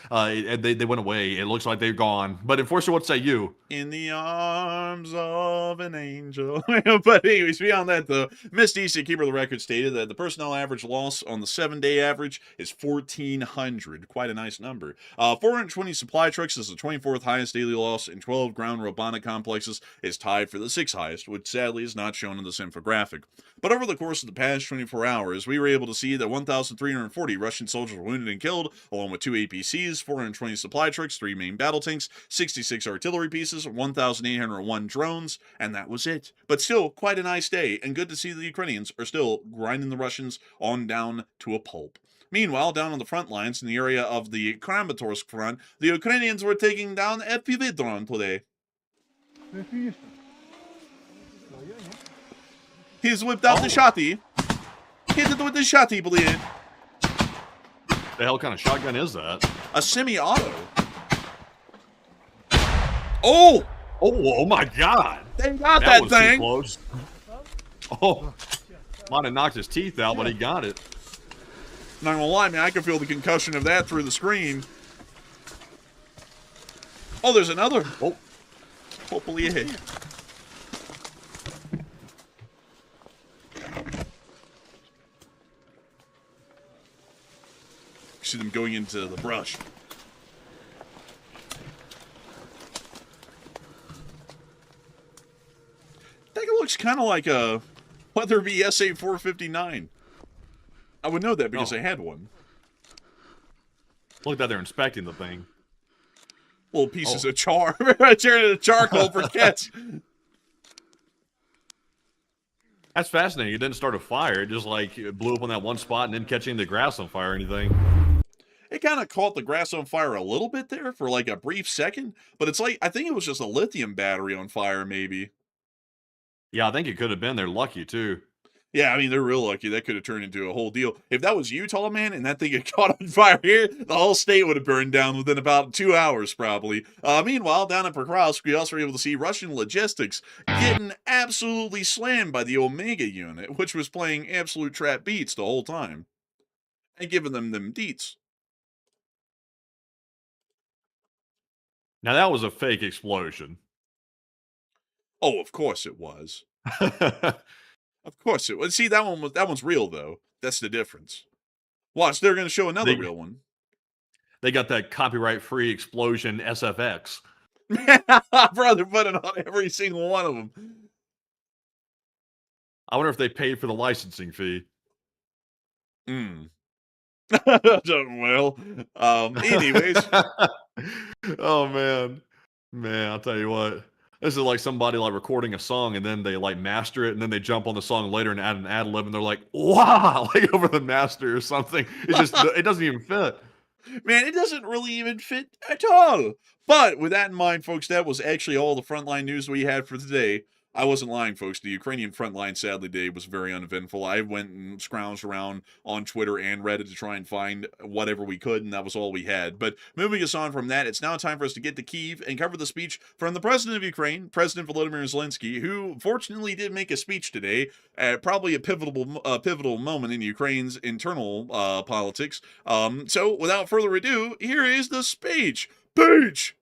They went away. It looks like they're gone. But Enforcer, what say you? In the arms of an angel. But anyways, beyond that, the Miss DC, keeper of the record, stated that the personnel average loss on the 7-day average is 1,400. Quite a nice number. 420 supply trucks is the 24th highest daily loss, and 12 ground robotic complexes is tied for the 6th highest, which sadly is not shown in this infographic. But over the course of the past 24 hours, we were able to see that 1,340 Russian soldiers were wounded and killed, along with 2 APCs, 420 supply trucks, 3 main battle tanks, 66 artillery pieces, 1,801 drones, and that was it. But still, quite a nice day, and good to see the Ukrainians are still grinding the Russians on down to a pulp. Meanwhile, down on the front lines in the area of the Kramatorsk front, the Ukrainians were taking down a FPV drone today. He's whipped out the shotty. Hit it with the shotty, bleed. The hell kind of shotgun is that? A semi-auto. Oh! Oh my God! They got that that thing. Too close. Oh, might have knocked his teeth out, but he got it. Not gonna lie, man, I can feel the concussion of that through the screen. Oh, there's another. Oh. Hopefully a hit. See them going into the brush. I think it looks kind of like a Weatherby SA-459. I would know that because I had one. Look like they're inspecting the thing. Little pieces of char. Turning into charcoal for cats. That's fascinating. It didn't start a fire. It just like it blew up on that one spot and didn't catch any of the grass on fire or anything. It kind of caught the grass on fire a little bit there for like a brief second, but it's like, I think it was just a lithium battery on fire maybe. Yeah, I think it could have been. They're lucky too. Yeah, I mean, they're real lucky. That could have turned into a whole deal. If that was Utah, man, and that thing had caught on fire here, the whole state would have burned down within about 2 hours, probably. Meanwhile, down in Pokrovsk, we also were able to see Russian logistics getting absolutely slammed by the Omega unit, which was playing absolute trap beats the whole time. And giving them deets. Now, that was a fake explosion. Oh, of course it was. Of course it was. See, that one's real, though. That's the difference. Watch, they're going to show another real one. They got that copyright-free explosion SFX. Brother, put it on every single one of them. I wonder if they paid for the licensing fee. Well, anyways. Oh, man. Man, I'll tell you what. This is like somebody like recording a song and then they like master it and then they jump on the song later and add an ad lib and they're like, wow, like over the master or something. It just, it doesn't even fit. Man, it doesn't really even fit at all. But with that in mind, folks, that was actually all the frontline news we had for today. I wasn't lying, folks. The Ukrainian frontline, sadly, day was very uneventful. I went and scrounged around on Twitter and Reddit to try and find whatever we could, and that was all we had. But moving us on from that, it's now time for us to get to Kyiv and cover the speech from the president of Ukraine, President Volodymyr Zelensky, who fortunately did make a speech today at probably a pivotal moment in Ukraine's internal politics. So, without further ado, here is the speech. Speech!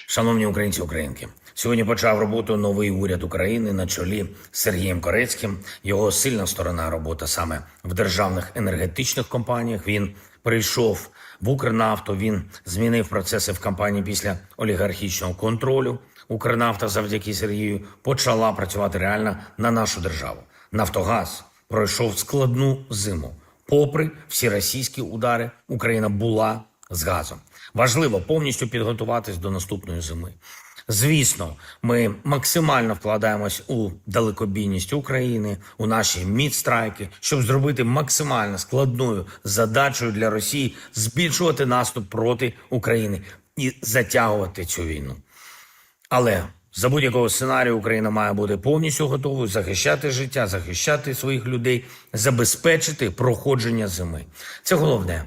Шановні українці, українки, сьогодні почав роботу новий уряд України на чолі з Сергієм Корецьким. Його сильна сторона робота саме в державних енергетичних компаніях. Він прийшов в Укрнафту, він змінив процеси в компанії після олігархічного контролю. Укрнафта завдяки Сергію почала працювати реально на нашу державу. Нафтогаз пройшов складну зиму. Попри всі російські удари, Україна була з газом. Важливо повністю підготуватись до наступної зими. Звісно, ми максимально вкладаємось у далекобійність України, у наші мідстрайки, щоб зробити максимально складною задачею для Росії збільшувати наступ проти України і затягувати цю війну. Але за будь-якого сценарію Україна має бути повністю готовою захищати життя, захищати своїх людей, забезпечити проходження зими. Це головне.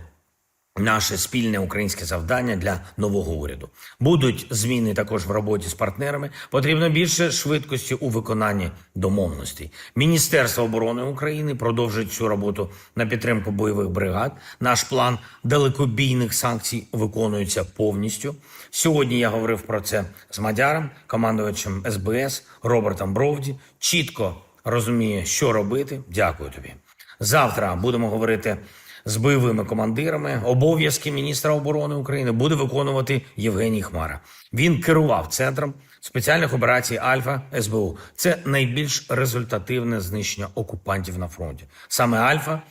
Наше спільне українське завдання для нового уряду. Будуть зміни також в роботі з партнерами. Потрібно більше швидкості у виконанні домовленостей. Міністерство оборони України продовжить цю роботу на підтримку бойових бригад. Наш план далекобійних санкцій виконується повністю. Сьогодні я говорив про це з Мадяром, командувачем СБС, Робертом Бровді. Чітко розуміє, що робити. Дякую тобі. Завтра будемо говорити з бойовими командирами. Обов'язки міністра оборони України буде виконувати Євгеній Хмара. Він керував Центром спеціальних операцій Альфа СБУ. Це найбільш результативне знищення окупантів на фронті. Саме Альфа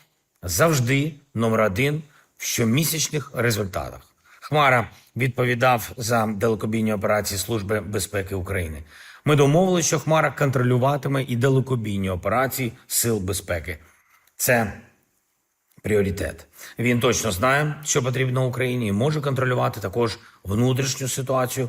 завжди номер один в щомісячних результатах. Хмара відповідав за далекобійні операції Служби безпеки України. Ми домовилися, що Хмара контролюватиме і далекобійні операції Сил безпеки. Це пріоритет. Він точно знає, що потрібно Україні, і може контролювати також внутрішню ситуацію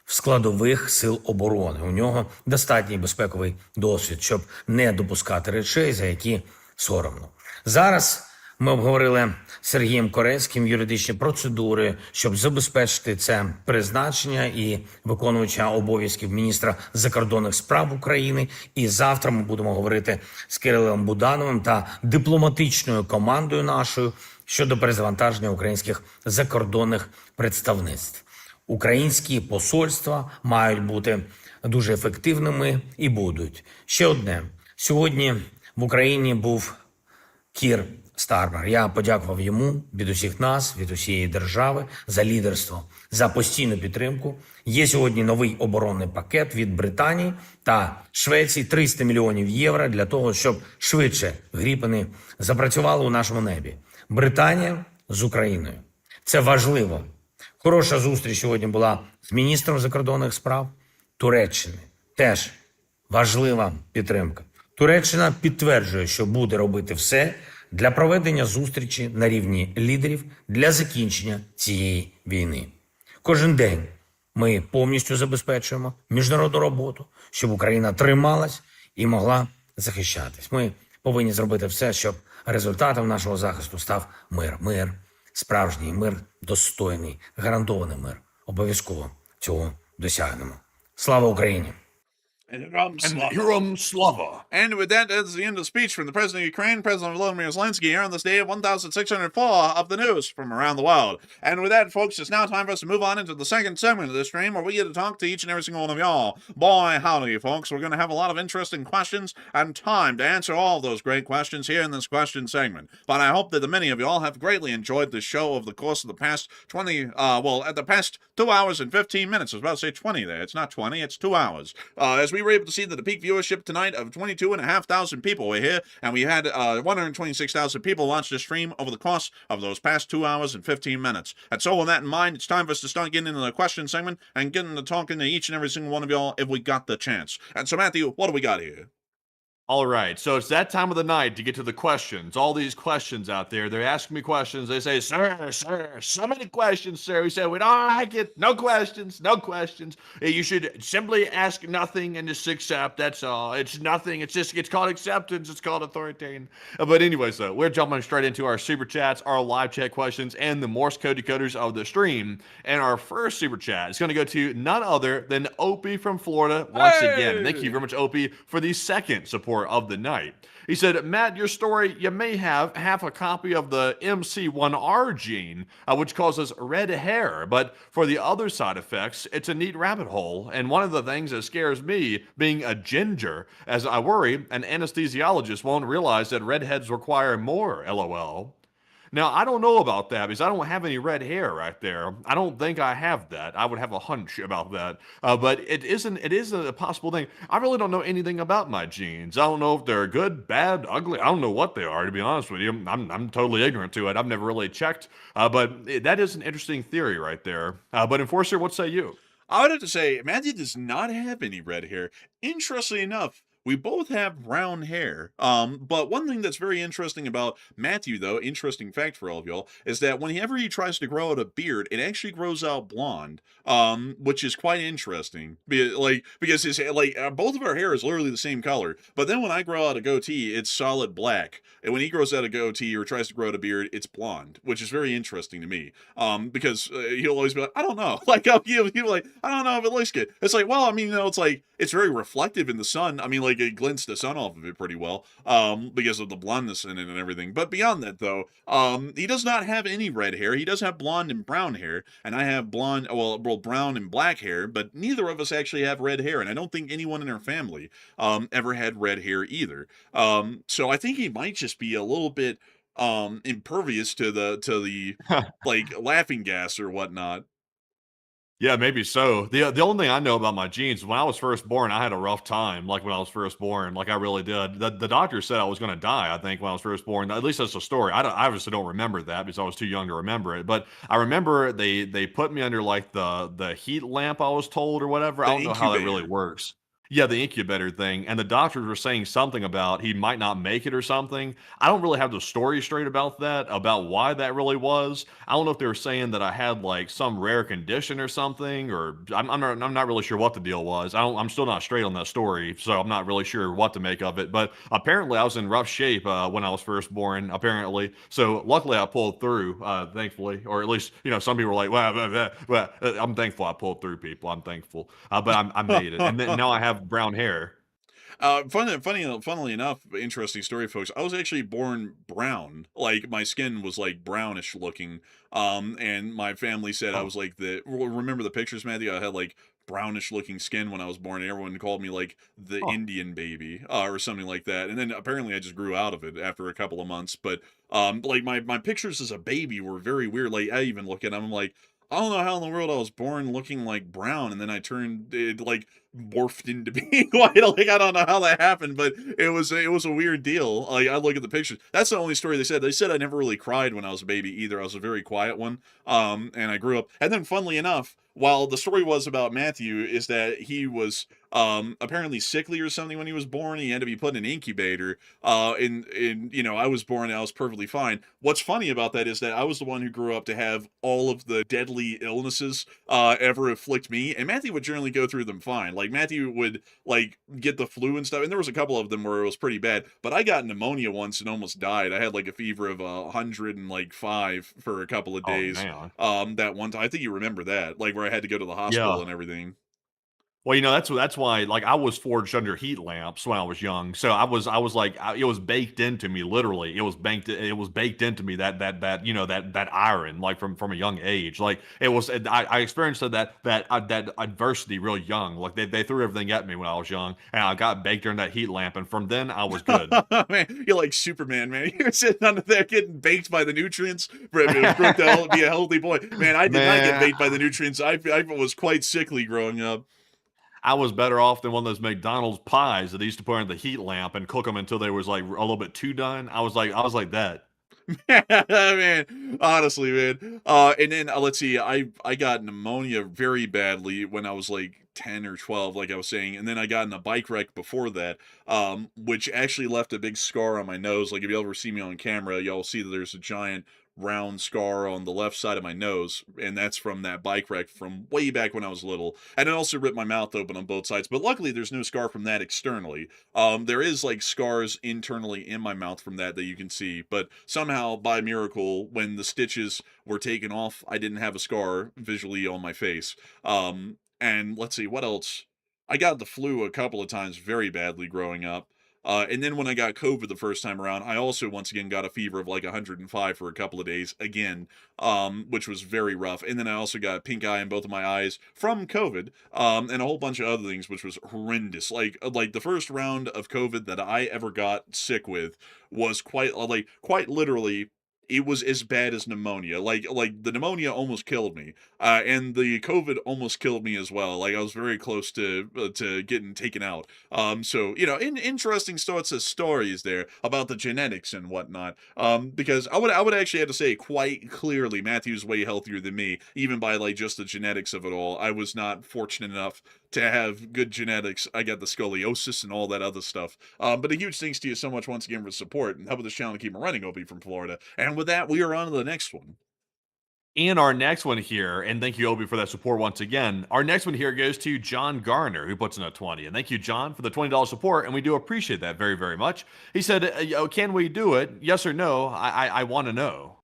в складових сил оборони. У нього достатній безпековий досвід, щоб не допускати речей, за які соромно. Зараз ми обговорили з Сергієм Корецьким юридичні процедури, щоб забезпечити це призначення і виконувача обов'язків міністра закордонних справ України. І завтра ми будемо говорити з Кирилом Будановим та дипломатичною командою нашою щодо перезавантаження українських закордонних представництв. Українські посольства мають бути дуже ефективними і будуть. Ще одне. Сьогодні в Україні був Кір Стармер. Я подякував йому від усіх нас, від усієї держави за лідерство, за постійну підтримку. Є сьогодні новий оборонний пакет від Британії та Швеції, 300 мільйонів євро для того, щоб швидше Гріпени запрацювали у нашому небі. Британія з Україною. Це важливо. Хороша зустріч сьогодні була з міністром закордонних справ Туреччини. Теж важлива підтримка. Туреччина підтверджує, що буде робити все для проведення зустрічі на рівні лідерів для закінчення цієї війни. Кожен день ми повністю забезпечуємо міжнародну роботу, щоб Україна трималась і могла захищатись. Ми повинні зробити все, щоб результатом нашого захисту став мир. Мир, справжній мир, достойний, гарантований мир. Обов'язково цього досягнемо. Слава Україні! Hiram Slava. And with that, that's the end of the speech from the President of Ukraine, President Volodymyr Zelensky, here on this day of 1604 of the news from around the world. And with that, folks, it's now time for us to move on into the second segment of this stream, where we get to talk to each and every single one of y'all. Boy, howdy, folks. We're going to have a lot of interesting questions and time to answer all of those great questions here in this question segment. But I hope that the many of y'all have greatly enjoyed this show over the course of the past 2 hours and 15 minutes. I was about to say 20 there. It's not 20, it's 2 hours. As we were able to see that the peak viewership tonight of 22,500 people were here, and we had 126,000 people watch the stream over the course of those past 2 hours and 15 minutes. And so with that in mind, it's time for us to start getting into the question segment and getting to talking to each and every single one of y'all if we got the chance. And so, Matthew, what do we got here? All right, so it's that time of the night to get to the questions. All these questions out there, they're asking me questions. They say, sir, so many questions, sir. We said, we don't like it. No questions, no questions. You should simply ask nothing and just accept. That's all. It's nothing. It's called acceptance. It's called authoritarian. But anyway, so we're jumping straight into our super chats, our live chat questions, and the Morse code decoders of the stream. And our first super chat is going to go to none other than Opie from Florida once again. Thank you very much, Opie, for the second support of the night. He said, Matt, your story, you may have half a copy of the MC1R gene, which causes red hair, but for the other side effects, it's a neat rabbit hole. And one of the things that scares me, being a ginger, as I worry an anesthesiologist won't realize that redheads require more, LOL. Now, I don't know about that because I don't have any red hair right there. I don't think I have that. I would have a hunch about that. But it is a possible thing. I really don't know anything about my genes. I don't know if they're good, bad, ugly. I don't know what they are, to be honest with you. I'm totally ignorant to it. I've never really checked. That is an interesting theory right there. But Enforcer, what say you? I would have to say Matthew does not have any red hair. Interestingly enough, we both have brown hair. But one thing that's very interesting about Matthew, though, interesting fact for all of y'all, is that whenever he tries to grow out a beard, it actually grows out blonde. Which is quite interesting. Because his both of our hair is literally the same color. But then when I grow out a goatee, it's solid black. And when he grows out a goatee or tries to grow out a beard, it's blonde, which is very interesting to me. Because he'll always be like, I don't know. He'll be like, I don't know if it looks good. It's like, well, I mean, it's like, it's very reflective in the sun. I mean, like, it glints the sun off of it pretty well, because of the blondness in it and everything. But beyond that, though, he does not have any red hair. He does have blonde and brown hair, and I have brown and black hair, but neither of us actually have red hair, and I don't think anyone in our family, ever had red hair either. So I think he might just be a little bit, impervious to the, like, laughing gas or whatnot. Yeah, maybe so. The only thing I know about my genes, when I was first born, I had a rough time, like, when I was first born, like, I really did. The doctor said I was gonna die, I think, when I was first born. At least that's the story. I obviously don't remember that because I was too young to remember it, but I remember they put me under, like, the heat lamp, I was told, or whatever. I The don't know how that really incubator. works. Yeah, the incubator thing, and the doctors were saying something about he might not make it or something. I don't really have the story straight about that, about why that really was. I don't know if they were saying that I had, like, some rare condition or something, or I'm not really sure what the deal was. I'm still not straight on that story, so I'm not really sure what to make of it. But apparently, I was in rough shape when I was first born. Apparently, so luckily I pulled through, thankfully, or at least some people were like, well, I'm thankful I pulled through. People, I'm thankful, but I made it, and then now I have brown hair. Funnily enough, interesting story, folks. I was actually born brown. Like, my skin was like brownish looking. And my family said I Oh, was like remember the pictures, Matthew? I had like brownish looking skin when I was born, and everyone called me like the huh. Indian baby, or something like that. And then apparently I just grew out of it after a couple of months. But like my pictures as a baby were very weird. Like, I even look at them, I'm like, I don't know how in the world I was born looking like brown, and then I turned it like morphed into being white. Like, I don't know how that happened, but it was a weird deal. Like, I look at the pictures. That's the only story they said. They said I never really cried when I was a baby either. I was a very quiet one. And I grew up. And then, funnily enough, while the story was about Matthew, is that he was apparently sickly or something when he was born. He had to be put in an incubator. And I was born and I was perfectly fine. What's funny about that is that I was the one who grew up to have all of the deadly illnesses ever afflict me, and Matthew would generally go through them fine. Like, Matthew would like get the flu and stuff, and there was a couple of them where it was pretty bad. But I got pneumonia once and almost died. I had like a fever of 105 for a couple of Oh days. man. That one time, I think you remember that, like, where I had to go to the hospital Yeah. and everything. Well, that's why, like, I was forged under heat lamps when I was young. So I was like, it was baked into me, literally. It was baked into me that iron, like, from a young age. Like, it was. I experienced that adversity real young. Like, they threw everything at me when I was young, and I got baked under that heat lamp, and from then I was good. Man, you're like Superman, man. You're sitting under there getting baked by the nutrients for it to be a healthy boy. Man, I did not get Man, baked by the nutrients. I was quite sickly growing up. I was better off than one of those McDonald's pies that they used to put under the heat lamp and cook them until they was, like, a little bit too done. I was like that. Man, honestly, man. And then let's see, I got pneumonia very badly when I was like 10 or 12, like I was saying, and then I got in a bike wreck before that, which actually left a big scar on my nose. Like, if you ever see me on camera, y'all see that there's a giant round scar on the left side of my nose, and that's from that bike wreck from way back when I was little. And it also ripped my mouth open on both sides, but luckily there's no scar from that externally. There is like scars internally in my mouth from that you can see, but somehow by miracle, when the stitches were taken off, I didn't have a scar visually on my face. And let's see, what else? I got the flu a couple of times very badly growing up. And then when I got COVID the first time around, I also once again got a fever of like 105 for a couple of days again, which was very rough. And then I also got pink eye in both of my eyes from COVID, and a whole bunch of other things, which was horrendous. Like the first round of COVID that I ever got sick with was quite literally it was as bad as pneumonia. Like the pneumonia almost killed me, and the COVID almost killed me as well. Like I was very close to getting taken out. So interesting sorts of stories there about the genetics and whatnot. Because I would actually have to say quite clearly, Matthew's way healthier than me, even by like just the genetics of it all. I was not fortunate enough to have good genetics. I got the scoliosis and all that other stuff. But a huge thanks to you so much once again for support and helping this channel keep it running, Opie from Florida. And with that, we are on to the next one. And our next one here, and thank you, Obi, for that support once again. Our next one here goes to John Garner, who puts in a 20. And thank you, John, for the $20 support, and we do appreciate that very, very much. He said, can we do it? Yes or no? I want to know.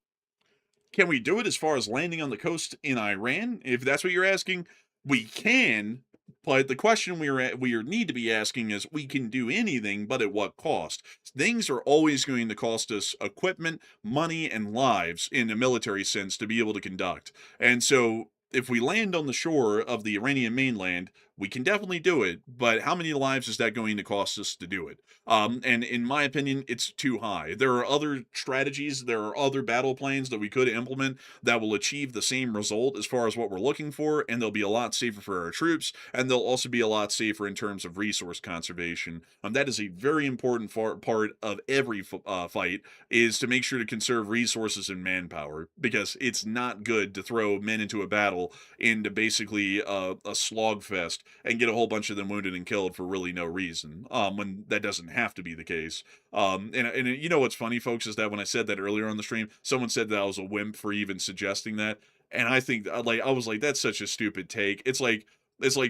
Can we do it as far as landing on the coast in Iran? If that's what you're asking, we can. But the question we need to be asking is, we can do anything, but at what cost? Things are always going to cost us equipment, money, and lives in a military sense to be able to conduct. And so, if we land on the shore of the Iranian mainland, we can definitely do it, but how many lives is that going to cost us to do it? And in my opinion, it's too high. There are other strategies, there are other battle plans that we could implement that will achieve the same result as far as what we're looking for, and they'll be a lot safer for our troops, and they'll also be a lot safer in terms of resource conservation. That is a very important part of every fight, is to make sure to conserve resources and manpower, because it's not good to throw men into a battle into basically a slogfest and get a whole bunch of them wounded and killed for really no reason, when that doesn't have to be the case. And you know what's funny, folks, is that when I said that earlier on the stream, someone said that I was a wimp for even suggesting that, and I think I was like, that's such a stupid take. It's like,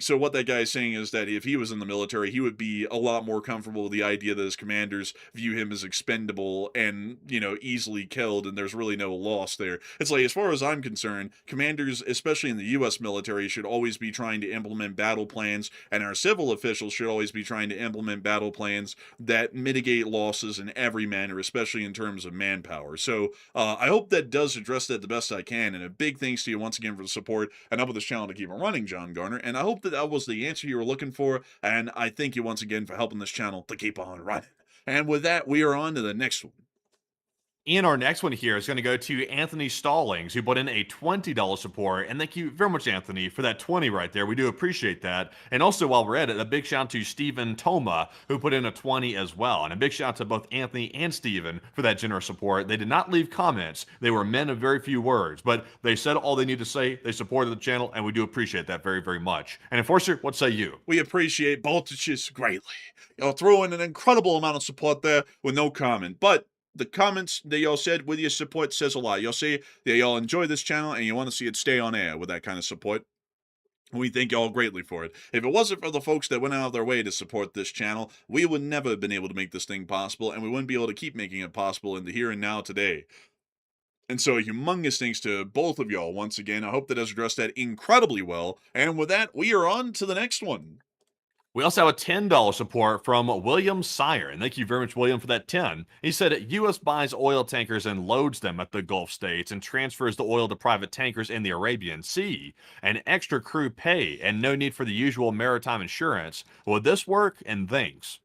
so what that guy is saying is that if he was in the military, he would be a lot more comfortable with the idea that his commanders view him as expendable and, easily killed, and there's really no loss there. It's like, as far as I'm concerned, commanders, especially in the U.S. military, should always be trying to implement battle plans, and our civil officials should always be trying to implement battle plans that mitigate losses in every manner, especially in terms of manpower. So I hope that does address that the best I can, and a big thanks to you once again for the support and helping this channel to keep it running, John Garner. And I hope that was the answer you were looking for, and I thank you once again for helping this channel to keep on running. And with that, we are on to the next one. And our next one here is going to go to Anthony Stallings, who put in a $20 support. And thank you very much, Anthony, for that 20 right there. We do appreciate that. And also, while we're at it, a big shout out to Stephen Toma, who put in a 20 as well. And a big shout out to both Anthony and Stephen for that generous support. They did not leave comments. They were men of very few words, but they said all they need to say. They supported the channel, and we do appreciate that very, very much. And Enforcer, what say you? We appreciate Baltich's greatly. Y'all throw in an incredible amount of support there with no comment, but the comments that y'all said with your support says a lot. Y'all say that y'all enjoy this channel and you want to see it stay on air with that kind of support. We thank y'all greatly for it. If it wasn't for the folks that went out of their way to support this channel, we would never have been able to make this thing possible, and we wouldn't be able to keep making it possible in the here and now today. And so a humongous thanks to both of y'all once again. I hope that has addressed that incredibly well. And with that, we are on to the next one. We also have a $10 support from William Sire, and thank you very much, William, for that 10. He said, U.S. buys oil tankers and loads them at the Gulf states and transfers the oil to private tankers in the Arabian Sea. And extra crew pay and no need for the usual maritime insurance. Will this work? And thanks.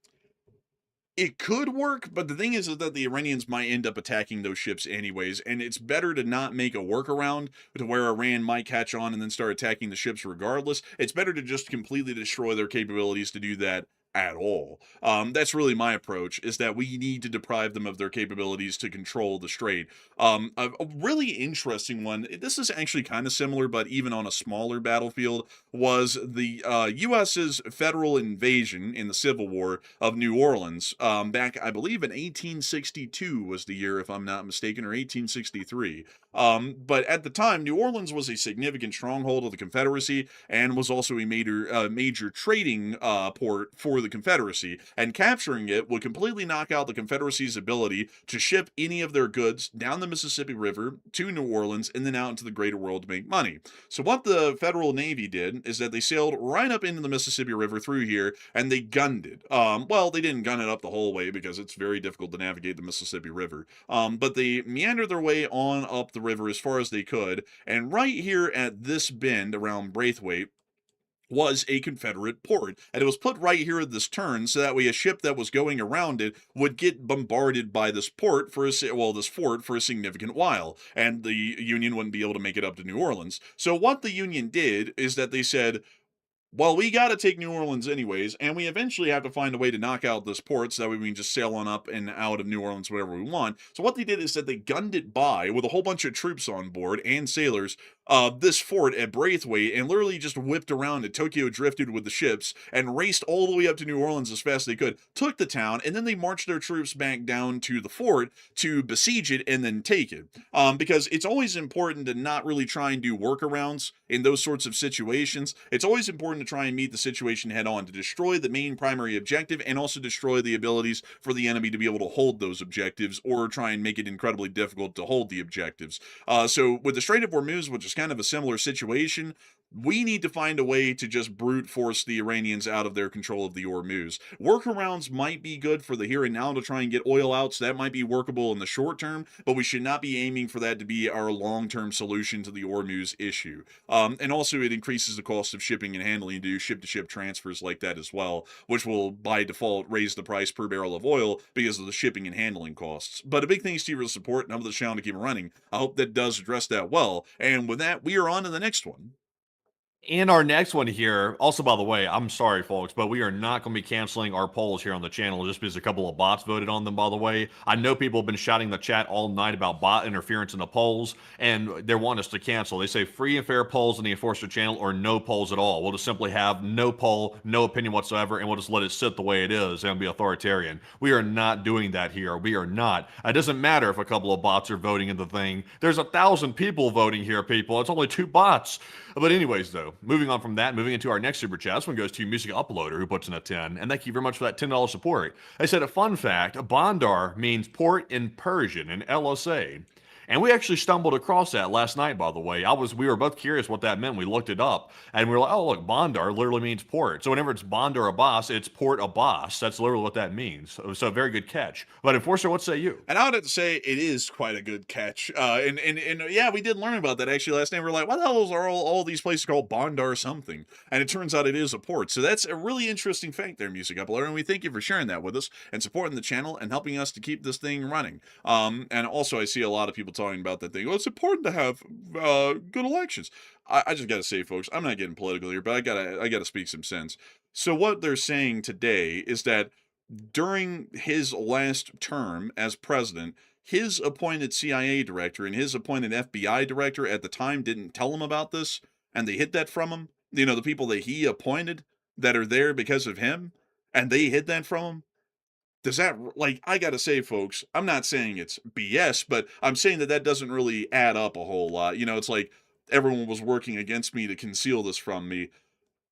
It could work, but the thing is that the Iranians might end up attacking those ships anyways, and it's better to not make a workaround to where Iran might catch on and then start attacking the ships regardless. It's better to just completely destroy their capabilities to do that at all. That's really my approach, is that we need to deprive them of their capabilities to control the strait. A really interesting one, this is actually kind of similar, but even on a smaller battlefield, was the U.S.'s federal invasion in the Civil War of New Orleans, back, I believe, in 1862 was the year, if I'm not mistaken, or 1863. But at the time, New Orleans was a significant stronghold of the Confederacy and was also a major trading port for the Confederacy, and capturing it would completely knock out the Confederacy's ability to ship any of their goods down the Mississippi River to New Orleans and then out into the greater world to make money. So what the Federal Navy did is that they sailed right up into the Mississippi River through here, and they gunned it. Well, they didn't gun it up the whole way because it's very difficult to navigate the Mississippi River. But they meandered their way on up the river as far as they could, and right here at this bend around Braithwaite, was a Confederate port, and it was put right here at this turn so that way a ship that was going around it would get bombarded by this port for this fort for a significant while, and the Union wouldn't be able to make it up to New Orleans. So what the Union did is that they said, well, we got to take New Orleans anyways, and we eventually have to find a way to knock out this port so that way we can just sail on up and out of New Orleans whatever we want. So what they did is that they gunned it by with a whole bunch of troops on board and sailors, this fort at Braithwaite, and literally just whipped around it. Tokyo drifted with the ships and raced all the way up to New Orleans as fast as they could, took the town, and then they marched their troops back down to the fort to besiege it and then take it. Because it's always important to not really try and do workarounds in those sorts of situations. It's always important to try and meet the situation head on, to destroy the main primary objective and also destroy the abilities for the enemy to be able to hold those objectives or try and make it incredibly difficult to hold the objectives. So with the Strait of Hormuz, which is kind of a similar situation, we need to find a way to just brute force the Iranians out of their control of the Hormuz. Workarounds might be good for the here and now to try and get oil out, so that might be workable in the short term, but we should not be aiming for that to be our long-term solution to the Hormuz issue. And also it increases the cost of shipping and handling to do ship-to-ship transfers like that as well, which will by default raise the price per barrel of oil because of the shipping and handling costs. But a big thanks to your support and help the channel to keep it running. I hope that does address that well. And with that, we are on to the next one. And our next one here, also, by the way, I'm sorry, folks, but we are not going to be canceling our polls here on the channel just because a couple of bots voted on them, by the way. I know people have been shouting in the chat all night about bot interference in the polls, and they want us to cancel. They say free and fair polls in the Enforcer channel or no polls at all. We'll just simply have no poll, no opinion whatsoever, and we'll just let it sit the way it is and be authoritarian. We are not doing that here. We are not. It doesn't matter if a couple of bots are voting in the thing. There's 1,000 people voting here, people. It's only 2 bots. But anyways, though, moving on from that, moving into our next super chat, this one goes to Music Uploader, who puts in a 10. And thank you very much for that $10 support. They said, a fun fact, Bandar means port in Persian, in LSA. And we actually stumbled across that last night, by the way. We were both curious what that meant. We looked it up, and we were like, oh, look, Bandar literally means port. So whenever it's Bandar Abbas, it's Port Abbas. That's literally what that means. So very good catch. But Enforcer, what say you? And I would have to say it is quite a good catch. And yeah, we did learn about that actually last night. We were like, what the hell are all these places called Bandar something? And it turns out it is a port. So that's a really interesting fact there, Music Uploader. And we thank you for sharing that with us and supporting the channel and helping us to keep this thing running. And also I see a lot of people talking about that thing. Well, it's important to have good elections. I just gotta say, folks, I'm not getting political here, but I gotta speak some sense. So what they're saying today is that during his last term as president, his appointed CIA director and his appointed FBI director at the time didn't tell him about this, and they hid that from him. You know, the people that he appointed that are there because of him, and they hid that from him. Does that, like, I gotta say, folks, I'm not saying it's BS, but I'm saying that doesn't really add up a whole lot. You know, it's like everyone was working against me to conceal this from me,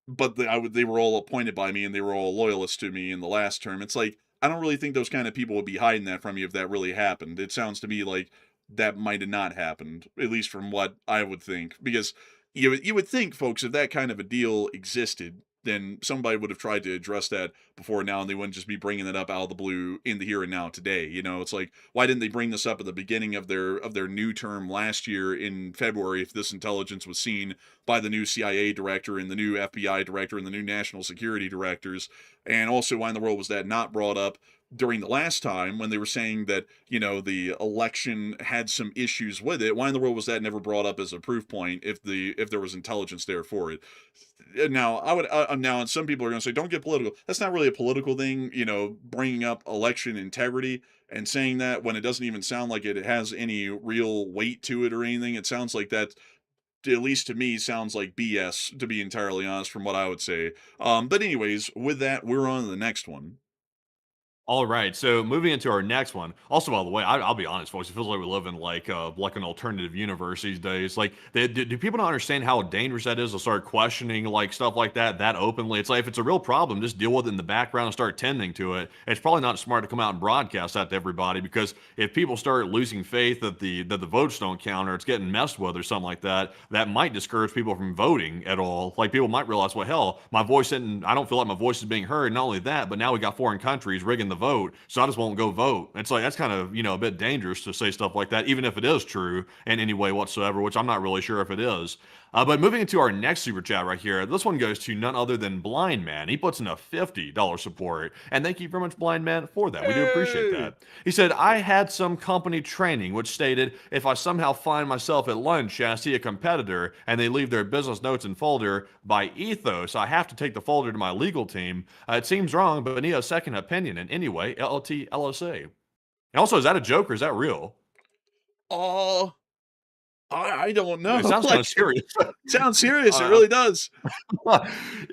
but they were all appointed by me and they were all loyalists to me in the last term. It's like, I don't really think those kind of people would be hiding that from you if that really happened. It sounds to me like that might have not happened, at least from what I would think, because you would think, folks, if that kind of a deal existed, then somebody would have tried to address that before now, and they wouldn't just be bringing it up out of the blue in the here and now today. You know, it's like, why didn't they bring this up at the beginning of their new term last year in February if this intelligence was seen by the new CIA director and the new FBI director and the new national security directors? And also, why in the world was that not brought up during the last time when they were saying that, you know, the election had some issues with it? Why in the world was that never brought up as a proof point if there was intelligence there for it? Now, and some people are going to say, don't get political. That's not really a political thing, you know, bringing up election integrity and saying that when it doesn't even sound like it has any real weight to it or anything. It sounds like that, at least to me, sounds like BS, to be entirely honest, from what I would say. But anyways, with that, we're on to the next one. All right, so moving into our next one. Also, by the way, I'll be honest, folks, it feels like we live in like an alternative universe these days. Like, do people not understand how dangerous that is to start questioning like stuff like that openly? It's like, if it's a real problem, just deal with it in the background and start tending to it. It's probably not smart to come out and broadcast that to everybody, because if people start losing faith that the votes don't count or it's getting messed with or something like that, that might discourage people from voting at all. Like, people might realize, well, hell, I don't feel like my voice is being heard. Not only that, but now we got foreign countries rigging the vote, so I just won't go vote. It's like, that's kind of, you know, a bit dangerous to say stuff like that, even if it is true in any way whatsoever, which I'm not really sure if it is. But moving into our next super chat right here, this one goes to none other than Blind Man. He puts in a $50 support, and thank you very much, Blind Man, for that. We do appreciate Hey! that. He said, I had some company training which stated if I somehow find myself at lunch and I see a competitor and they leave their business notes and folder by ethos, I have to take the folder to my legal team. It seems wrong, but need a second opinion. And anyway, LLT, LSA. And also, is that a joke or is that real? Oh, I don't know. It sounds kind of serious. Sounds serious. It really does.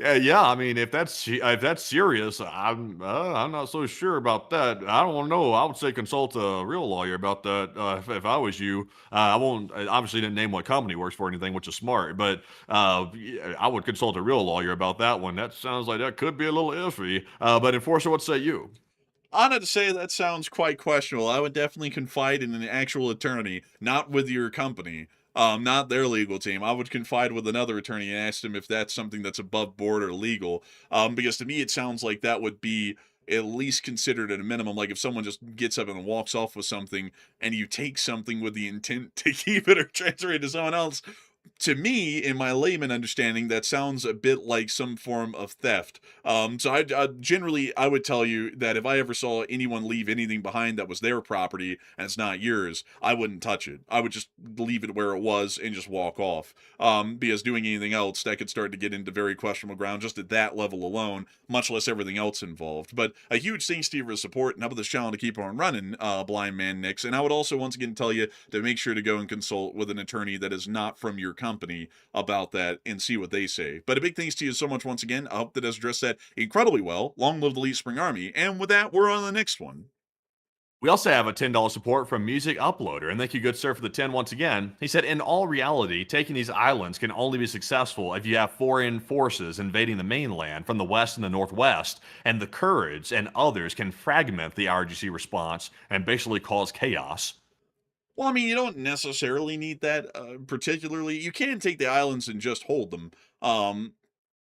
Yeah. I mean, if that's serious, I'm not so sure about that. I don't know. I would say consult a real lawyer about that. If I was you, I won't. I obviously didn't name what company he works for or anything, which is smart. But yeah, I would consult a real lawyer about that one. That sounds like that could be a little iffy. But Enforcer, what say you? I'm going to say that sounds quite questionable. I would definitely confide in an actual attorney, not with your company, not their legal team. I would confide with another attorney and ask them if that's something that's above board or legal. Because to me, it sounds like that would be at least considered at a minimum. Like if someone just gets up and walks off with something and you take something with the intent to keep it or transfer it to someone else, to me, in my layman understanding, that sounds a bit like some form of theft. So I generally, I would tell you that if I ever saw anyone leave anything behind that was their property and it's not yours, I wouldn't touch it. I would just leave it where it was and just walk off. Because doing anything else, that could start to get into very questionable ground just at that level alone, much less everything else involved. But a huge thanks to you for the support and help this channel to keep on running, Blind Man Nix. And I would also once again tell you to make sure to go and consult with an attorney that is not from your company about that and see what they say. But a big thanks to you so much once again. I hope that has addressed that incredibly well. Long live the Elite Spring Army. And with that, we're on the next one. We also have a $10 support from Music Uploader, and thank you, good sir, for the 10 once again. He said, in all reality, taking these islands can only be successful if you have foreign forces invading the mainland from the west and the northwest, and the Kurds and others can fragment the IRGC response and basically cause chaos. Well, I mean, you don't necessarily need that, particularly. You can take the islands and just hold them,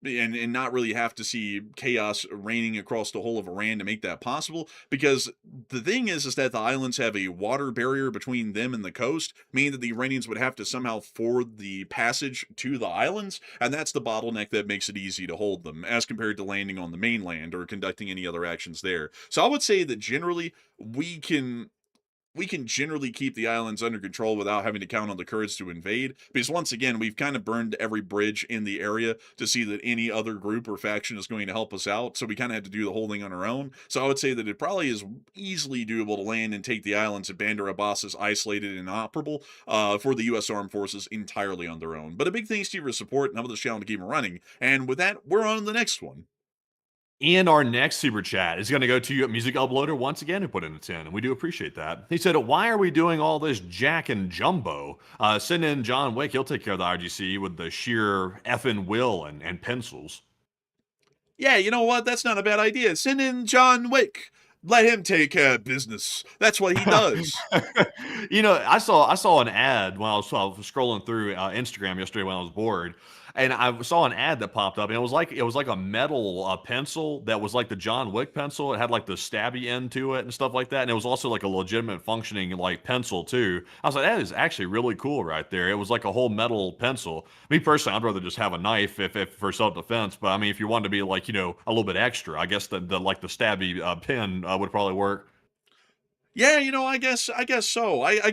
and not really have to see chaos reigning across the whole of Iran to make that possible. Because the thing is that the islands have a water barrier between them and the coast, meaning that the Iranians would have to somehow ford the passage to the islands, and that's the bottleneck that makes it easy to hold them, as compared to landing on the mainland or conducting any other actions there. So I would say that generally we can generally keep the islands under control without having to count on the Kurds to invade. Because once again, we've kind of burned every bridge in the area to see that any other group or faction is going to help us out. So we kind of have to do the whole thing on our own. So I would say that it probably is easily doable to land and take the islands if Bandar Abbas is isolated and inoperable for the U.S. Armed Forces entirely on their own. But a big thanks to you for support and help this channel to keep it running. And with that, we're on to the next one. And our next super chat is going to go to Music Uploader once again, who put in a 10, and we do appreciate that. He said, why are we doing all this Jack and Jumbo? Send in John Wick, he'll take care of the IGC with the sheer effing will and pencils. Yeah, you know what? That's not a bad idea. Send in John Wick. Let him take care of business. That's what he does. You know, I saw an ad when I was scrolling through Instagram yesterday when I was bored, and I saw an ad that popped up, and it was like a metal pencil that was like the John Wick pencil. It had like the stabby end to it and stuff like that, and it was also like a legitimate functioning like pencil too. I was like, that is actually really cool right there. It was like a whole metal pencil. Me personally, I'd rather just have a knife if for self-defense. But I mean, if you wanted to be like, you know, a little bit extra, I guess the like the stabby pen would probably work. Yeah, you know, I guess so. I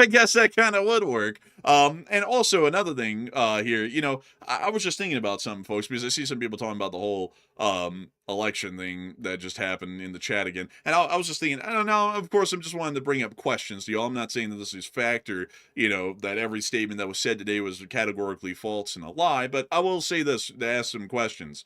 guess that kind of would work. And also another thing here, you know, I was just thinking about something, folks, because I see some people talking about the whole election thing that just happened in the chat again. And I was just thinking, I don't know, of course, I'm just wanting to bring up questions to y'all. I'm not saying that this is fact or, you know, that every statement that was said today was categorically false and a lie, but I will say this to ask some questions.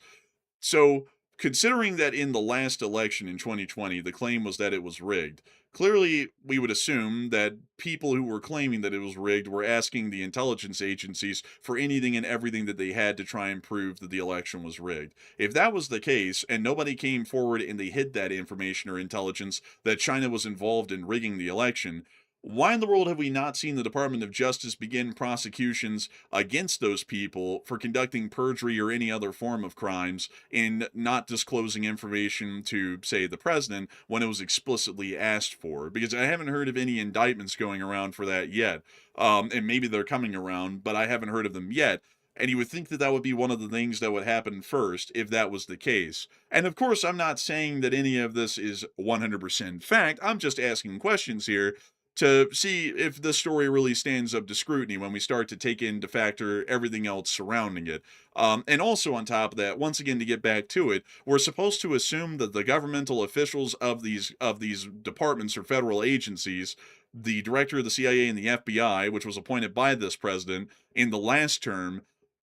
So, considering that in the last election in 2020, the claim was that it was rigged, clearly we would assume that people who were claiming that it was rigged were asking the intelligence agencies for anything and everything that they had to try and prove that the election was rigged. If that was the case, and nobody came forward and they hid that information or intelligence that China was involved in rigging the election, why in the world have we not seen the Department of Justice begin prosecutions against those people for conducting perjury or any other form of crimes in not disclosing information to, say, the president when it was explicitly asked for? Because I haven't heard of any indictments going around for that yet. And maybe they're coming around, but I haven't heard of them yet. And you would think that that would be one of the things that would happen first if that was the case. And of course, I'm not saying that any of this is 100% fact. I'm just asking questions here to see if the story really stands up to scrutiny when we start to take into factor everything else surrounding it. And also on top of that, once again, to get back to it, we're supposed to assume that the governmental officials of these departments or federal agencies, the director of the CIA and the FBI, which was appointed by this president in the last term,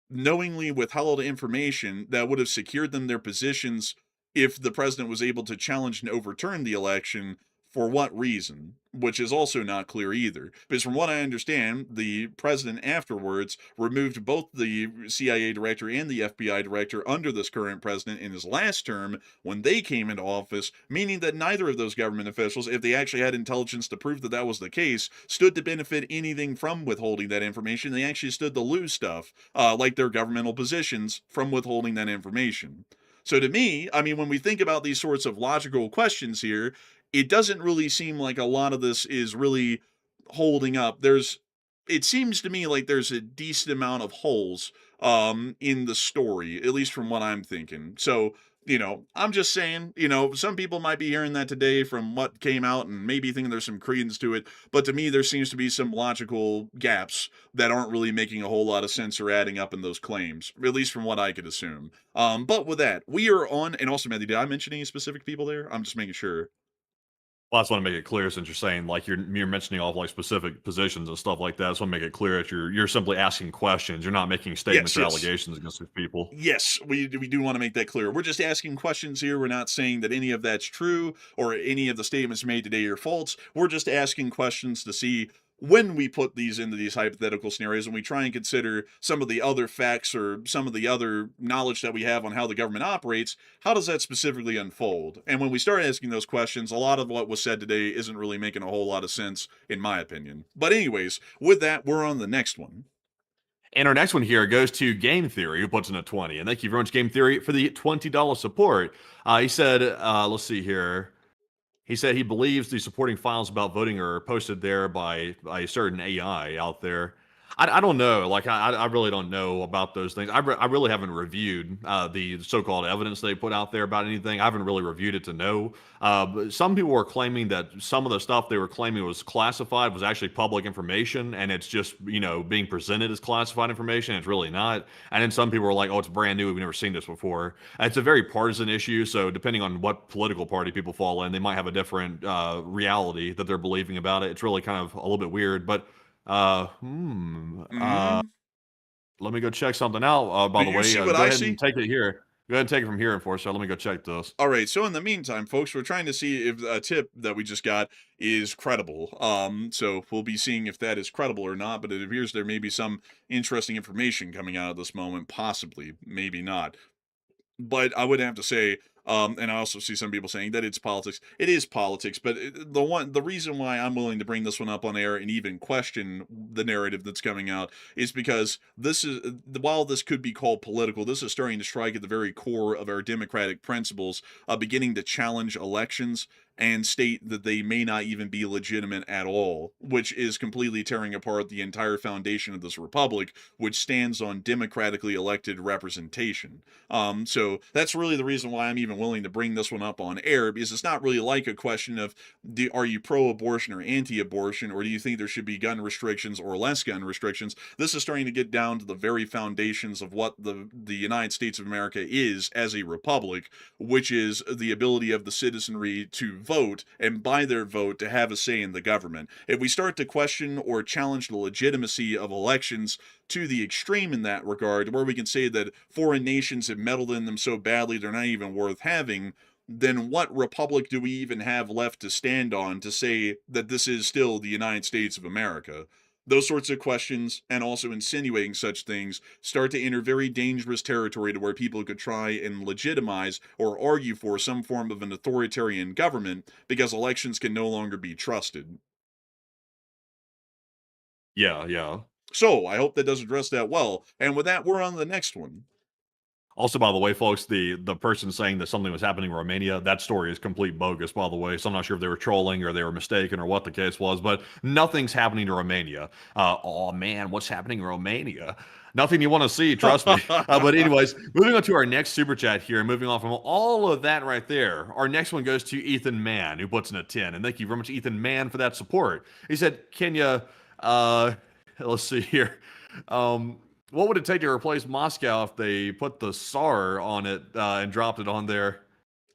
knowingly withheld information that would have secured them their positions if the president was able to challenge and overturn the election. For what reason? Which is also not clear either. Because from what I understand, the president afterwards removed both the CIA director and the FBI director under this current president in his last term when they came into office, meaning that neither of those government officials, if they actually had intelligence to prove that that was the case, stood to benefit anything from withholding that information. They actually stood to lose stuff, like their governmental positions, from withholding that information. So to me, I mean, when we think about these sorts of logical questions here, it doesn't really seem like a lot of this is really holding up. It seems to me like there's a decent amount of holes in the story, at least from what I'm thinking. So, I'm just saying, some people might be hearing that today from what came out and maybe thinking there's some credence to it, but to me there seems to be some logical gaps that aren't really making a whole lot of sense or adding up in those claims, at least from what I could assume. But with that, we are on, and also, Matthew, did I mention any specific people there? I'm just making sure. Well, I just want to make it clear since you're saying like you're mentioning all of like specific positions and stuff like that. I just want to make it clear that you're simply asking questions. You're not making statements or Yes. allegations against these people. Yes, we do want to make that clear. We're just asking questions here. We're not saying that any of that's true or any of the statements made today are false. We're just asking questions to see when we put these into these hypothetical scenarios and we try and consider some of the other facts or some of the other knowledge that we have on how the government operates, how does that specifically unfold? And when we start asking those questions, a lot of what was said today isn't really making a whole lot of sense, in my opinion. But anyways, with that, we're on the next one. And our next one here goes to Game Theory, who puts in a 20. And thank you very much, Game Theory, for the $20 support. He said, let's see here. He said he believes the supporting files about voting are posted there by a certain AI out there. I don't know. Like, I really don't know about those things. I really haven't reviewed the so-called evidence they put out there about anything. I haven't really reviewed it to know. But some people were claiming that some of the stuff they were claiming was classified was actually public information, and it's just, being presented as classified information. It's really not. And then some people were like, oh, it's brand new. We've never seen this before. And it's a very partisan issue. So depending on what political party people fall in, they might have a different reality that they're believing about it. It's really kind of a little bit weird. But Mhm. let me go check something out, by Do the you way. see Go what I ahead see? and take it here. Go ahead and take it from here, Enforcer. Let me go check this. All right. So in the meantime, folks, we're trying to see if a tip that we just got is credible. So we'll be seeing if that is credible or not. But it appears there may be some interesting information coming out of this moment. Possibly, maybe not. But I would have to say, and I also see some people saying that it's politics. It is politics, but the reason why I'm willing to bring this one up on air and even question the narrative that's coming out is because while this could be called political, this is starting to strike at the very core of our democratic principles, beginning to challenge elections and state that they may not even be legitimate at all, which is completely tearing apart the entire foundation of this republic, which stands on democratically elected representation. So that's really the reason why I'm even willing to bring this one up on air, because it's not really like a question of are you pro-abortion or anti-abortion, or do you think there should be gun restrictions or less gun restrictions? This is starting to get down to the very foundations of what the United States of America is as a republic, which is the ability of the citizenry to vote, and by their vote to have a say in the government. If we start to question or challenge the legitimacy of elections to the extreme in that regard, where we can say that foreign nations have meddled in them so badly they're not even worth having, then what republic do we even have left to stand on to say that this is still the United States of America? Those sorts of questions, and also insinuating such things, start to enter very dangerous territory to where people could try and legitimize or argue for some form of an authoritarian government because elections can no longer be trusted. Yeah, yeah. So, I hope that does address that well. And with that, we're on to the next one. Also, by the way, folks, the person saying that something was happening in Romania, that story is complete bogus, by the way. So I'm not sure if they were trolling or they were mistaken or what the case was, but nothing's happening to Romania. Oh man, what's happening in Romania? Nothing you want to see, trust me. But anyways, moving on to our next super chat here, and moving on from all of that right there, our next one goes to Ethan Mann, who puts in a 10. And thank you very much, Ethan Mann, for that support. He said, Kenya, let's see here. What would it take to replace Moscow if they put the SAR on it and dropped it on there?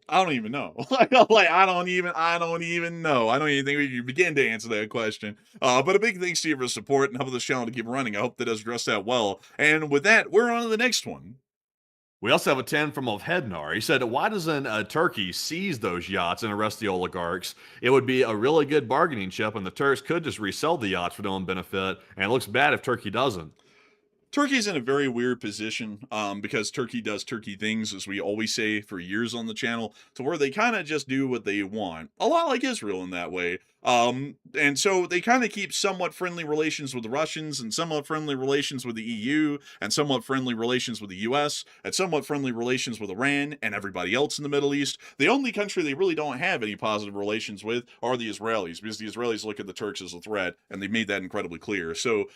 I don't even know. Like I don't even know. I don't even think we can begin to answer that question. But a big thanks to you for support and helping this channel to keep running. I hope that does address that well. And with that, we're on to the next one. We also have a 10 from Ovhednar. He said, why doesn't Turkey seize those yachts and arrest the oligarchs? It would be a really good bargaining chip, and the Turks could just resell the yachts for their own benefit, and it looks bad if Turkey doesn't. Turkey's in a very weird position because Turkey does Turkey things, as we always say for years on the channel, to where they kind of just do what they want. A lot like Israel in that way. And so they kind of keep somewhat friendly relations with the Russians and somewhat friendly relations with the EU and somewhat friendly relations with the US and somewhat friendly relations with Iran and everybody else in the Middle East. The only country they really don't have any positive relations with are the Israelis, because the Israelis look at the Turks as a threat, and they've made that incredibly clear. So,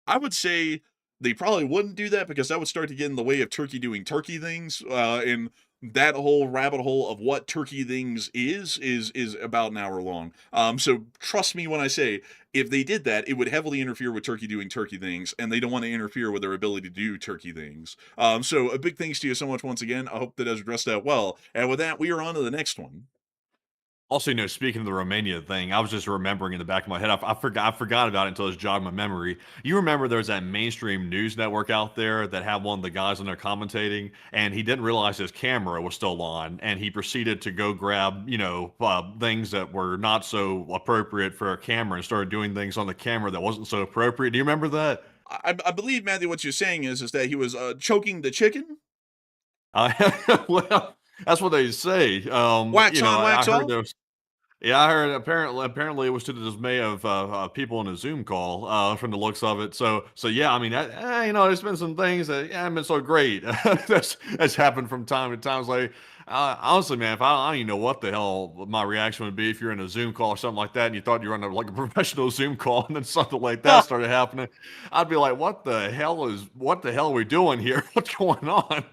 I would say they probably wouldn't do that, because that would start to get in the way of Turkey doing Turkey things. And that whole rabbit hole of what Turkey things is about an hour long. So trust me when I say, if they did that, it would heavily interfere with Turkey doing Turkey things, and they don't want to interfere with their ability to do Turkey things. So a big thanks to you so much once again. I hope that has addressed that well. And with that, we are on to the next one. Also, speaking of the Romania thing, I was just remembering in the back of my head. I forgot about it until it jogged my memory. You remember there's that mainstream news network out there that had one of the guys on there commentating, and he didn't realize his camera was still on, and he proceeded to go grab, things that were not so appropriate for a camera and started doing things on the camera that wasn't so appropriate. Do you remember that? I believe, Matthew, what you're saying is that he was choking the chicken? Well, that's what they say. Wax on, wax off? Yeah, I heard apparently it was to the dismay of people in a Zoom call from the looks of it. So yeah, I mean, there's been some things that haven't been so great. that's happened from time to time. It's like, honestly, man, if I don't even know what the hell my reaction would be if you're in a Zoom call or something like that, and you thought you were on like a professional Zoom call, and then something like that started happening, I'd be like, what the hell are we doing here? What's going on?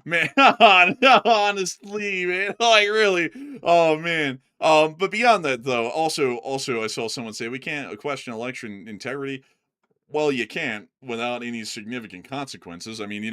Man, honestly, man, like really, oh man. But beyond that, though, also, I saw someone say we can't question election integrity. Well, you can't without any significant consequences. I mean,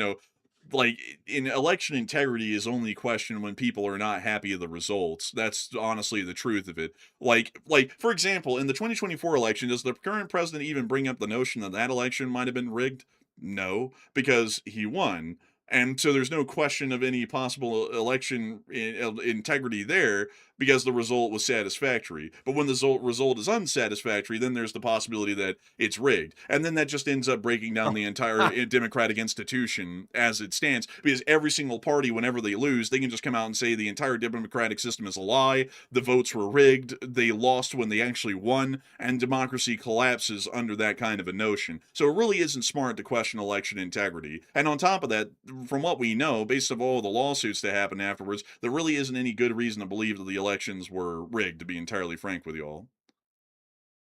like in election integrity is only questioned when people are not happy with the results. That's honestly the truth of it. Like for example, in the 2024 election, does the current president even bring up the notion that that election might have been rigged? No, because he won. And so there's no question of any possible election integrity there, because the result was satisfactory. But when the result is unsatisfactory, then there's the possibility that it's rigged. And then that just ends up breaking down the entire democratic institution as it stands, because every single party, whenever they lose, they can just come out and say the entire democratic system is a lie, the votes were rigged, they lost when they actually won, and democracy collapses under that kind of a notion. So it really isn't smart to question election integrity. And on top of that, from what we know, based on all the lawsuits that happened afterwards, there really isn't any good reason to believe that the elections were rigged, to be entirely frank with you all.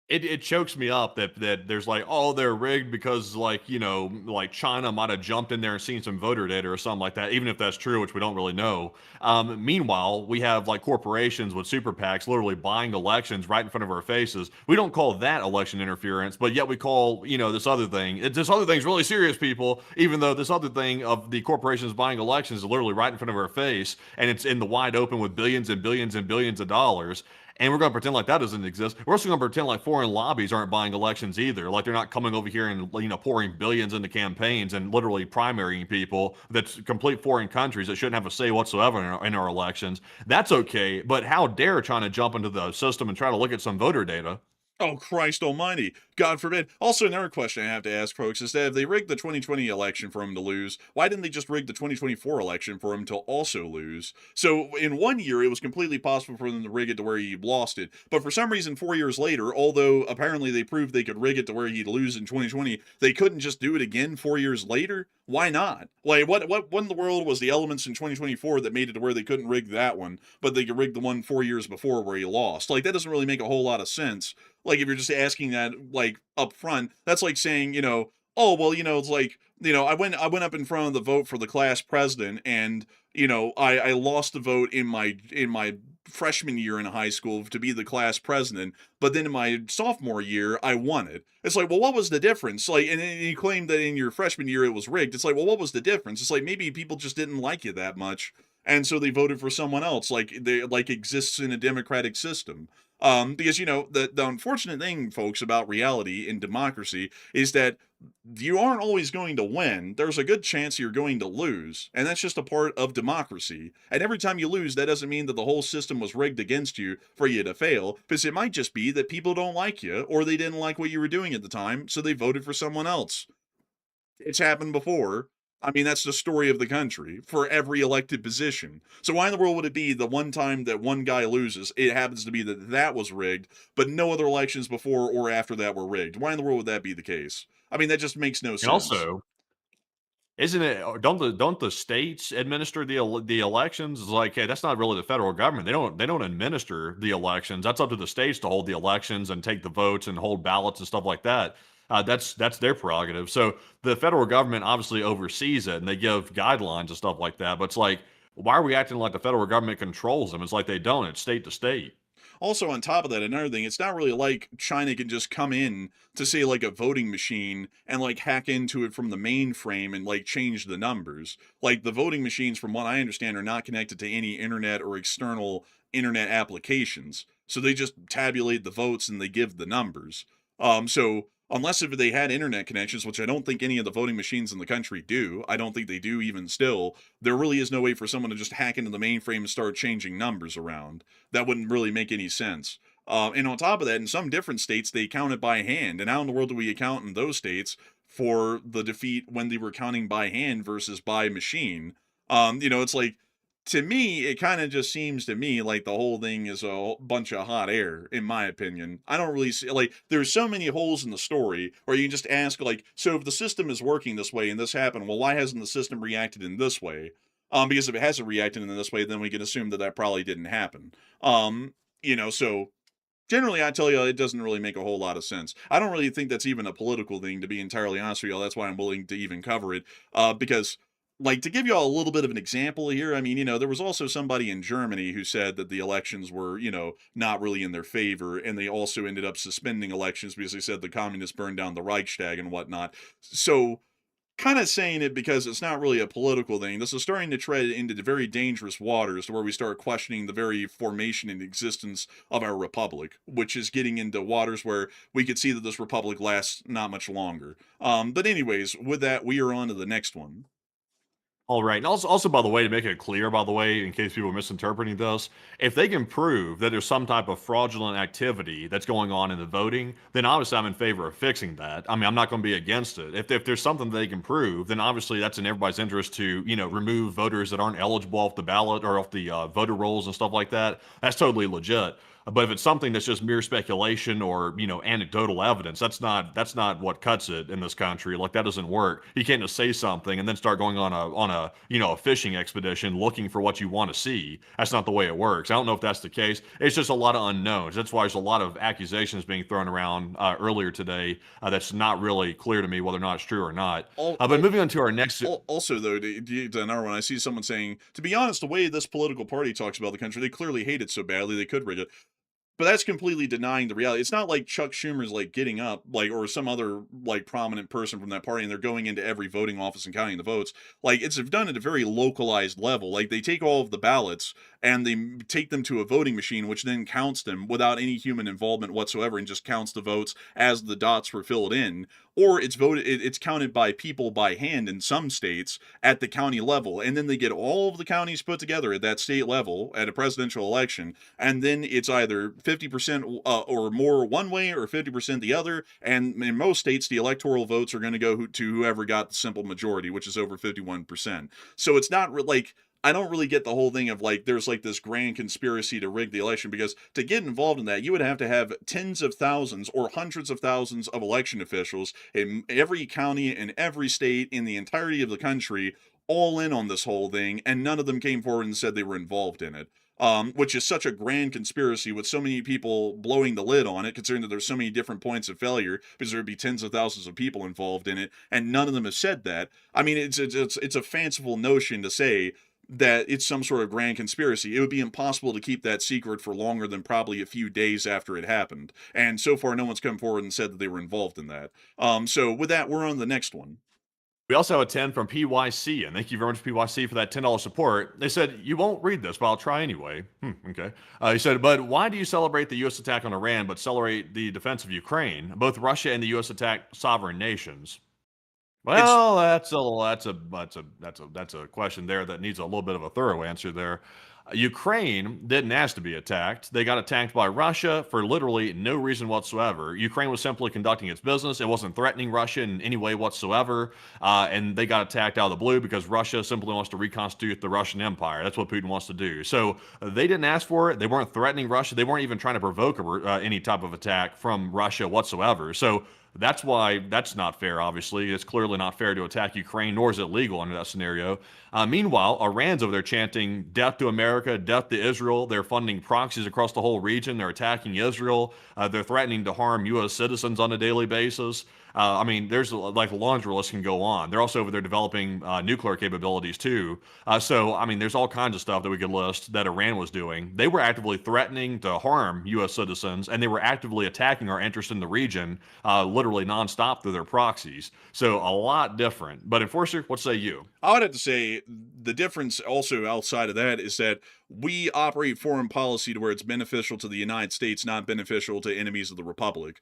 It chokes me up that there's like, oh, they're rigged because like China might have jumped in there and seen some voter data or something like that, even if that's true, which we don't really know. Meanwhile, we have like corporations with super PACs literally buying elections right in front of our faces. We don't call that election interference, but yet we call this other thing. This other thing's really serious, people. Even though this other thing of the corporations buying elections is literally right in front of our face, and it's in the wide open with billions and billions and billions of dollars. And we're going to pretend like that doesn't exist. We're also going to pretend like foreign lobbies aren't buying elections either. Like they're not coming over here and pouring billions into campaigns and literally primarying people that's complete foreign countries that shouldn't have a say whatsoever in our elections. That's okay. But how dare China jump into the system and try to look at some voter data? Oh, Christ almighty. God forbid. Also, another question I have to ask folks is that if they rigged the 2020 election for him to lose, why didn't they just rig the 2024 election for him to also lose? So in one year, it was completely possible for them to rig it to where he lost it. But for some reason, 4 years later, although apparently they proved they could rig it to where he'd lose in 2020, they couldn't just do it again 4 years later? Why not? Like, what in the world was the elements in 2024 that made it to where they couldn't rig that one, but they could rig the one 4 years before where he lost? Like, that doesn't really make a whole lot of sense. Like, if you're just asking that, like, up front, that's like saying, oh, well, it's like, I went up in front of the vote for the class president, and, I lost the vote in my freshman year in high school to be the class president, but then in my sophomore year, I won it. It's like, well, what was the difference? Like, and you claimed that in your freshman year it was rigged. It's like, well, what was the difference? It's like, maybe people just didn't like you that much, and so they voted for someone else, like exists in a democratic system. Because the unfortunate thing, folks, about reality in democracy is that you aren't always going to win. There's a good chance you're going to lose, and that's just a part of democracy. And every time you lose, that doesn't mean that the whole system was rigged against you for you to fail, because it might just be that people don't like you, or they didn't like what you were doing at the time, so they voted for someone else. It's happened before. I mean, that's the story of the country for every elected position. So why in the world would it be the one time that one guy loses, it happens to be that was rigged, but no other elections before or after that were rigged? Why in the world would that be the case? I mean, that just makes no sense. And also, isn't it? Don't the states administer the elections? It's like, hey, that's not really the federal government. They don't administer the elections. That's up to the states to hold the elections and take the votes and hold ballots and stuff like that. That's their prerogative. So the federal government obviously oversees it and they give guidelines and stuff like that. But it's like, why are we acting like the federal government controls them? It's like they don't. It's state to state. Also, on top of that, another thing, it's not really like China can just come in to, say, like a voting machine and like hack into it from the mainframe and like change the numbers. Like, the voting machines, from what I understand, are not connected to any internet or external internet applications. So they just tabulate the votes and they give the numbers. So unless if they had internet connections, which I don't think any of the voting machines in the country do, I don't think they do even still, there really is no way for someone to just hack into the mainframe and start changing numbers around. That wouldn't really make any sense. And on top of that, in some different states, they count it by hand. And how in the world do we account in those states for the defeat when they were counting by hand versus by machine? It's like, to me, it kind of just seems to me like the whole thing is a bunch of hot air, in my opinion. I don't really see, like, there's so many holes in the story, or you can just ask, like, so if the system is working this way and this happened, well, why hasn't the system reacted in this way? Because if it hasn't reacted in this way, then we can assume that probably didn't happen. So generally, I tell you, it doesn't really make a whole lot of sense. I don't really think that's even a political thing, to be entirely honest with you. That's why I'm willing to even cover it, because, like, to give you all a little bit of an example here, I mean, there was also somebody in Germany who said that the elections were, not really in their favor, and they also ended up suspending elections because they said the communists burned down the Reichstag and whatnot. So, kind of saying it because it's not really a political thing. This is starting to tread into the very dangerous waters to where we start questioning the very formation and existence of our republic, which is getting into waters where we could see that this republic lasts not much longer. But anyways, with that, we are on to the next one. All right. And also, by the way, to make it clear, by the way, in case people are misinterpreting this, if they can prove that there's some type of fraudulent activity that's going on in the voting, then obviously I'm in favor of fixing that. I mean, I'm not going to be against it. If there's something they can prove, then obviously that's in everybody's interest to, remove voters that aren't eligible off the ballot or off the voter rolls and stuff like that. That's totally legit. But if it's something that's just mere speculation or, anecdotal evidence, that's not what cuts it in this country. Like, that doesn't work. You can't just say something and then start going on a fishing expedition looking for what you want to see. That's not the way it works. I don't know if that's the case. It's just a lot of unknowns. That's why there's a lot of accusations being thrown around earlier today that's not really clear to me whether or not it's true or not. But moving on to our next. Also, though, to another one, I see someone saying, to be honest, the way this political party talks about the country, they clearly hate it so badly they could rig it. But that's completely denying the reality. It's not like Chuck Schumer's like getting up, like, or some other like prominent person from that party, and they're going into every voting office and counting the votes. Like, it's done at a very localized level. Like, they take all of the ballots and they take them to a voting machine, which then counts them without any human involvement whatsoever, and just counts the votes as the dots were filled in. or it's counted by people by hand in some states at the county level, and then they get all of the counties put together at that state level at a presidential election, and then it's either 50% or more one way or 50% the other, and in most states the electoral votes are going to go to whoever got the simple majority, which is over 51%. So it's not like, I don't really get the whole thing of like there's like this grand conspiracy to rig the election, because to get involved in that, you would have to have tens of thousands or hundreds of thousands of election officials in every county in every state in the entirety of the country all in on this whole thing, and none of them came forward and said they were involved in it. Which is such a grand conspiracy with so many people blowing the lid on it, considering that there's so many different points of failure, because there would be tens of thousands of people involved in it, and none of them have said that. I mean, it's a fanciful notion to say that it's some sort of grand conspiracy. It would be impossible to keep that secret for longer than probably a few days after it happened. And so far, no one's come forward and said that they were involved in that. So with that, we're on the next one. We also have a 10 from PYC, and thank you very much, PYC, for that $10 support. They said, you won't read this, but I'll try anyway. Okay. He said, but why do you celebrate the U.S. attack on Iran, but celebrate the defense of Ukraine? Both Russia and the U.S. attack sovereign nations. Well, that's a question there that needs a little bit of a thorough answer there. Ukraine didn't ask to be attacked. They got attacked by Russia for literally no reason whatsoever. Ukraine was simply conducting its business. It wasn't threatening Russia in any way whatsoever. And they got attacked out of the blue because Russia simply wants to reconstitute the Russian Empire. That's what Putin wants to do. So they didn't ask for it. They weren't threatening Russia. They weren't even trying to provoke any type of attack from Russia whatsoever. So that's why that's not fair, obviously. It's clearly not fair to attack Ukraine, nor is it legal under that scenario. Meanwhile, Iran's over there chanting death to America, death to Israel. They're funding proxies across the whole region. They're attacking Israel. They're threatening to harm U.S. citizens on a daily basis. I mean, there's like a laundry list can go on. They're also over there developing nuclear capabilities too. So, I mean, there's all kinds of stuff that we could list that Iran was doing. They were actively threatening to harm U.S. citizens, and they were actively attacking our interests in the region, literally nonstop through their proxies. So a lot different. But Enforcer, what say you? I would have to say the difference also outside of that is that we operate foreign policy to where it's beneficial to the United States, not beneficial to enemies of the Republic.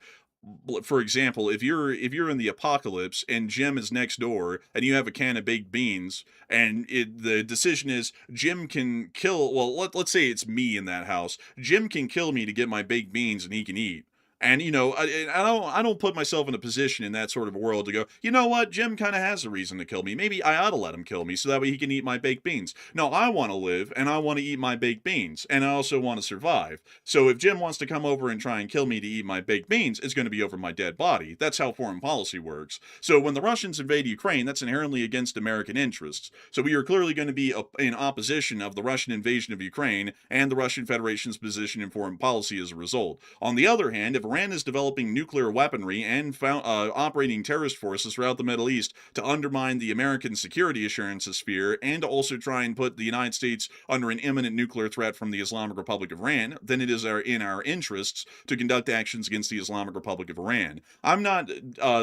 For example, if you're in the apocalypse and Jim is next door and you have a can of baked beans, and the decision is Jim can kill, well, let's say it's me in that house. Jim can kill me to get my baked beans and he can eat. And, you know, I don't put myself in a position in that sort of world to go, you know what, Jim kind of has a reason to kill me. Maybe I ought to let him kill me so that way he can eat my baked beans. No, I want to live and I want to eat my baked beans. And I also want to survive. So if Jim wants to come over and try and kill me to eat my baked beans, it's going to be over my dead body. That's how foreign policy works. So when the Russians invade Ukraine, that's inherently against American interests. So we are clearly going to be in opposition of the Russian invasion of Ukraine and the Russian Federation's position in foreign policy as a result. On the other hand, if Iran is developing nuclear weaponry and operating terrorist forces throughout the Middle East to undermine the American security assurances sphere and to also try and put the United States under an imminent nuclear threat from the Islamic Republic of Iran, then it is in our interests to conduct actions against the Islamic Republic of Iran. I'm not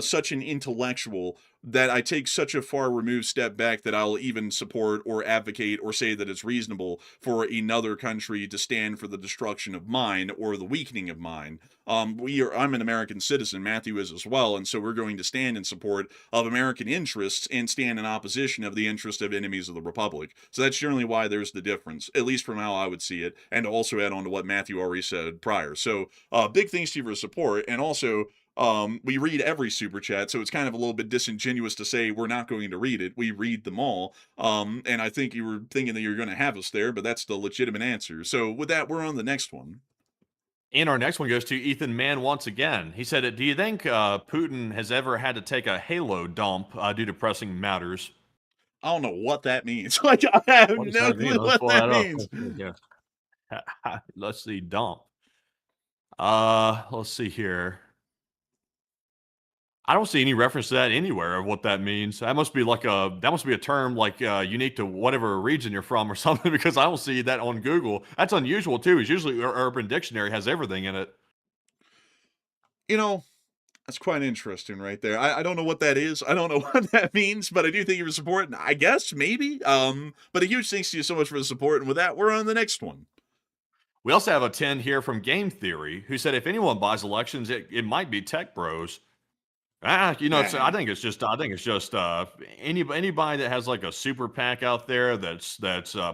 such an intellectual that I take such a far removed step back that I'll even support or advocate or say that it's reasonable for another country to stand for the destruction of mine or the weakening of mine. I'm an American citizen, Matthew is as well, and so we're going to stand in support of American interests and stand in opposition of the interest of enemies of the Republic. So that's generally why there's the difference, at least from how I would see it, and also add on to what Matthew already said prior. So big thanks to you for support, and also we read every super chat, so it's kind of a little bit disingenuous to say we're not going to read it. We read them all. And I think you were thinking that you were going to have us there, but that's the legitimate answer. So with that, we're on the next one. And our next one goes to Ethan Mann once again. He said, do you think Putin has ever had to take a halo dump due to pressing matters? I don't know what that means. Like, I have no clue what that means. Let's see, dump. Let's see here. I don't see any reference to that anywhere of what that means. That must be a term like unique to whatever region you're from or something, because I don't see that on Google. That's unusual too. It's usually Urban Dictionary has everything in it. You know, that's quite interesting right there. I don't know what that is. I don't know what that means, but I do thank you for support. I guess maybe. But a huge thanks to you so much for the support. And with that, we're on the next one. We also have a 10 here from Game Theory, who said if anyone buys elections, it might be tech bros. I think it's just anybody that has like a super PAC out there that's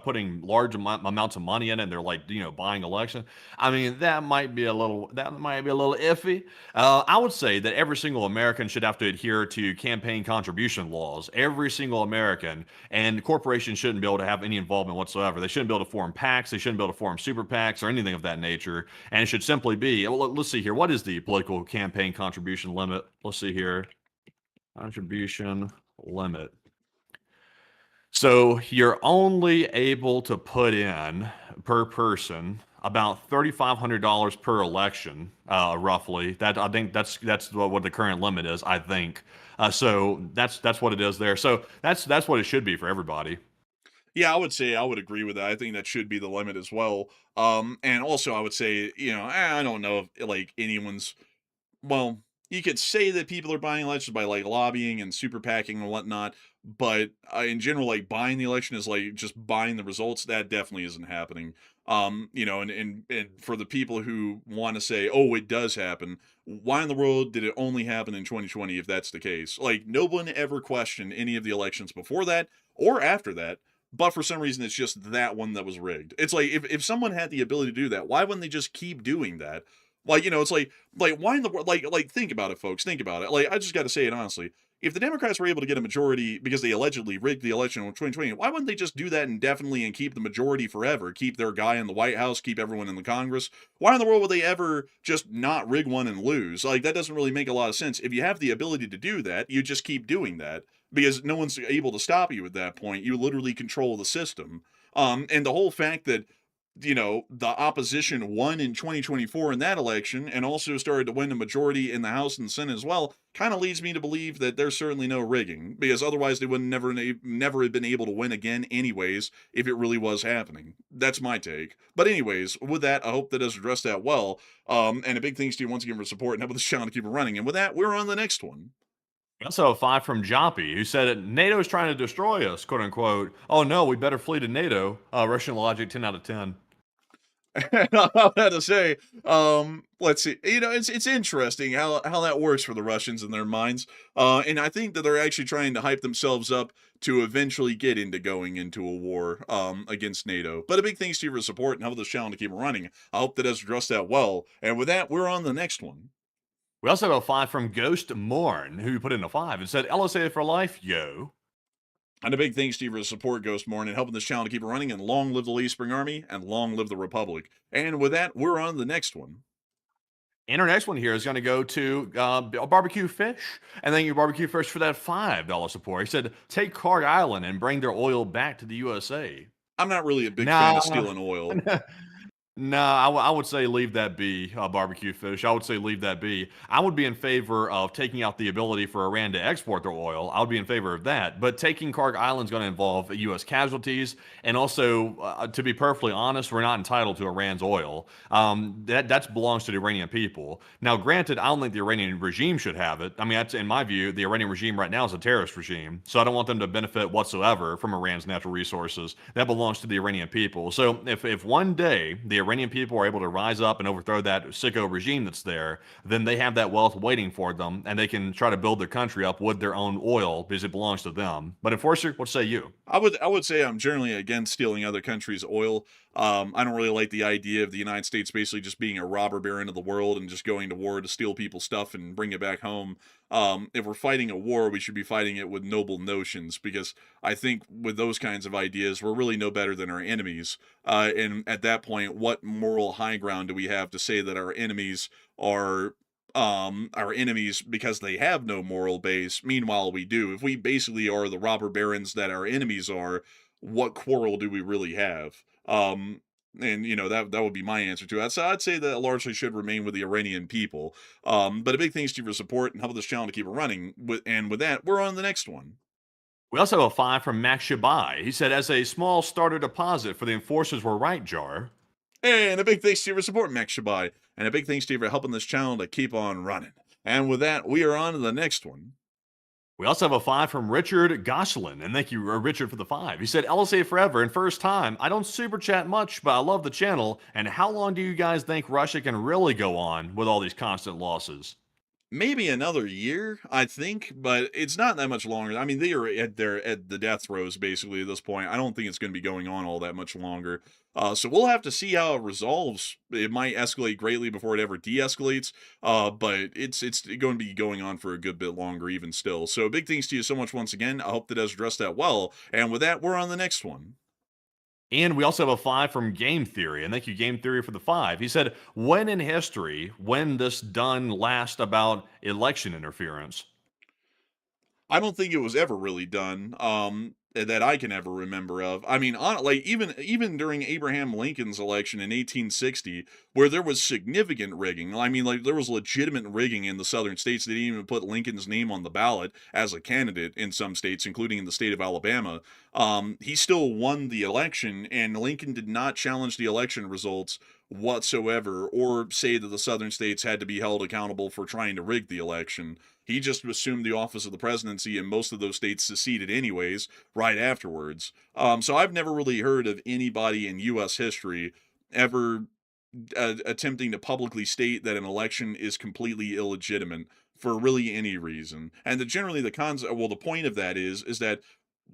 putting large amounts of money in it, and they're like buying election. I mean that might be a little iffy. I would say that every single American should have to adhere to campaign contribution laws. Every single American, and corporations shouldn't be able to have any involvement whatsoever. They shouldn't be able to form PACs. They shouldn't be able to form super PACs or anything of that nature. And it should simply be. Well, let's see here. What is the political campaign contribution limit? Let's see here. Contribution limit. So you're only able to put in per person about $3,500 per election, roughly. That I think that's what the current limit is. I think so. That's what it is there. So that's what it should be for everybody. Yeah, I would say I would agree with that. I think that should be the limit as well. And also I would say, I don't know if like anyone's well, you could say that people are buying elections by like lobbying and super PACing and whatnot, but in general, like buying the election is like just buying the results. That definitely isn't happening. And for the people who want to say, oh, it does happen, why in the world did it only happen in 2020 if that's the case? Like, no one ever questioned any of the elections before that or after that. But for some reason, it's just that one that was rigged. It's like if someone had the ability to do that, why wouldn't they just keep doing that? Like, it's like why in the world? Like think about it, folks. Think about it. Like, I just got to say it honestly. If the Democrats were able to get a majority because they allegedly rigged the election in 2020, why wouldn't they just do that indefinitely and keep the majority forever? Keep their guy in the White House, keep everyone in the Congress. Why in the world would they ever just not rig one and lose? Like, that doesn't really make a lot of sense. If you have the ability to do that, you just keep doing that because no one's able to stop you at that point. You literally control the system. And the whole fact that the opposition won in 2024 in that election and also started to win a majority in the House and the Senate as well, kind of leads me to believe that there's certainly no rigging, because otherwise they would never have been able to win again anyways if it really was happening. That's my take. But anyways, with that, I hope that does address that well. And a big thanks to you once again for support and helping this channel to keep it running. And with that, we're on the next one. Also, a 5 from Joppy, who said that NATO is trying to destroy us, quote unquote. Oh no, we better flee to NATO. Russian logic, 10 out of 10. I had to say, let's see. It's interesting how that works for the Russians in their minds. And I think that they're actually trying to hype themselves up to eventually get into going into a war against NATO. But a big thanks to you for support and helping this channel to keep it running. I hope that does address that well. And with that, we're on the next one. We also have a 5 from Ghost Morn, who put in a 5 and said, LSA for life, yo. And a big thanks to you for the support, Ghost Morn, and helping this channel to keep it running. And long live the Lee Spring Army, and long live the Republic. And with that, we're on the next one. And our next one here is going to go to Barbecue Fish. And thank you, Barbecue Fish, for that $5 support. He said, take Card Island and bring their oil back to the USA. I'm not really a big fan of stealing oil. No, I would say leave that be, Barbecue Fish. I would say leave that be. I would be in favor of taking out the ability for Iran to export their oil. I would be in favor of that. But taking Karg Island is going to involve U.S. casualties. And also, to be perfectly honest, we're not entitled to Iran's oil. That belongs to the Iranian people. Now, granted, I don't think the Iranian regime should have it. I mean, that's, in my view, the Iranian regime right now is a terrorist regime. So I don't want them to benefit whatsoever from Iran's natural resources. That belongs to the Iranian people. So if one day the Iranian people are able to rise up and overthrow that sicko regime that's there, then they have that wealth waiting for them, and they can try to build their country up with their own oil because it belongs to them. But Enforcer, what say you? I would say I'm generally against stealing other countries' oil. I don't really like the idea of the United States basically just being a robber baron of the world and just going to war to steal people's stuff and bring it back home. If we're fighting a war, we should be fighting it with noble notions, because I think with those kinds of ideas, we're really no better than our enemies. And at that point, what moral high ground do we have to say that our enemies are our enemies because they have no moral base? Meanwhile, we do. If we basically are the robber barons that our enemies are, what quarrel do we really have? And that would be my answer to that. So I'd say that it largely should remain with the Iranian people. But a big thanks to you for support and helping this channel to keep it running. And with that, we're on the next one. We also have a 5 from Max Shabai. He said, as a small starter deposit for the Enforcers were right, Jar. And a big thanks to you for support, Max Shabai. And a big thanks to you for helping this channel to keep on running. And with that, we are on to the next one. We also have a 5 from Richard Goslin, and thank you, Richard, for the 5. He said, LSA forever, and first time. I don't super chat much, but I love the channel. And how long do you guys think Russia can really go on with all these constant losses? Maybe another year, I think, but it's not that much longer. I mean, they are at the death throes basically at this point. I don't think it's going to be going on all that much longer. So we'll have to see how it resolves. It might escalate greatly before it ever de-escalates. But it's going to be going on for a good bit longer, even still. So big thanks to you so much once again. I hope that has addressed that well. And with that, we're on the next one. And we also have a 5 from Game Theory. And thank you, Game Theory, for the 5. He said, when in history, when this done last about election interference? I don't think it was ever really done, that I can ever remember of. I mean, like even during Abraham Lincoln's election in 1860, where there was significant rigging. I mean, like there was legitimate rigging in the southern states. They didn't even put Lincoln's name on the ballot as a candidate in some states, including in the state of Alabama. He still won the election, and Lincoln did not challenge the election results whatsoever, or say that the southern states had to be held accountable for trying to rig the election. He just assumed the office of the presidency, and most of those states seceded anyways right afterwards. So I've never really heard of anybody in U.S. history ever attempting to publicly state that an election is completely illegitimate for really any reason. And generally the point of that is that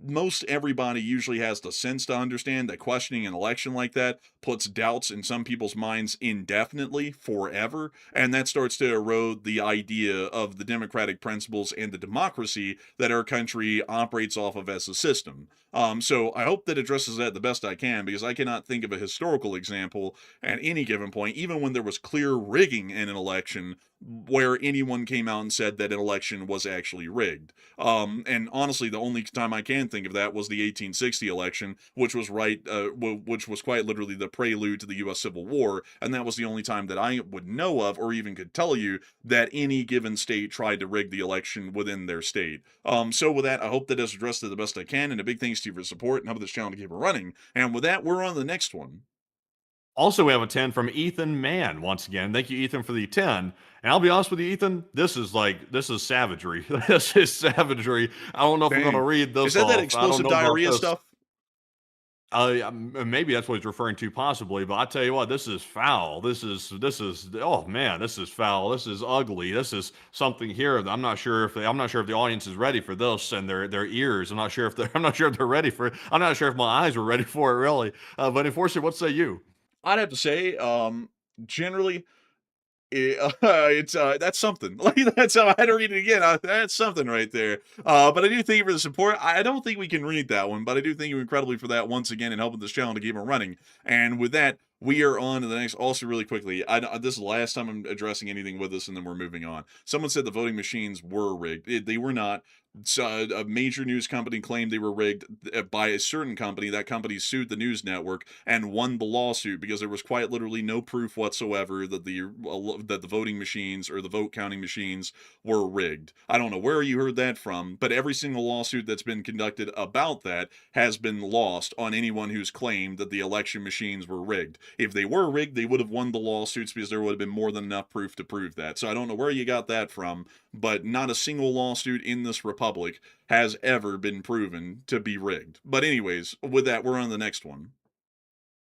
most everybody usually has the sense to understand that questioning an election like that puts doubts in some people's minds indefinitely, forever, and that starts to erode the idea of the democratic principles and the democracy that our country operates off of as a system. So I hope that addresses that the best I can, because I cannot think of a historical example at any given point, even when there was clear rigging in an election, where anyone came out and said that an election was actually rigged. And honestly, the only time I can think of that was the 1860 election, which was which was quite literally the prelude to the U.S. Civil War, and that was the only time that I would know of, or even could tell you, that any given state tried to rig the election within their state. So with that, I hope that has addressed it the best I can, and a big thanks to you for support and helping this channel to keep it running. And with that, we're on to the next one. Also, we have a 10 from Ethan Mann. Once again, thank you, Ethan, for the 10. And I'll be honest with you, Ethan, this is savagery. This is savagery. I don't know if I'm going to Dang. read this Is that off. that I don't explosive know about diarrhea this. stuff? Maybe that's what he's referring to, possibly. But I tell you what, this is foul. This is. Oh man, this is foul. This is ugly. This is something here that I'm not sure if the audience is ready for this, and their ears. I'm not sure if they're ready for it. I'm not sure if my eyes were ready for it, really. But Enforcer, what say you? I'd have to say, generally, it's that's something. Like that's how I had to read it again. That's something right there. But I do thank you for the support. I don't think we can read that one, but I do thank you incredibly for that once again and helping this channel to keep it running. And with that, we are on to the next. Also, really quickly, this is the last time I'm addressing anything with this, and then we're moving on. Someone said the voting machines were rigged. They were not. So a major news company claimed they were rigged by a certain company. That company sued the news network and won the lawsuit because there was quite literally no proof whatsoever that the voting machines or the vote counting machines were rigged. I don't know where you heard that from, but every single lawsuit that's been conducted about that has been lost on anyone who's claimed that the election machines were rigged. If they were rigged, they would have won the lawsuits because there would have been more than enough proof to prove that. So I don't know where you got that from, but not a single lawsuit in this republic has ever been proven to be rigged. But anyways, with that, we're on the next one.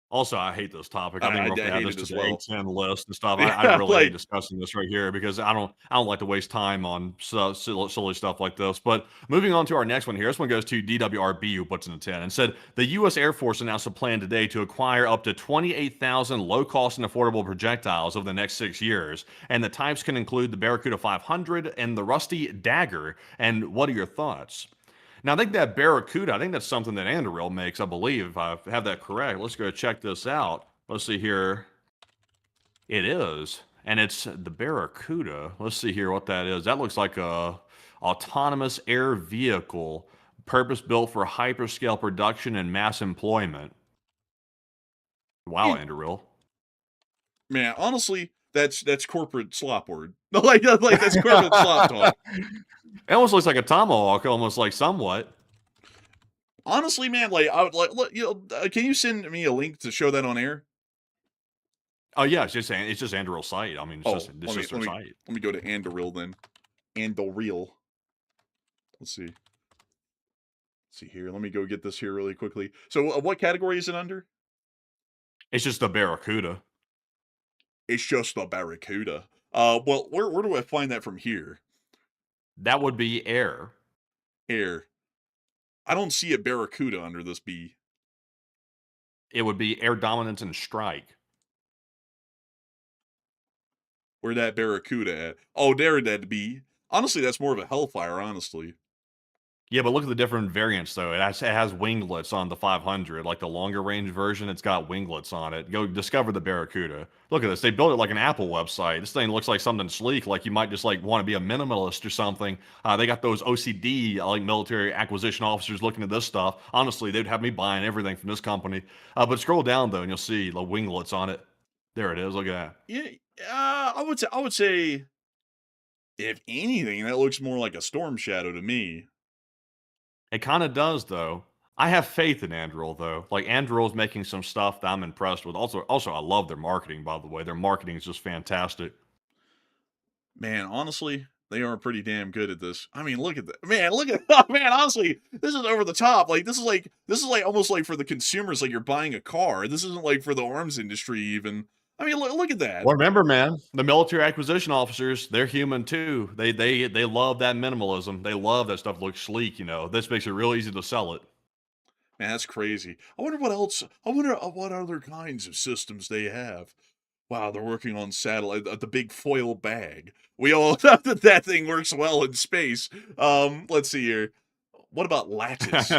Also, I hate this topic. I think we're going to add hate this it to as the well. A10 list and stuff. Yeah, I really like- hate discussing this right here because I don't like to waste time on silly stuff like this. But moving on to our next one here. This one goes to DWRB, who puts in a 10 and said, the U.S. Air Force announced a plan today to acquire up to 28,000 low-cost and affordable projectiles over the next 6 years. And the types can include the Barracuda 500 and the Rusty Dagger. And what are your thoughts? Now, I think that Barracuda, I think that's something that Anduril makes, I believe, if I have that correct. Let's go check this out. Let's see here. It is. And it's the Barracuda. Let's see here what that is. That looks like a autonomous air vehicle, purpose-built for hyperscale production and mass employment. Wow, Anduril. Man, honestly, that's corporate slop word. like that's corporate slop talk. It almost looks like a tomahawk, almost like somewhat. Honestly, man, like I would like, can you send me a link to show that on air? Oh yeah, it's just Anduril site. I mean, it's just their site. Let me go to Anduril then. Anduril. Let's see. See here. Let me go get this here really quickly. So, what category is it under? It's just the Barracuda. It's just the Barracuda. Well, where do I find that from here? That would be air. Air. I don't see a barracuda under this B. It would be air dominance and strike. Where that barracuda at? Oh, there that B. Honestly, that's more of a Hellfire, honestly. Yeah, but look at the different variants though. It has winglets on the 500, like the longer range version. It's got winglets on it. Go discover the Barracuda. Look at this. They built it like an Apple website. This thing looks like something sleek, like you might just like want to be a minimalist or something. They got those OCD like military acquisition officers looking at this stuff. Honestly, they'd have me buying everything from this company. But scroll down though, and you'll see the winglets on it. There it is. Look at that. Yeah, I would say, if anything, that looks more like a Storm Shadow to me. It kind of does, though. I have faith in Anduril, though. Like Anduril's making some stuff that I'm impressed with. Also, I love their marketing. By the way, their marketing is just fantastic. Man, honestly, they are pretty damn good at this. I mean, look at that. Man, look at oh, man, honestly, this is over the top. Like this is like almost like for the consumers, like you're buying a car. This isn't like for the arms industry even. I mean, look at that. Well, remember, man, the military acquisition officers—they're human too. They love that minimalism. They love that stuff looks sleek. This makes it real easy to sell it. Man, that's crazy. I wonder what else. I wonder what other kinds of systems they have. Wow, they're working on satellite, the big foil bag. We all know that that thing works well in space. Let's see here. What about lattice?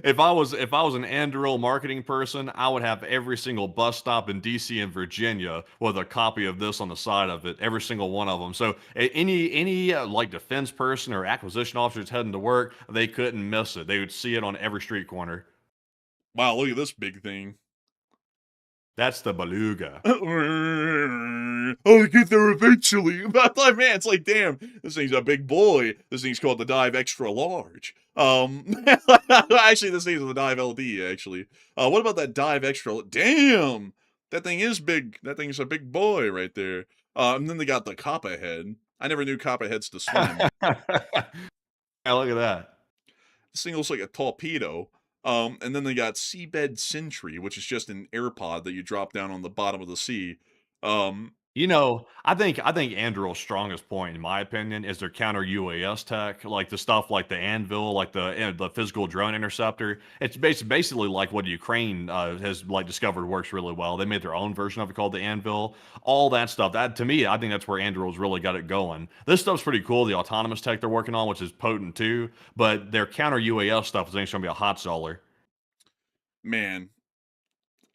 If I was an Anduril marketing person, I would have every single bus stop in DC and Virginia with a copy of this on the side of it. Every single one of them. So any like defense person or acquisition officers heading to work, they couldn't miss it. They would see it on every street corner. Wow, look at this big thing. That's the beluga. I'll get there eventually. But like, man, it's like, damn, this thing's a big boy. This thing's called the Dive Extra Large. Actually, this thing's the Dive LD. Actually, what about that Dive Extra? Damn, that thing is big. That thing's a big boy right there. And then they got the Copperhead. I never knew Copperheads to swim. Hey, look at that. This thing looks like a torpedo. And then they got Seabed Sentry, which is just an airpod that you drop down on the bottom of the sea. Um, I think Anduril's strongest point, in my opinion, is their counter UAS tech, like the stuff like the Anvil, like the physical drone interceptor. It's basically like what Ukraine has like discovered works really well. They made their own version of it called the Anvil. All that stuff. That to me, I think that's where Anduril's really got it going. This stuff's pretty cool. The autonomous tech they're working on, which is potent too, but their counter UAS stuff is going to be a hot seller. man,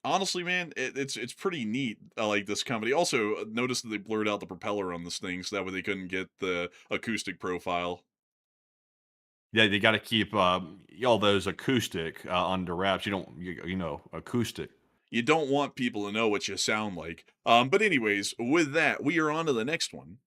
honestly, man, it's pretty neat. I like this company. Also, notice that they blurred out the propeller on this thing, so that way they couldn't get the acoustic profile. Yeah, they got to keep all those acoustic under wraps. Acoustic. You don't want people to know what you sound like. But anyways, with that, we are on to the next one.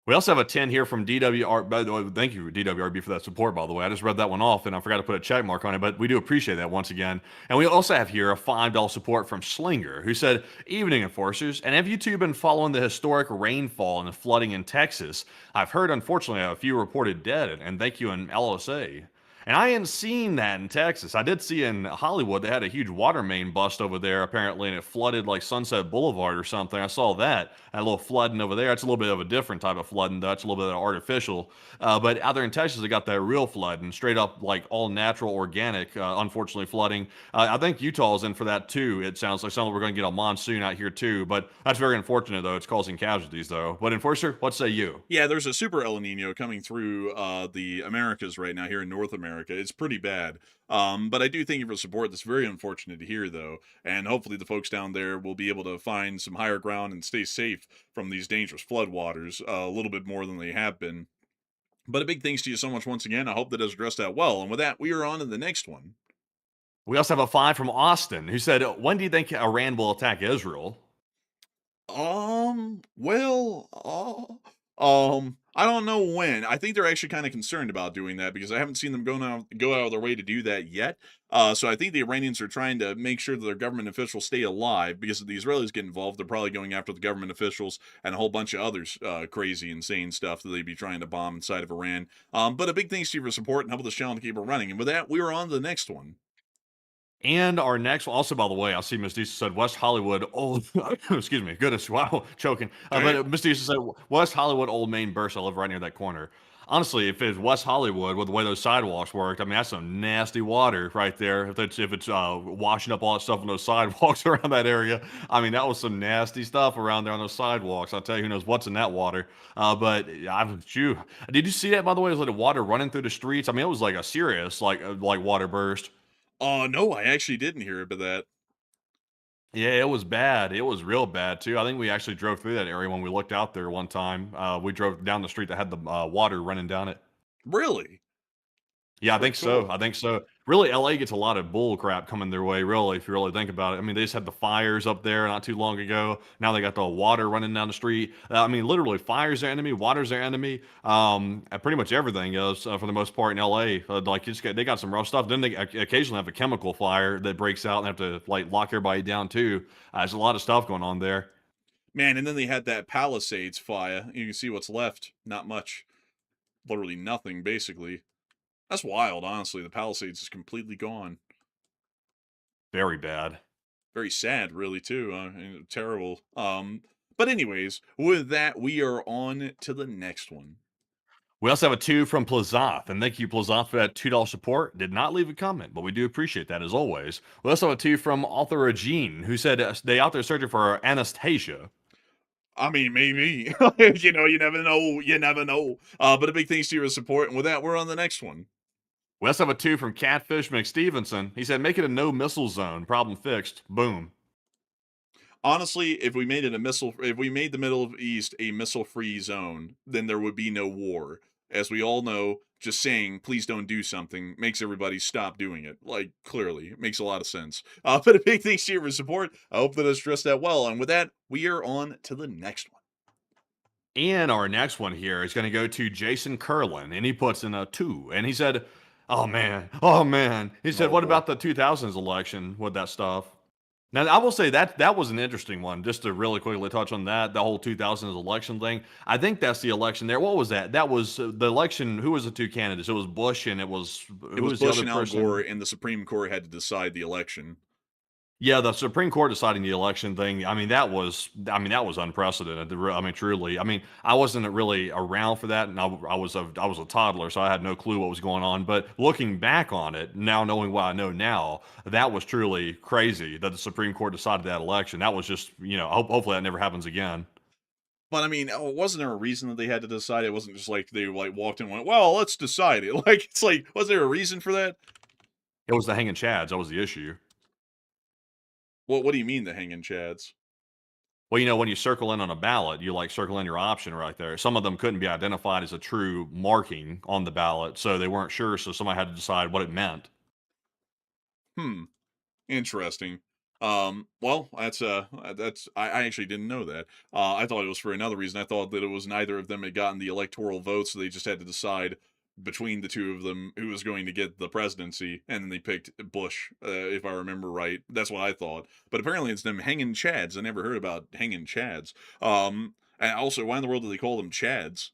We also have a 10 here from DWR. By the way, thank you, DWRB, for that support, by the way. I just read that one off and I forgot to put a check mark on it, but we do appreciate that once again. And we also have here a $5 support from Slinger, who said, "Evening, enforcers. And have you two been following the historic rainfall and the flooding in Texas? I've heard, unfortunately, a few reported dead, and thank you in LSA." And I hadn't seen that in Texas. I did see in Hollywood they had a huge water main bust over there, apparently, and it flooded like Sunset Boulevard or something. I saw that. A little flooding over there. It's a little bit of a different type of flooding, though. It's a little bit of artificial. But out there in Texas, they got that real flooding, straight up like all natural, organic, unfortunately, flooding. I think Utah is in for that too. It sounds like we're going to get a monsoon out here too. But that's very unfortunate, though. It's causing casualties, though. But Enforcer, what say you? Yeah, there's a super El Nino coming through the Americas right now here in North America. It's pretty bad. But I do thank you for the support. That's very unfortunate to hear, though. And hopefully the folks down there will be able to find some higher ground and stay safe from these dangerous floodwaters a little bit more than they have been. But a big thanks to you so much once again. I hope that has addressed that well. And with that, we are on to the next one. We also have a 5 from Austin, who said, "When do you think Iran will attack Israel?" Well, I don't know when. I think they're actually kind of concerned about doing that because I haven't seen them go out of their way to do that yet. So I think the Iranians are trying to make sure that their government officials stay alive because if the Israelis get involved, they're probably going after the government officials and a whole bunch of others crazy, insane stuff that they'd be trying to bomb inside of Iran. But a big thanks to you for support and helping this channel to keep it running. And with that, we are on to the next one. And our next one, also by the way, I see Miss Deesa said West Hollywood old. Excuse me, goodness, wow, choking. But Miss Deesa said West Hollywood Old Main burst. I live right near that corner. Honestly, if it's West Hollywood with the way those sidewalks worked, I mean that's some nasty water right there. If it's washing up all that stuff on those sidewalks around that area, I mean that was some nasty stuff around there on those sidewalks. I'll tell you, who knows what's in that water. But I'm you. Did you see that by the way? It was like the water running through the streets. I mean it was like a serious like water burst. No, I actually didn't hear about that. Yeah, it was bad. It was real bad too. I think we actually drove through that area when we looked out there one time. We drove down the street that had the water running down it. Really? Yeah, I Pretty think so. cool. I think so. Really, LA gets a lot of bull crap coming their way, really, if you really think about it. I mean, they just had the fires up there not too long ago. Now they got the water running down the street. I mean, literally, fire's their enemy, water's their enemy. And pretty much everything is, for the most part, in LA. Like, they got some rough stuff. Then they occasionally have a chemical fire that breaks out and have to, like, lock everybody down, too. There's a lot of stuff going on there. Man, and then they had that Palisades fire. You can see what's left. Not much. Literally nothing, basically. That's wild, honestly. The Palisades is completely gone. Very bad. Very sad, really, too. Terrible. But anyways, with that, we are on to the next one. We also have a 2 from Plazoth, and thank you, Plazoth, for that $2 support. Did not leave a comment, but we do appreciate that as always. We also have a 2 from Author Regine, who said they out there searching for Anastasia. I mean, maybe. You never know. You never know. But a big thanks to your support. And with that, we're on the next one. We also have a 2 from Catfish McStevenson. He said, make it a no missile zone. Problem fixed. Boom. Honestly, if we made the Middle East a missile-free zone, then there would be no war. As we all know, just saying, please don't do something, makes everybody stop doing it. Like, clearly. It makes a lot of sense. But a big thanks to your support. I hope that I stressed that well. And with that, we are on to the next one. And our next one here is going to go to Jason Curlin, and he puts in a 2. And he said, oh, man. He said, what about the 2000s election with that stuff? Now, I will say that was an interesting one, just to really quickly touch on that, the whole 2000s election thing. I think that's the election there. What was that? That was the election. Who was the 2 candidates? It was Bush and it was Bush and Al Gore, and the Supreme Court had to decide the election. Yeah, the Supreme Court deciding the election thing. I mean, that was unprecedented. I mean, truly. I mean, I wasn't really around for that, and I was a toddler, so I had no clue what was going on. But looking back on it, now knowing what I know now, that was truly crazy that the Supreme Court decided that election. That was just, hopefully that never happens again. But I mean, wasn't there a reason that they had to decide? It wasn't just like they walked in and went, well, let's decide it. Was there a reason for that? It was the hanging chads. That was the issue. What do you mean the hanging chads? Well, when you circle in on a ballot, you circle in your option right there. Some of them couldn't be identified as a true marking on the ballot, so they weren't sure. So somebody had to decide what it meant. Interesting. Well, I actually didn't know that. I thought it was for another reason. I thought that it was neither of them had gotten the electoral votes, so they just had to decide between the two of them who was going to get the presidency, and then they picked Bush, if I remember right. That's what I thought. But apparently it's them hanging chads. I never heard about hanging chads. And also, why in the world do they call them chads?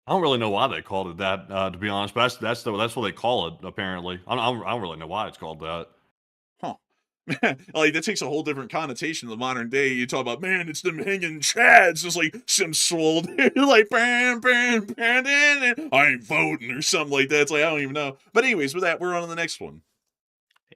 I don't really know why they called it that, to be honest. But that's what they call it. Apparently, I don't really know why it's called that. Huh. That takes a whole different connotation of the modern day. You talk about, man, it's them hanging chads, just like some swole dude, bam, I ain't voting or something like that. It's like, I don't even know. But anyways, with that, we're on to the next one.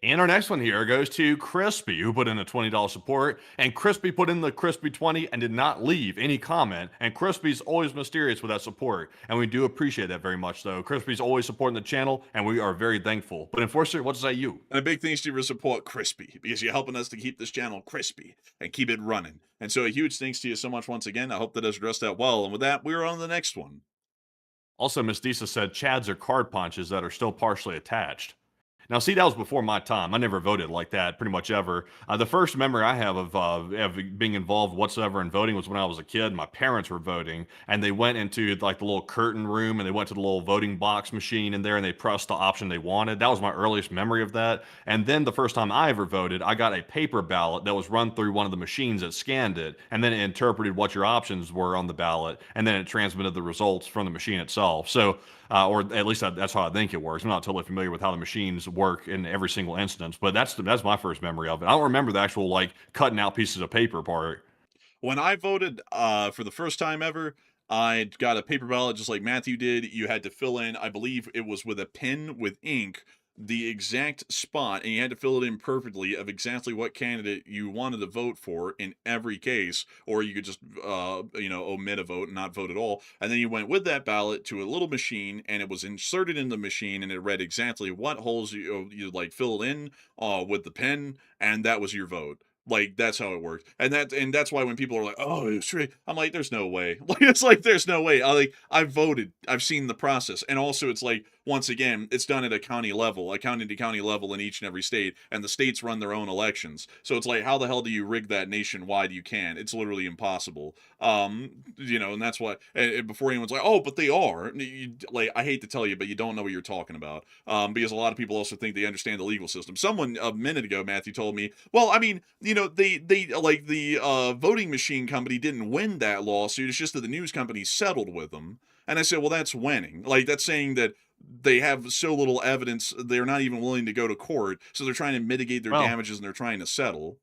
And our next one here goes to Crispy, who put in a $20 support. And Crispy put in the Crispy 20 and did not leave any comment. And Crispy's always mysterious with that support. And we do appreciate that very much, though. Crispy's always supporting the channel, and we are very thankful. But Enforcer, what say you? And a big thanks to your support, Crispy, because you're helping us to keep this channel crispy and keep it running. And so a huge thanks to you so much once again. I hope that has addressed that well. And with that, we're on to the next one. Also, Miss Disa said Chads are card punches that are still partially attached. Now, see, that was before my time. I never voted like that pretty much ever. The first memory I have of being involved whatsoever in voting was when I was a kid. My parents were voting, and they went into the little curtain room, and they went to the little voting box machine in there, and they pressed the option they wanted. That was my earliest memory of that. And then the first time I ever voted, I got a paper ballot that was run through one of the machines that scanned it, and then it interpreted what your options were on the ballot, and then it transmitted the results from the machine itself. So, or at least that's how I think it works. I'm not totally familiar with how the machines work in every single instance. But that's my first memory of it. I don't remember the actual like cutting out pieces of paper part. When I voted for the first time ever, I got a paper ballot just like Matthew did. You had to fill in, I believe it was with a pen with ink, the exact spot, and you had to fill it in perfectly of exactly what candidate you wanted to vote for in every case, or you could just, omit a vote and not vote at all. And then you went with that ballot to a little machine, and it was inserted in the machine, and it read exactly what holes you like filled in with the pen, and that was your vote. Like that's how it worked, and that's why when people are like, "Oh, it's straight," I'm like, "There's no way." Like it's like there's no way. I've voted, I've seen the process, and also it's like once again, it's done at a county level, a county to county level in each and every state, and the states run their own elections. So it's like, how the hell do you rig that nationwide? You can. It's literally impossible. And that's why. And before anyone's like, "Oh, but they are," like I hate to tell you, but you don't know what you're talking about. Because a lot of people also think they understand the legal system. Someone a minute ago, Matthew told me, well, I mean, they like the voting machine company didn't win that lawsuit. It's just that the news company settled with them. And I said, well, that's winning. Like that's saying that they have so little evidence they're not even willing to go to court, so they're trying to mitigate their Well, damages and they're trying to settle.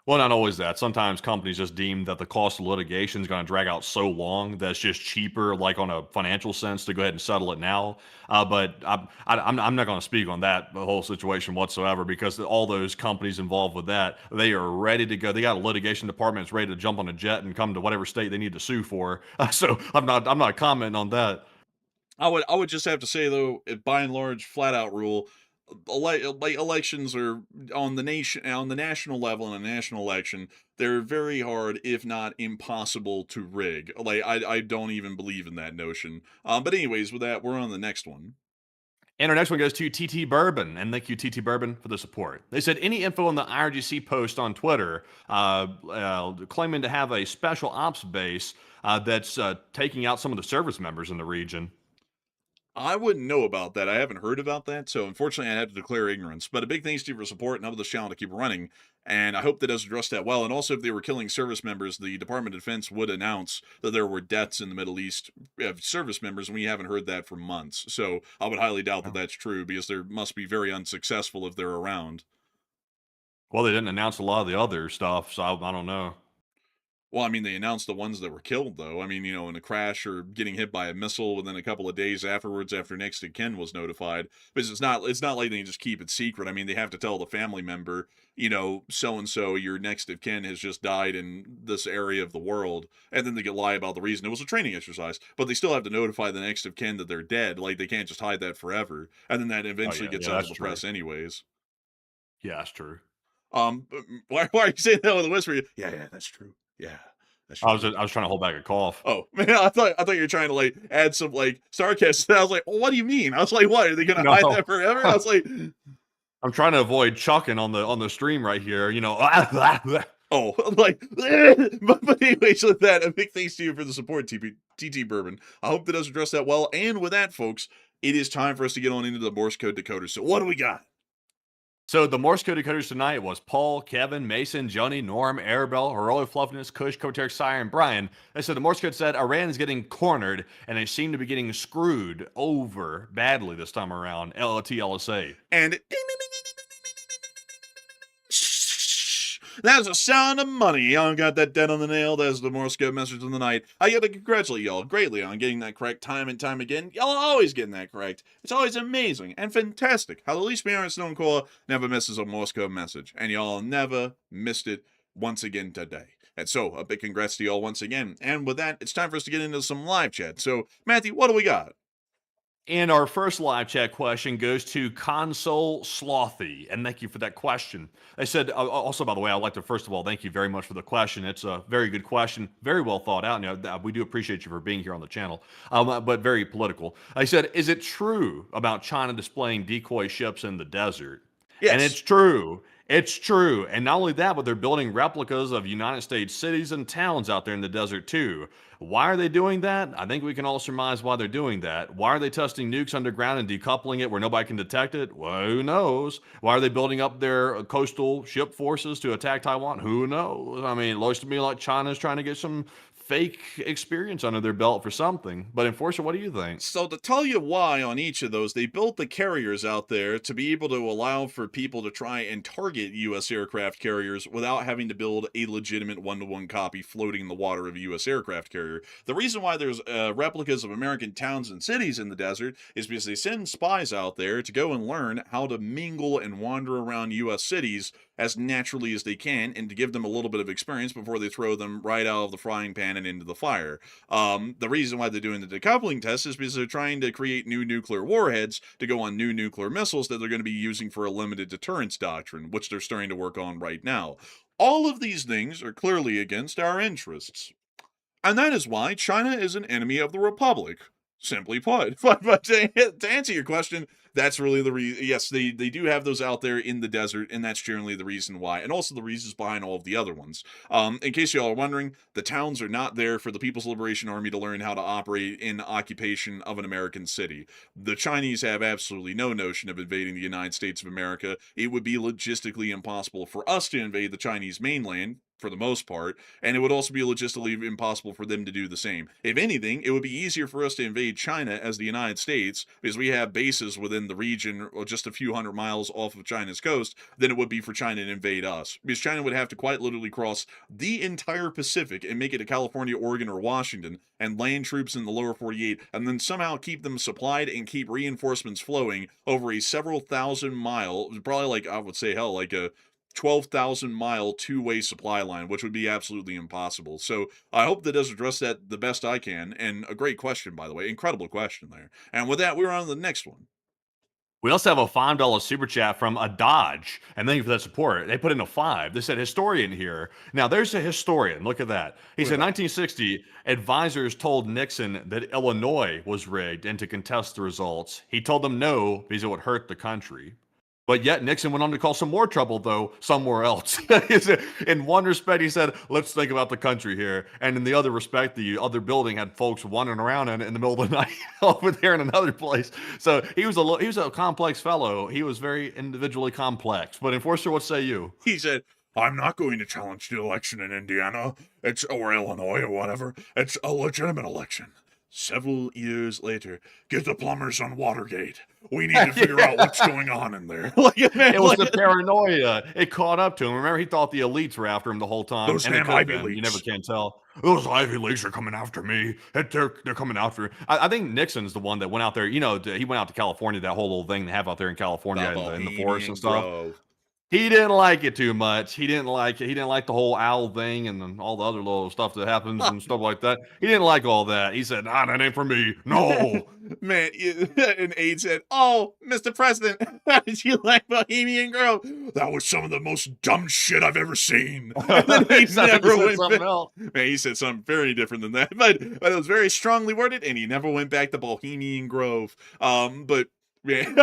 Well, not always that. Sometimes companies just deem that the cost of litigation is going to drag out so long that it's just cheaper, like on a financial sense, to go ahead and settle it now. But I'm not going to speak on that the whole situation whatsoever because all those companies involved with that, they are ready to go. They got a litigation department that's ready to jump on a jet and come to whatever state they need to sue for. So I'm not commenting on that. I would just have to say though, by and large, flat out rule, like elections are on the national level in a national election, they're very hard, if not impossible, to rig. Like I don't even believe in that notion. But anyways, with that, we're on the next one. And our next one goes to TT Bourbon, and thank you, TT Bourbon, for the support. They said any info on the IRGC post on Twitter claiming to have a special ops base that's taking out some of the service members in the region. I wouldn't know about that. I haven't heard about that, so unfortunately I had to declare ignorance. But a big thanks to you for support and helping this channel to keep running. And I hope that does address that well. And also, if they were killing service members, the Department of Defense would announce that there were deaths in the Middle East of service members, and we haven't heard that for months. So I would highly doubt that that's true because they must be very unsuccessful if they're around. Well, they didn't announce a lot of the other stuff, so I don't know. Well, I mean, they announced the ones that were killed, though. I mean, in a crash or getting hit by a missile within a couple of days afterwards, after next of kin was notified. Because it's not like they can just keep it secret. I mean, they have to tell the family member, so and so, your next of kin has just died in this area of the world, and then they can lie about the reason. It was a training exercise, but they still have to notify the next of kin that they're dead. Like they can't just hide that forever, and then that Oh eventually yeah, gets yeah, out to that's the true. press, anyways. Yeah, that's true. Why are you saying that with a whisper? Yeah, that's true. Yeah. That's I was true. I was trying to hold back a cough. Oh man, I thought you were trying to like add some like sarcasm. I was like, well, what do you mean? I was like, what are they gonna hide No, that forever? I was like, I'm trying to avoid chucking on the stream right here. oh, like, but anyways, with that, a big thanks to you for the support, TT Bourbon. I hope that does address that well. And with that, folks, it is time for us to get on into the Morse code decoders. So what do we got? So the Morse code decoders tonight was Paul, Kevin, Mason, Joni, Norm, Arabelle, Heroic Fluffiness, Kush, Koteric, Sire, and Brian. They said the Morse code said Iran is getting cornered, and they seem to be getting screwed over badly this time around. LLT LSA. And that's the sound of money. Y'all got that dead on the nail. That's the Morse code message of the night. I got to congratulate y'all greatly on getting that correct time and time again. Y'all are always getting that correct. It's always amazing and fantastic how the least parent Stone Cola never misses a Morse code message. And y'all never missed it once again today. And so, a big congrats to y'all once again. And with that, it's time for us to get into some live chat. So, Matthew, what do we got? And our first live chat question goes to Console Slothy, and thank you for that question. I said, also, by the way, I'd like to, first of all, thank you very much for the question. It's a very good question, very well thought out. We do appreciate you for being here on the channel, but very political. I said, is it true about China displaying decoy ships in the desert? Yes. And it's true. It's true. And not only that, but they're building replicas of United States cities and towns out there in the desert too. Why are they doing that? I think we can all surmise why they're doing that. Why are they testing nukes underground and decoupling it where nobody can detect it? Well, who knows? Why are they building up their coastal ship forces to attack Taiwan? Who knows? I mean, it looks to me like China's trying to get some fake experience under their belt for something. But Enforcer, what do you think? So to tell you why on each of those, they built the carriers out there to be able to allow for people to try and target U.S. aircraft carriers without having to build a legitimate one-to-one copy floating in the water of a U.S. aircraft carrier. The reason why there's replicas of American towns and cities in the desert is because they send spies out there to go and learn how to mingle and wander around U.S. cities as naturally as they can, and to give them a little bit of experience before they throw them right out of the frying pan and into the fire. The reason why they're doing the decoupling test is because they're trying to create new nuclear warheads to go on new nuclear missiles that they're going to be using for a limited deterrence doctrine, which they're starting to work on right now. All of these things are clearly against our interests. And that is why China is an enemy of the Republic. Simply put. But to answer your question, that's really the reason. Yes, they do have those out there in the desert, and that's generally the reason why. And also the reasons behind all of the other ones. In case y'all are wondering, the towns are not there for the People's Liberation Army to learn how to operate in occupation of an American city. The Chinese have absolutely no notion of invading the United States of America. It would be logistically impossible for us to invade the Chinese mainland, for the most part, and it would also be logistically impossible for them to do the same. If anything, it would be easier for us to invade China as the United States, because we have bases within the region or just a few hundred miles off of China's coast, than it would be for China to invade us. Because China would have to quite literally cross the entire Pacific and make it to California, Oregon, or Washington, and land troops in the lower 48, and then somehow keep them supplied and keep reinforcements flowing over a several thousand mile, probably like, I would say, hell, like a 12,000 mile two-way supply line, which would be absolutely impossible. So I hope that does address that the best I can. And a great question, by the way. Incredible question there. And with that, we're on to the next one. We also have a $5 super chat from a Dodge, and thank you for that support. They put in a 5. They said historian here. Now, there's a historian. Look at that. He said 1960, advisors told Nixon that Illinois was rigged and to contest the results. He told them no because it would hurt the country. But yet Nixon went on to cause some more trouble, though, somewhere else. In one respect, he said, let's think about the country here. And in the other respect, the other building had folks wandering around in the middle of the night over there in another place. So he was a complex fellow. He was very individually complex. But Enforcer, what say you? He said, I'm not going to challenge the election in Indiana, or Illinois or whatever. It's a legitimate election. Several years later, get the plumbers on Watergate. We need to figure out what's going on in there. It was the paranoia. It caught up to him. Remember, he thought the elites were after him the whole time. Those damn Ivy Leagues. You never can tell. Those Ivy Leagues are coming after me. They're coming after. I think Nixon's the one that went out there. You know, he went out to California. That whole little thing they have out there in California in the forest and stuff. Grove. He didn't like it too much. He didn't like it. He didn't like the whole owl thing and then all the other little stuff that happens and stuff like that. He didn't like all that. He said, nah, that ain't for me. No. Man, and Aide said, oh, Mr. President, how did you like Bohemian Grove? That was some of the most dumb shit I've ever seen. And then he never went back. Man, he said something very different than that. But it was very strongly worded, and he never went back to Bohemian Grove. But man,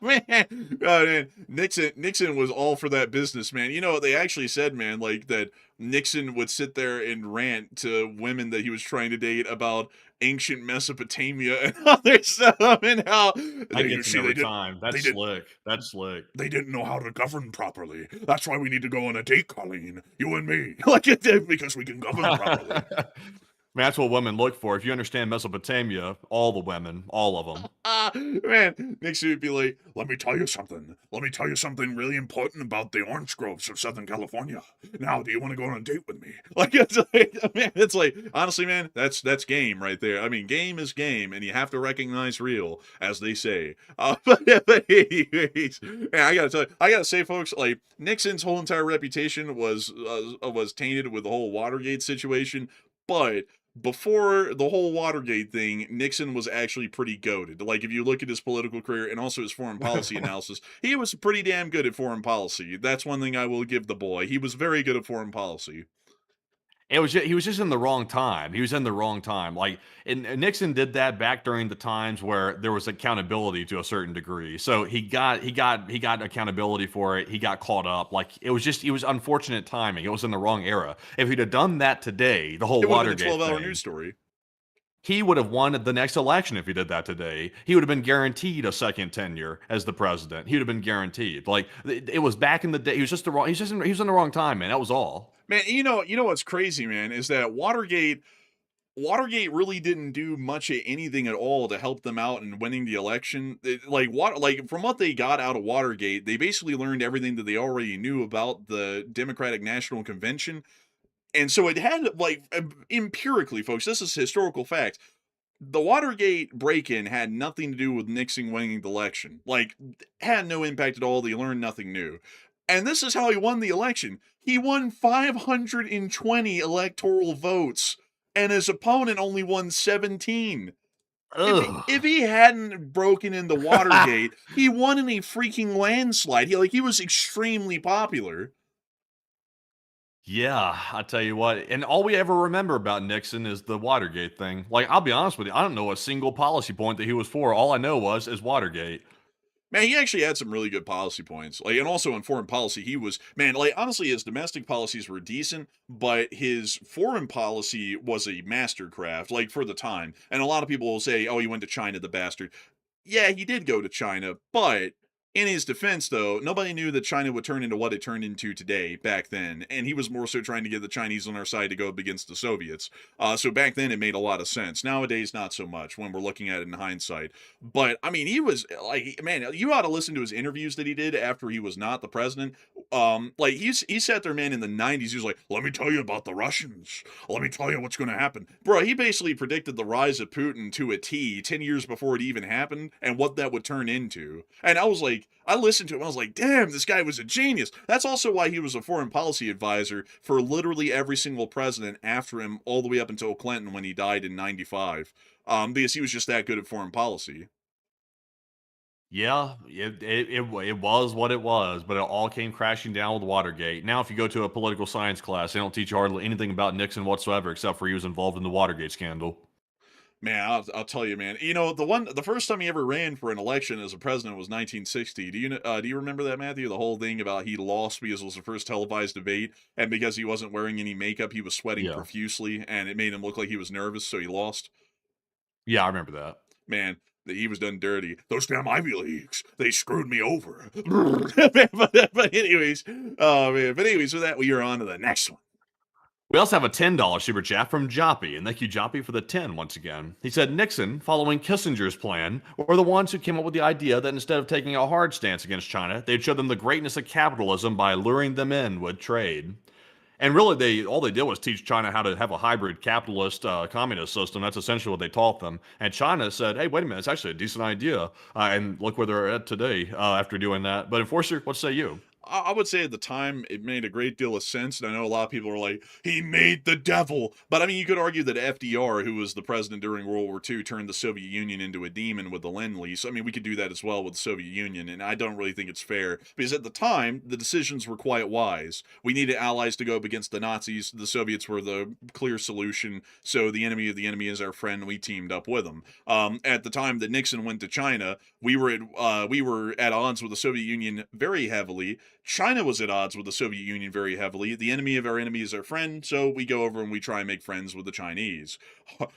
man, Nixon was all for that business, man. You know, they actually said, man, like that Nixon would sit there and rant to women that he was trying to date about ancient Mesopotamia and other stuff, and how That's slick. That's slick. They didn't know how to govern properly. That's why we need to go on a date, Colleen. You and me, because we can govern properly. Man, that's what women look for. If you understand Mesopotamia, all the women, all of them. Man, Nixon would be like, let me tell you something. Let me tell you something really important about the orange groves of Southern California. Now, do you want to go on a date with me? It's like, honestly, man, that's game right there. I mean, game is game, and you have to recognize real, as they say. But anyways, man, I gotta say, folks, like, Nixon's whole entire reputation was tainted with the whole Watergate situation, but before the whole Watergate thing, Nixon was actually pretty goated. Like, if you look at his political career and also his foreign policy analysis, he was pretty damn good at foreign policy. That's one thing I will give the boy. He was very good at foreign policy. He was just in the wrong time. He was in the wrong time. Like, and Nixon did that back during the times where there was accountability to a certain degree. So he got accountability for it. He got caught up. Like, it was unfortunate timing. It was in the wrong era. If he'd have done that today, the whole It would have been a Watergate 12-hour thing, news story. he would have won the next election if he did that today. He would have been guaranteed a second tenure as the president. He would have been guaranteed. Like, it was back in the day. He was just the wrong. He was in the wrong time, man. That was all. Man, you know what's crazy, man, is that Watergate really didn't do much of anything at all to help them out in winning the election. Like from what they got out of Watergate, they basically learned everything that they already knew about the Democratic National Convention. And so it had, like, empirically, folks, this is historical fact. The Watergate break-in had nothing to do with Nixon winning the election. Like, had no impact at all. They learned nothing new. And this is how he won the election. He won 520 electoral votes, and his opponent only won 17. Ugh. If he hadn't broken into Watergate, he won in a freaking landslide. He was extremely popular. Yeah, I tell you what, and all we ever remember about Nixon is the Watergate thing. Like, I'll be honest with you, I don't know a single policy point that he was for. All I know is Watergate. Man, he actually had some really good policy points. Like, and also in foreign policy, he was, man, like, honestly, his domestic policies were decent, but his foreign policy was a mastercraft, like, for the time. And a lot of people will say, oh, he went to China, the bastard. Yeah, he did go to China, but in his defense, though, nobody knew that China would turn into what it turned into today back then, and he was more so trying to get the Chinese on our side to go up against the Soviets. So back then, it made a lot of sense. Nowadays, not so much when we're looking at it in hindsight. But I mean, he was like, man, you ought to listen to his interviews that he did after he was not the president. Like he sat there, man, in the '90s. He was like, "Let me tell you about the Russians. Let me tell you what's going to happen, bro." He basically predicted the rise of Putin to a T 10 years before it even happened, and what that would turn into. And I was like, I listened to him. I was like, damn, this guy was a genius. That's also why he was a foreign policy advisor for literally every single president after him, all the way up until Clinton when he died in '95. Because he was just that good at foreign policy. Yeah, it was what it was, but it all came crashing down with Watergate. Now, if you go to a political science class, they don't teach you hardly anything about Nixon whatsoever, except for he was involved in the Watergate scandal. Man, I'll tell you, man. The first time he ever ran for an election as a president was 1960. Do you remember that, Matthew? The whole thing about he lost because it was the first televised debate, and because he wasn't wearing any makeup, he was sweating Yeah, profusely, and it made him look like he was nervous, so he lost. yeah, I remember that. Man, that he was done dirty. Those damn Ivy Leagues, they screwed me over. but anyways, oh man. But anyways, with that, we are on to the next one. We also have a $10 super chat from Joppy, and thank you, Joppy, for the 10 once again. He said Nixon, following Kissinger's plan, were the ones who came up with the idea that instead of taking a hard stance against China, they'd show them the greatness of capitalism by luring them in with trade. And really, all they did was teach China how to have a hybrid capitalist communist system. That's essentially what they taught them. And China said, "Hey, wait a minute, it's actually a decent idea." And look where they're at today after doing that. But Enforcer, what say you? I would say at the time it made a great deal of sense, and I know a lot of people are like, he made the devil. But I mean, you could argue that FDR, who was the president during World War II, turned the Soviet Union into a demon with the Lend-Lease. I mean, we could do that as well with the Soviet Union, and I don't really think it's fair, because at the time, the decisions were quite wise. We needed allies to go up against the Nazis. The Soviets were the clear solution, so the enemy of the enemy is our friend, and we teamed up with them. At the time that Nixon went to China, we were at odds with the Soviet Union very heavily. China was at odds with the Soviet Union very heavily. The enemy of our enemy is our friend, so we go over and we try and make friends with the Chinese.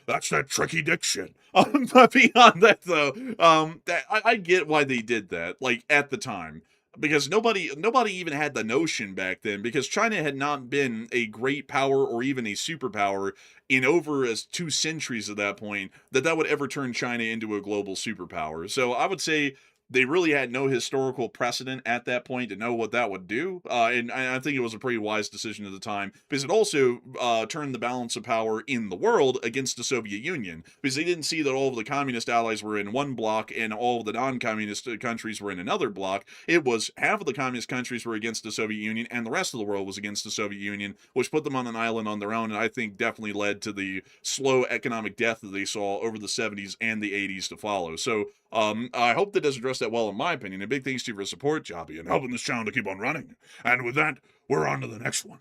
That's that tricky dick shit. But beyond that, though, I get why they did that, like, at the time. Because nobody even had the notion back then, because China had not been a great power or even a superpower in over as 2 centuries at that point, that would ever turn China into a global superpower. So I would say they really had no historical precedent at that point to know what that would do. And I think it was a pretty wise decision at the time, because it also turned the balance of power in the world against the Soviet Union, because they didn't see that all of the communist allies were in one bloc and all of the non-communist countries were in another bloc. It was half of the communist countries were against the Soviet Union and the rest of the world was against the Soviet Union, which put them on an island on their own, and I think definitely led to the slow economic death that they saw over the 70s and the 80s to follow. So I hope that does address that well, in my opinion. A big thanks to you for your support, Jobby, and helping this channel to keep on running. And with that, we're on to the next one.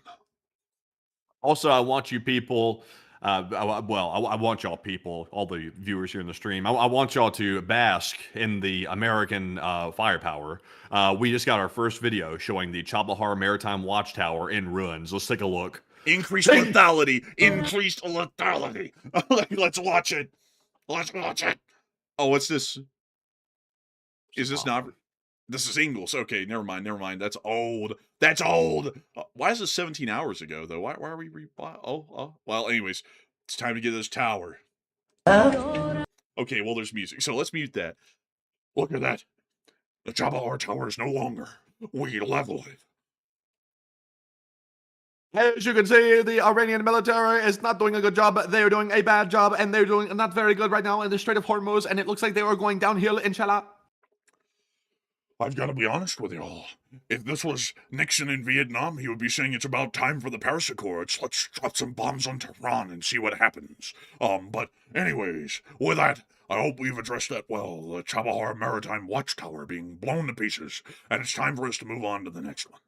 Also, I want you people, I want y'all people, all the viewers here in the stream, I want y'all to bask in the American firepower. We just got our first video showing the Chabahar Maritime Watchtower in ruins. Let's take a look. Increased lethality. Increased lethality. Let's watch it. Let's watch it. Oh, what's this? Is this not? This is Ingalls. Okay, never mind. Never mind. That's old. That's old. Why is this 17 hours ago, though? Why are we well, anyways, it's time to get this tower. Okay, well, there's music, so let's mute that. Look at that. The Chabahar Tower is no longer. We level it. As you can see, the Iranian military is not doing a good job. They're doing a bad job, and they're doing not very good right now in the Strait of Hormuz, and it looks like they are going downhill, inshallah. I've got to be honest with y'all. If this was Nixon in Vietnam, he would be saying it's about time for the Paris Accords. Let's drop some bombs on Tehran and see what happens. But anyways, with that, I hope we've addressed that well. The Chabahar Maritime Watchtower being blown to pieces, and it's time for us to move on to the next one.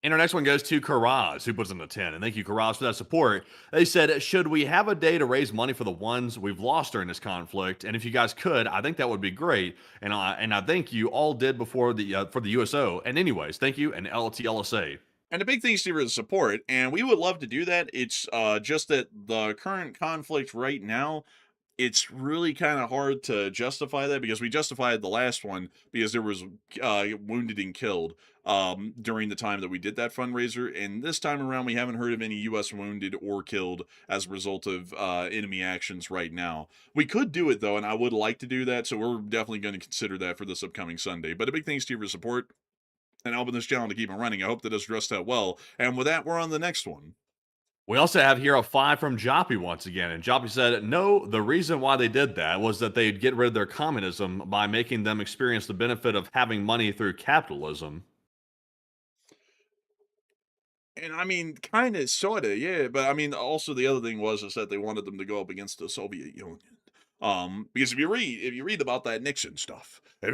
And our next one goes to Karaz, who puts in a 10. And thank you, Karaz, for that support. They said, should we have a day to raise money for the ones we've lost during this conflict? And if you guys could, I think that would be great. And I think you all did before the for the USO. And anyways, thank you, and LTLSA. And a big thanks to you for the support, and we would love to do that. It's just that the current conflict right now, it's really kind of hard to justify that, because we justified the last one because there was wounded and killed during the time that we did that fundraiser, and this time around we haven't heard of any U.S. wounded or killed as a result of enemy actions right now. We could do it though, and I would like to do that, so we're definitely going to consider that for this upcoming Sunday. But a big thanks to you for support and helping this channel to keep it running. I hope that it's addressed that well, and with that, we're on the next one. We also have here a 5 from Joppy once again, and Joppy said, no, the reason why they did that was that they'd get rid of their communism by making them experience the benefit of having money through capitalism. And I mean, kind of, sort of, yeah. But I mean, also the other thing was is that they wanted them to go up against the Soviet Union. Because if you read about that Nixon stuff, he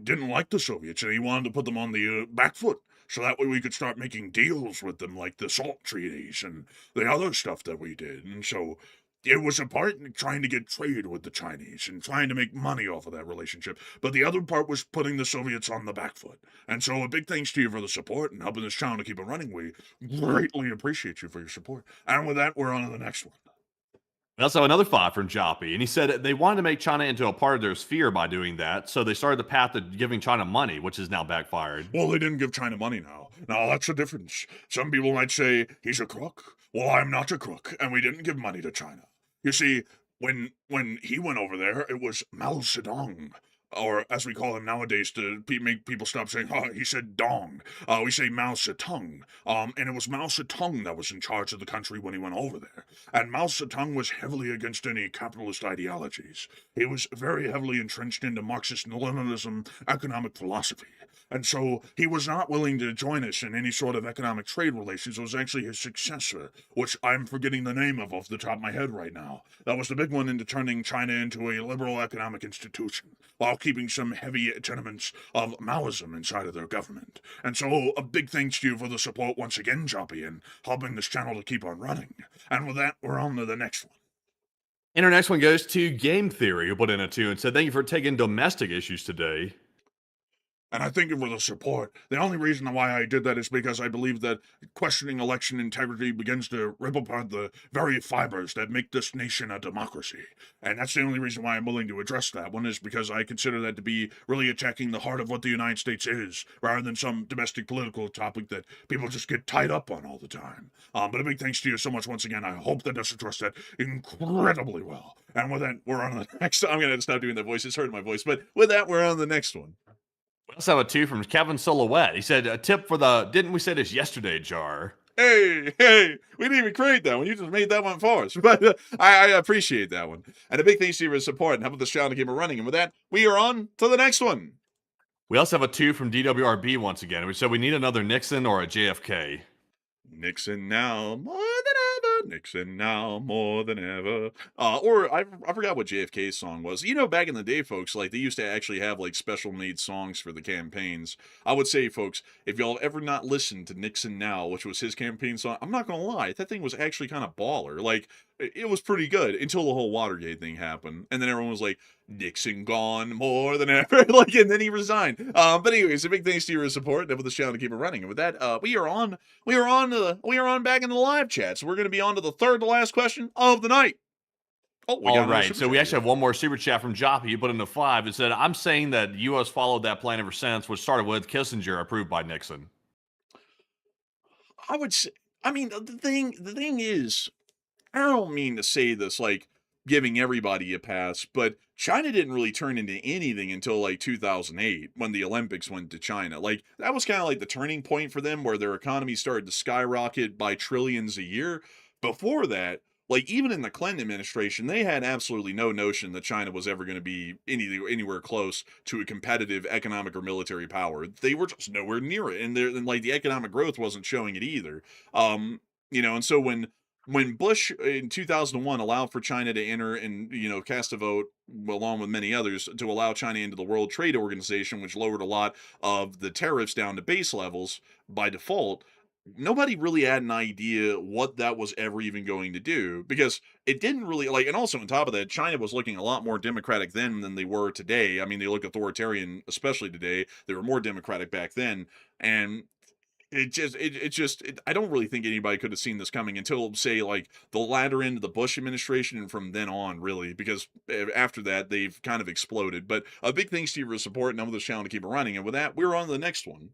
didn't like the Soviets, and he wanted to put them on the back foot. So that way we could start making deals with them, like the SALT treaties and the other stuff that we did. And so it was a part in trying to get trade with the Chinese and trying to make money off of that relationship. But the other part was putting the Soviets on the back foot. And so a big thanks to you for the support and helping this channel to keep it running. We greatly appreciate you for your support. And with that, we're on to the next one. We also have another 5 from Joppy, and he said they wanted to make China into a part of their sphere by doing that, so they started the path of giving China money, which is now backfired. Well, they didn't give China money now. Now, that's the difference. Some people might say, he's a crook. Well, I'm not a crook, and we didn't give money to China. You see, when he went over there, it was Mao Zedong. Or, as we call him nowadays, to make people stop saying, he said dong. We say Mao Zedong. And it was Mao Zedong that was in charge of the country when he went over there. And Mao Zedong was heavily against any capitalist ideologies. He was very heavily entrenched into Marxist-Leninism economic philosophy. And so he was not willing to join us in any sort of economic trade relations. It was actually his successor, which I'm forgetting the name of off the top of my head right now. That was the big one into turning China into a liberal economic institution, while keeping some heavy tenements of Maoism inside of their government. And so a big thanks to you for the support once again, Joppy, and helping this channel to keep on running. And with that, we're on to the next one. And our next one goes to Game Theory, who put in a 2 and said, thank you for taking domestic issues today. And I thank you for the support. The only reason why I did that is because I believe that questioning election integrity begins to rip apart the very fibers that make this nation a democracy. And that's the only reason why I'm willing to address that one, is because I consider that to be really attacking the heart of what the United States is, rather than some domestic political topic that people just get tied up on all the time. But a big thanks to you so much once again. I hope that does address that incredibly well. And with that, we're on the next. I'm going to stop doing that voice. It's hurting my voice. But with that, we're on the next one. We also have a 2 from Kevin Silhouette. He said, a tip for the didn't we say this yesterday jar. Hey, we didn't even create that one. You just made that one for us. But I appreciate that one. And a big thanks to you for your support and helping this channel to keep it running. And with that, we are on to the next one. We also have a 2 from DWRB once again. We said we need another Nixon or a JFK. Nixon now, more than ever Nixon now more than ever. Or I forgot what JFK's song was. You know, back in the day, folks, like they used to actually have like special made songs for the campaigns. I would say, folks, if y'all ever not listened to Nixon Now, which was his campaign song, I'm not gonna lie, that thing was actually kind of baller. Like it was pretty good until the whole Watergate thing happened, and then everyone was like, Nixon gone more than ever. Like, and then he resigned. But anyways, a big thanks to your support and for the channel to keep it running. And with that, we are on back into the live chat. So we're going to be on to the third to last question of the night. Oh, we got All another right, super so we chat actually have one more super chat from Joppy. He put in the 5. It said, I'm saying that U.S. followed that plan ever since, which started with Kissinger, approved by Nixon. I would say, I mean, the thing is, I don't mean to say this like giving everybody a pass, but China didn't really turn into anything until like 2008 when the Olympics went to China. Like that was kind of like the turning point for them where their economy started to skyrocket by trillions a year. Before that, like even in the Clinton administration, they had absolutely no notion that China was ever going to be anywhere close to a competitive economic or military power. They were just nowhere near it, and like the economic growth wasn't showing it either. And so when Bush in 2001 allowed for China to enter and, cast a vote along with many others to allow China into the World Trade Organization, which lowered a lot of the tariffs down to base levels by default, nobody really had an idea what that was ever even going to do because it didn't really like, and also on top of that, China was looking a lot more democratic then than they were today. I mean, they look authoritarian, especially today. They were more democratic back then. And I don't really think anybody could have seen this coming until, say, like the latter end of the Bush administration, and from then on, really, because after that they've kind of exploded. But a big thanks to your support, and I'm with this channel to keep it running. And with that, we're on to the next one.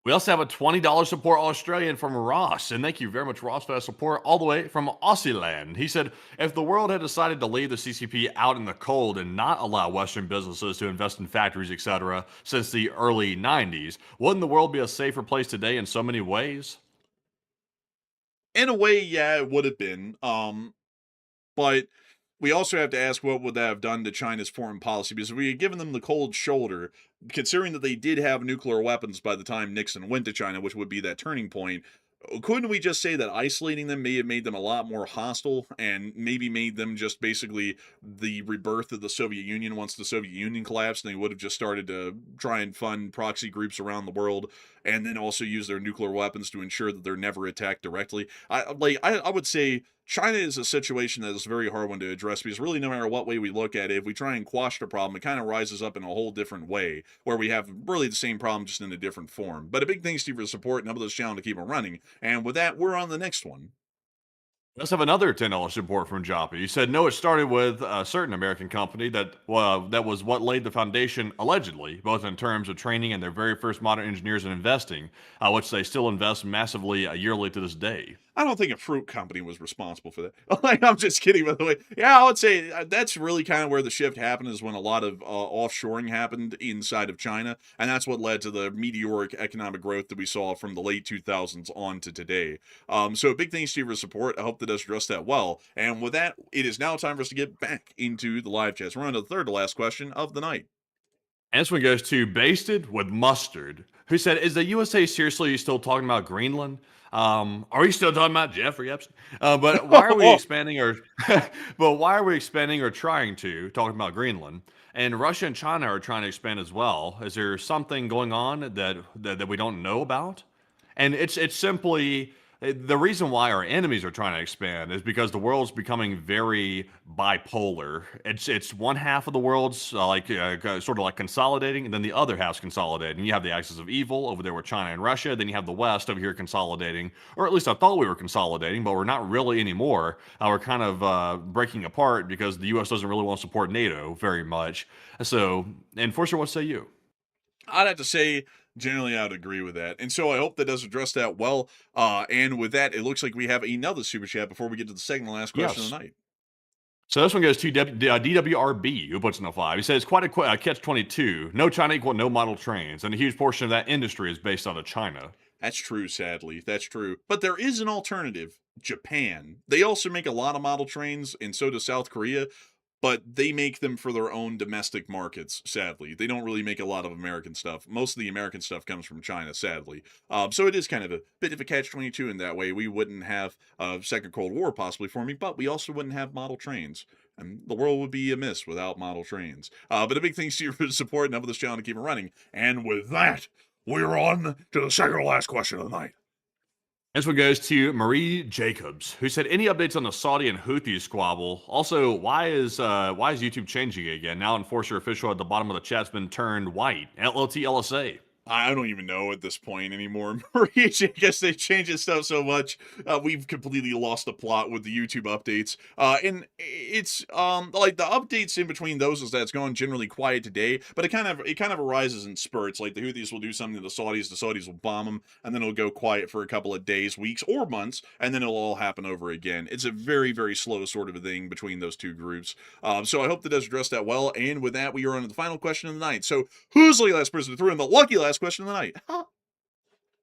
We also have a $20 support Australian from Ross, and thank you very much, Ross, for that support all the way from Aussie land. He said, if the world had decided to leave the CCP out in the cold and not allow Western businesses to invest in factories, etc., since the early 90s, wouldn't the world be a safer place today in so many ways? In a way, yeah, it would have been. But we also have to ask what would that have done to China's foreign policy, because if we had given them the cold shoulder, considering that they did have nuclear weapons by the time Nixon went to China, which would be that turning point, couldn't we just say that isolating them may have made them a lot more hostile and maybe made them just basically the rebirth of the Soviet Union once the Soviet Union collapsed, and they would have just started to try and fund proxy groups around the world and then also use their nuclear weapons to ensure that they're never attacked directly? I would say China is a situation that is a very hard one to address, because really no matter what way we look at it, if we try and quash the problem, it kind of rises up in a whole different way, where we have really the same problem just in a different form. But a big thanks to you for the support and help this channel to keep it running. And with that, we're on the next one. Let's have another $10 support from Joppy. He said, no, it started with a certain American company that was what laid the foundation, allegedly, both in terms of training and their very first modern engineers in investing, which they still invest massively yearly to this day. I don't think a fruit company was responsible for that. Like, I'm just kidding, by the way. Yeah, I would say that's really kind of where the shift happened, is when a lot of offshoring happened inside of China, and that's what led to the meteoric economic growth that we saw from the late 2000s on to today. So big thanks to you for support. I hope that does address that well. And with that, it is now time for us to get back into the live chats. We're on to the third to last question of the night. And this one goes to Basted with Mustard, who said, is the USA seriously still talking about Greenland? Are we still talking about Jeffrey Epstein? But why are we expanding or trying to talking about Greenland? And Russia and China are trying to expand as well. Is there something going on that we don't know about? And it's simply the reason why our enemies are trying to expand is because the world's becoming very bipolar. It's one half of the world's sort of like consolidating, and then the other half's consolidating. You have the axis of evil over there with China and Russia. Then you have the West over here consolidating, or at least I thought we were consolidating, but we're not really anymore. We're kind of breaking apart because the U.S. doesn't really want to support NATO very much. So, Enforcer, what say you? I'd have to say, generally, I would agree with that. And so I hope that does address that well. And with that, it looks like we have another super chat before we get to the second and last question of the night. So this one goes to DWRB, who puts in a 5. He says, quite a catch-22. No China equal no model trains. And a huge portion of that industry is based out of China. That's true, sadly. That's true. But there is an alternative. Japan. They also make a lot of model trains, and so does South Korea. but they make them for their own domestic markets, sadly. They don't really make a lot of American stuff. Most of the American stuff comes from China, sadly. So it is kind of a bit of a catch-22 in that way. We wouldn't have a second Cold War possibly forming, but we also wouldn't have model trains. And the world would be amiss without model trains. But a big thanks to you for the support and helping this channel to keep it running. And with that, we're on to the second to last question of the night. This one goes to Marie Jacobs, who said, any updates on the Saudi and Houthi squabble? Also, why is YouTube changing again? Now Enforcer official at the bottom of the chat's been turned white. LLT LSA. I don't even know at this point anymore. Marie, I guess they changed this stuff so much. We've completely lost the plot with the YouTube updates. And it's like the updates in between those is that it's gone generally quiet today, but it kind of arises in spurts. Like the Houthis will do something to the Saudis will bomb them, and then it'll go quiet for a couple of days, weeks, or months, and then it'll all happen over again. It's a very, very slow sort of a thing between those two groups. So I hope that does address that well. And with that, we are on to the final question of the night. So who's the last person to throw in the lucky last question of the night?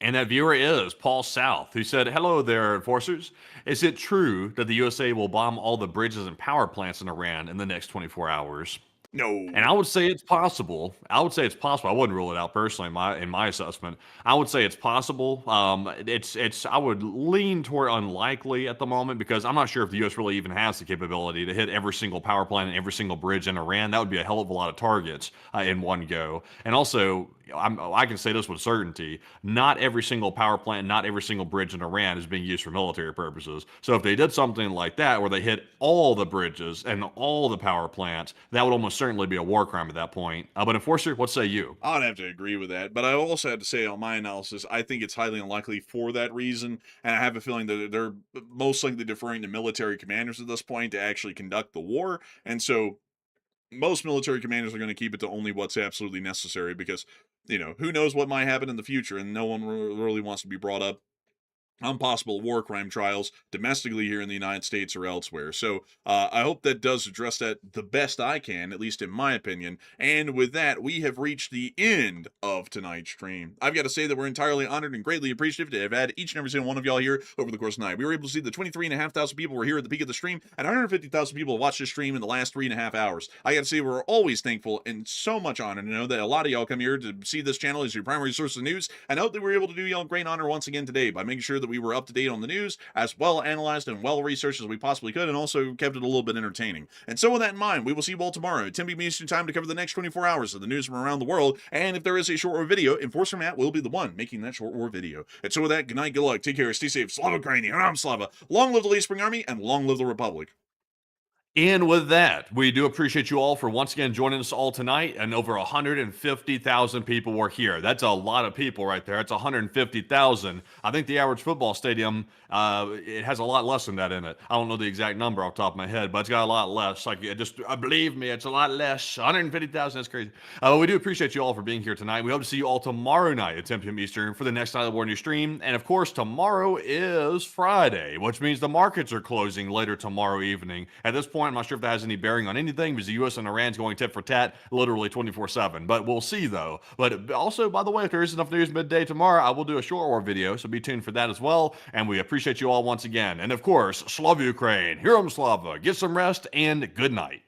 And that viewer is Paul South, who said, hello there, Enforcers. Is it true that the USA will bomb all the bridges and power plants in Iran in the next 24 hours? No. And I would say it's possible. I wouldn't rule it out personally in my assessment. I would say it's possible. I would lean toward unlikely at the moment because I'm not sure if the U.S. really even has the capability to hit every single power plant and every single bridge in Iran. That would be a hell of a lot of targets in one go. And also, I can say this with certainty, not every single power plant, not every single bridge in Iran is being used for military purposes. So if they did something like that, where they hit all the bridges and all the power plants, that would almost certainly be a war crime at that point. But Enforcer, what say you? I'd have to agree with that, but I also have to say on my analysis, I think it's highly unlikely for that reason, and I have a feeling that they're most likely deferring to military commanders at this point to actually conduct the war, and so most military commanders are going to keep it to only what's absolutely necessary because, who knows what might happen in the future, and no one really wants to be brought up on possible war crime trials domestically here in the United States or elsewhere. So I hope that does address that the best I can, at least in my opinion. And with that, we have reached the end of tonight's stream. I've got to say that we're entirely honored and greatly appreciative to have had each and every single one of y'all here over the course of the night. We were able to see the 23,500 people were here at the peak of the stream, and 150,000 people have watched this stream in the last 3.5 hours. I got to say, we're always thankful and so much honored to know that a lot of y'all come here to see this channel as your primary source of news, and I hope that we're able to do y'all great honor once again today by making sure that we were up to date on the news, as well analyzed and well researched as we possibly could, and also kept it a little bit entertaining. And so with that in mind, we will see you all tomorrow at 10 p.m. Eastern Time to cover the next 24 hours of the news from around the world, and if there is a short war video, Enforcer Matt will be the one making that short war video. And so with that, good night, good luck, take care, stay safe, Slava Ukraini, I'm Slava, long live the Late Spring Army, and long live the Republic. And with that, we do appreciate you all for once again joining us all tonight, and over 150,000 people were here. That's a lot of people right there. It's 150,000. I think the average football stadium, it has a lot less than that in it. I don't know the exact number off the top of my head, but it's got a lot less. Believe me, it's a lot less. 150,000, that's crazy. We do appreciate you all for being here tonight. We hope to see you all tomorrow night at 10 p.m. Eastern for the next Night of the War News stream. And of course, tomorrow is Friday, which means the markets are closing later tomorrow evening. At this point, I'm not sure if that has any bearing on anything because the U.S. and Iran's going tit for tat literally 24/7. But we'll see, though. But also, by the way, if there is enough news midday tomorrow, I will do a short war video, so be tuned for that as well. And we appreciate you all once again. And of course, Slava Ukraine, Heroam Slava, get some rest, and good night.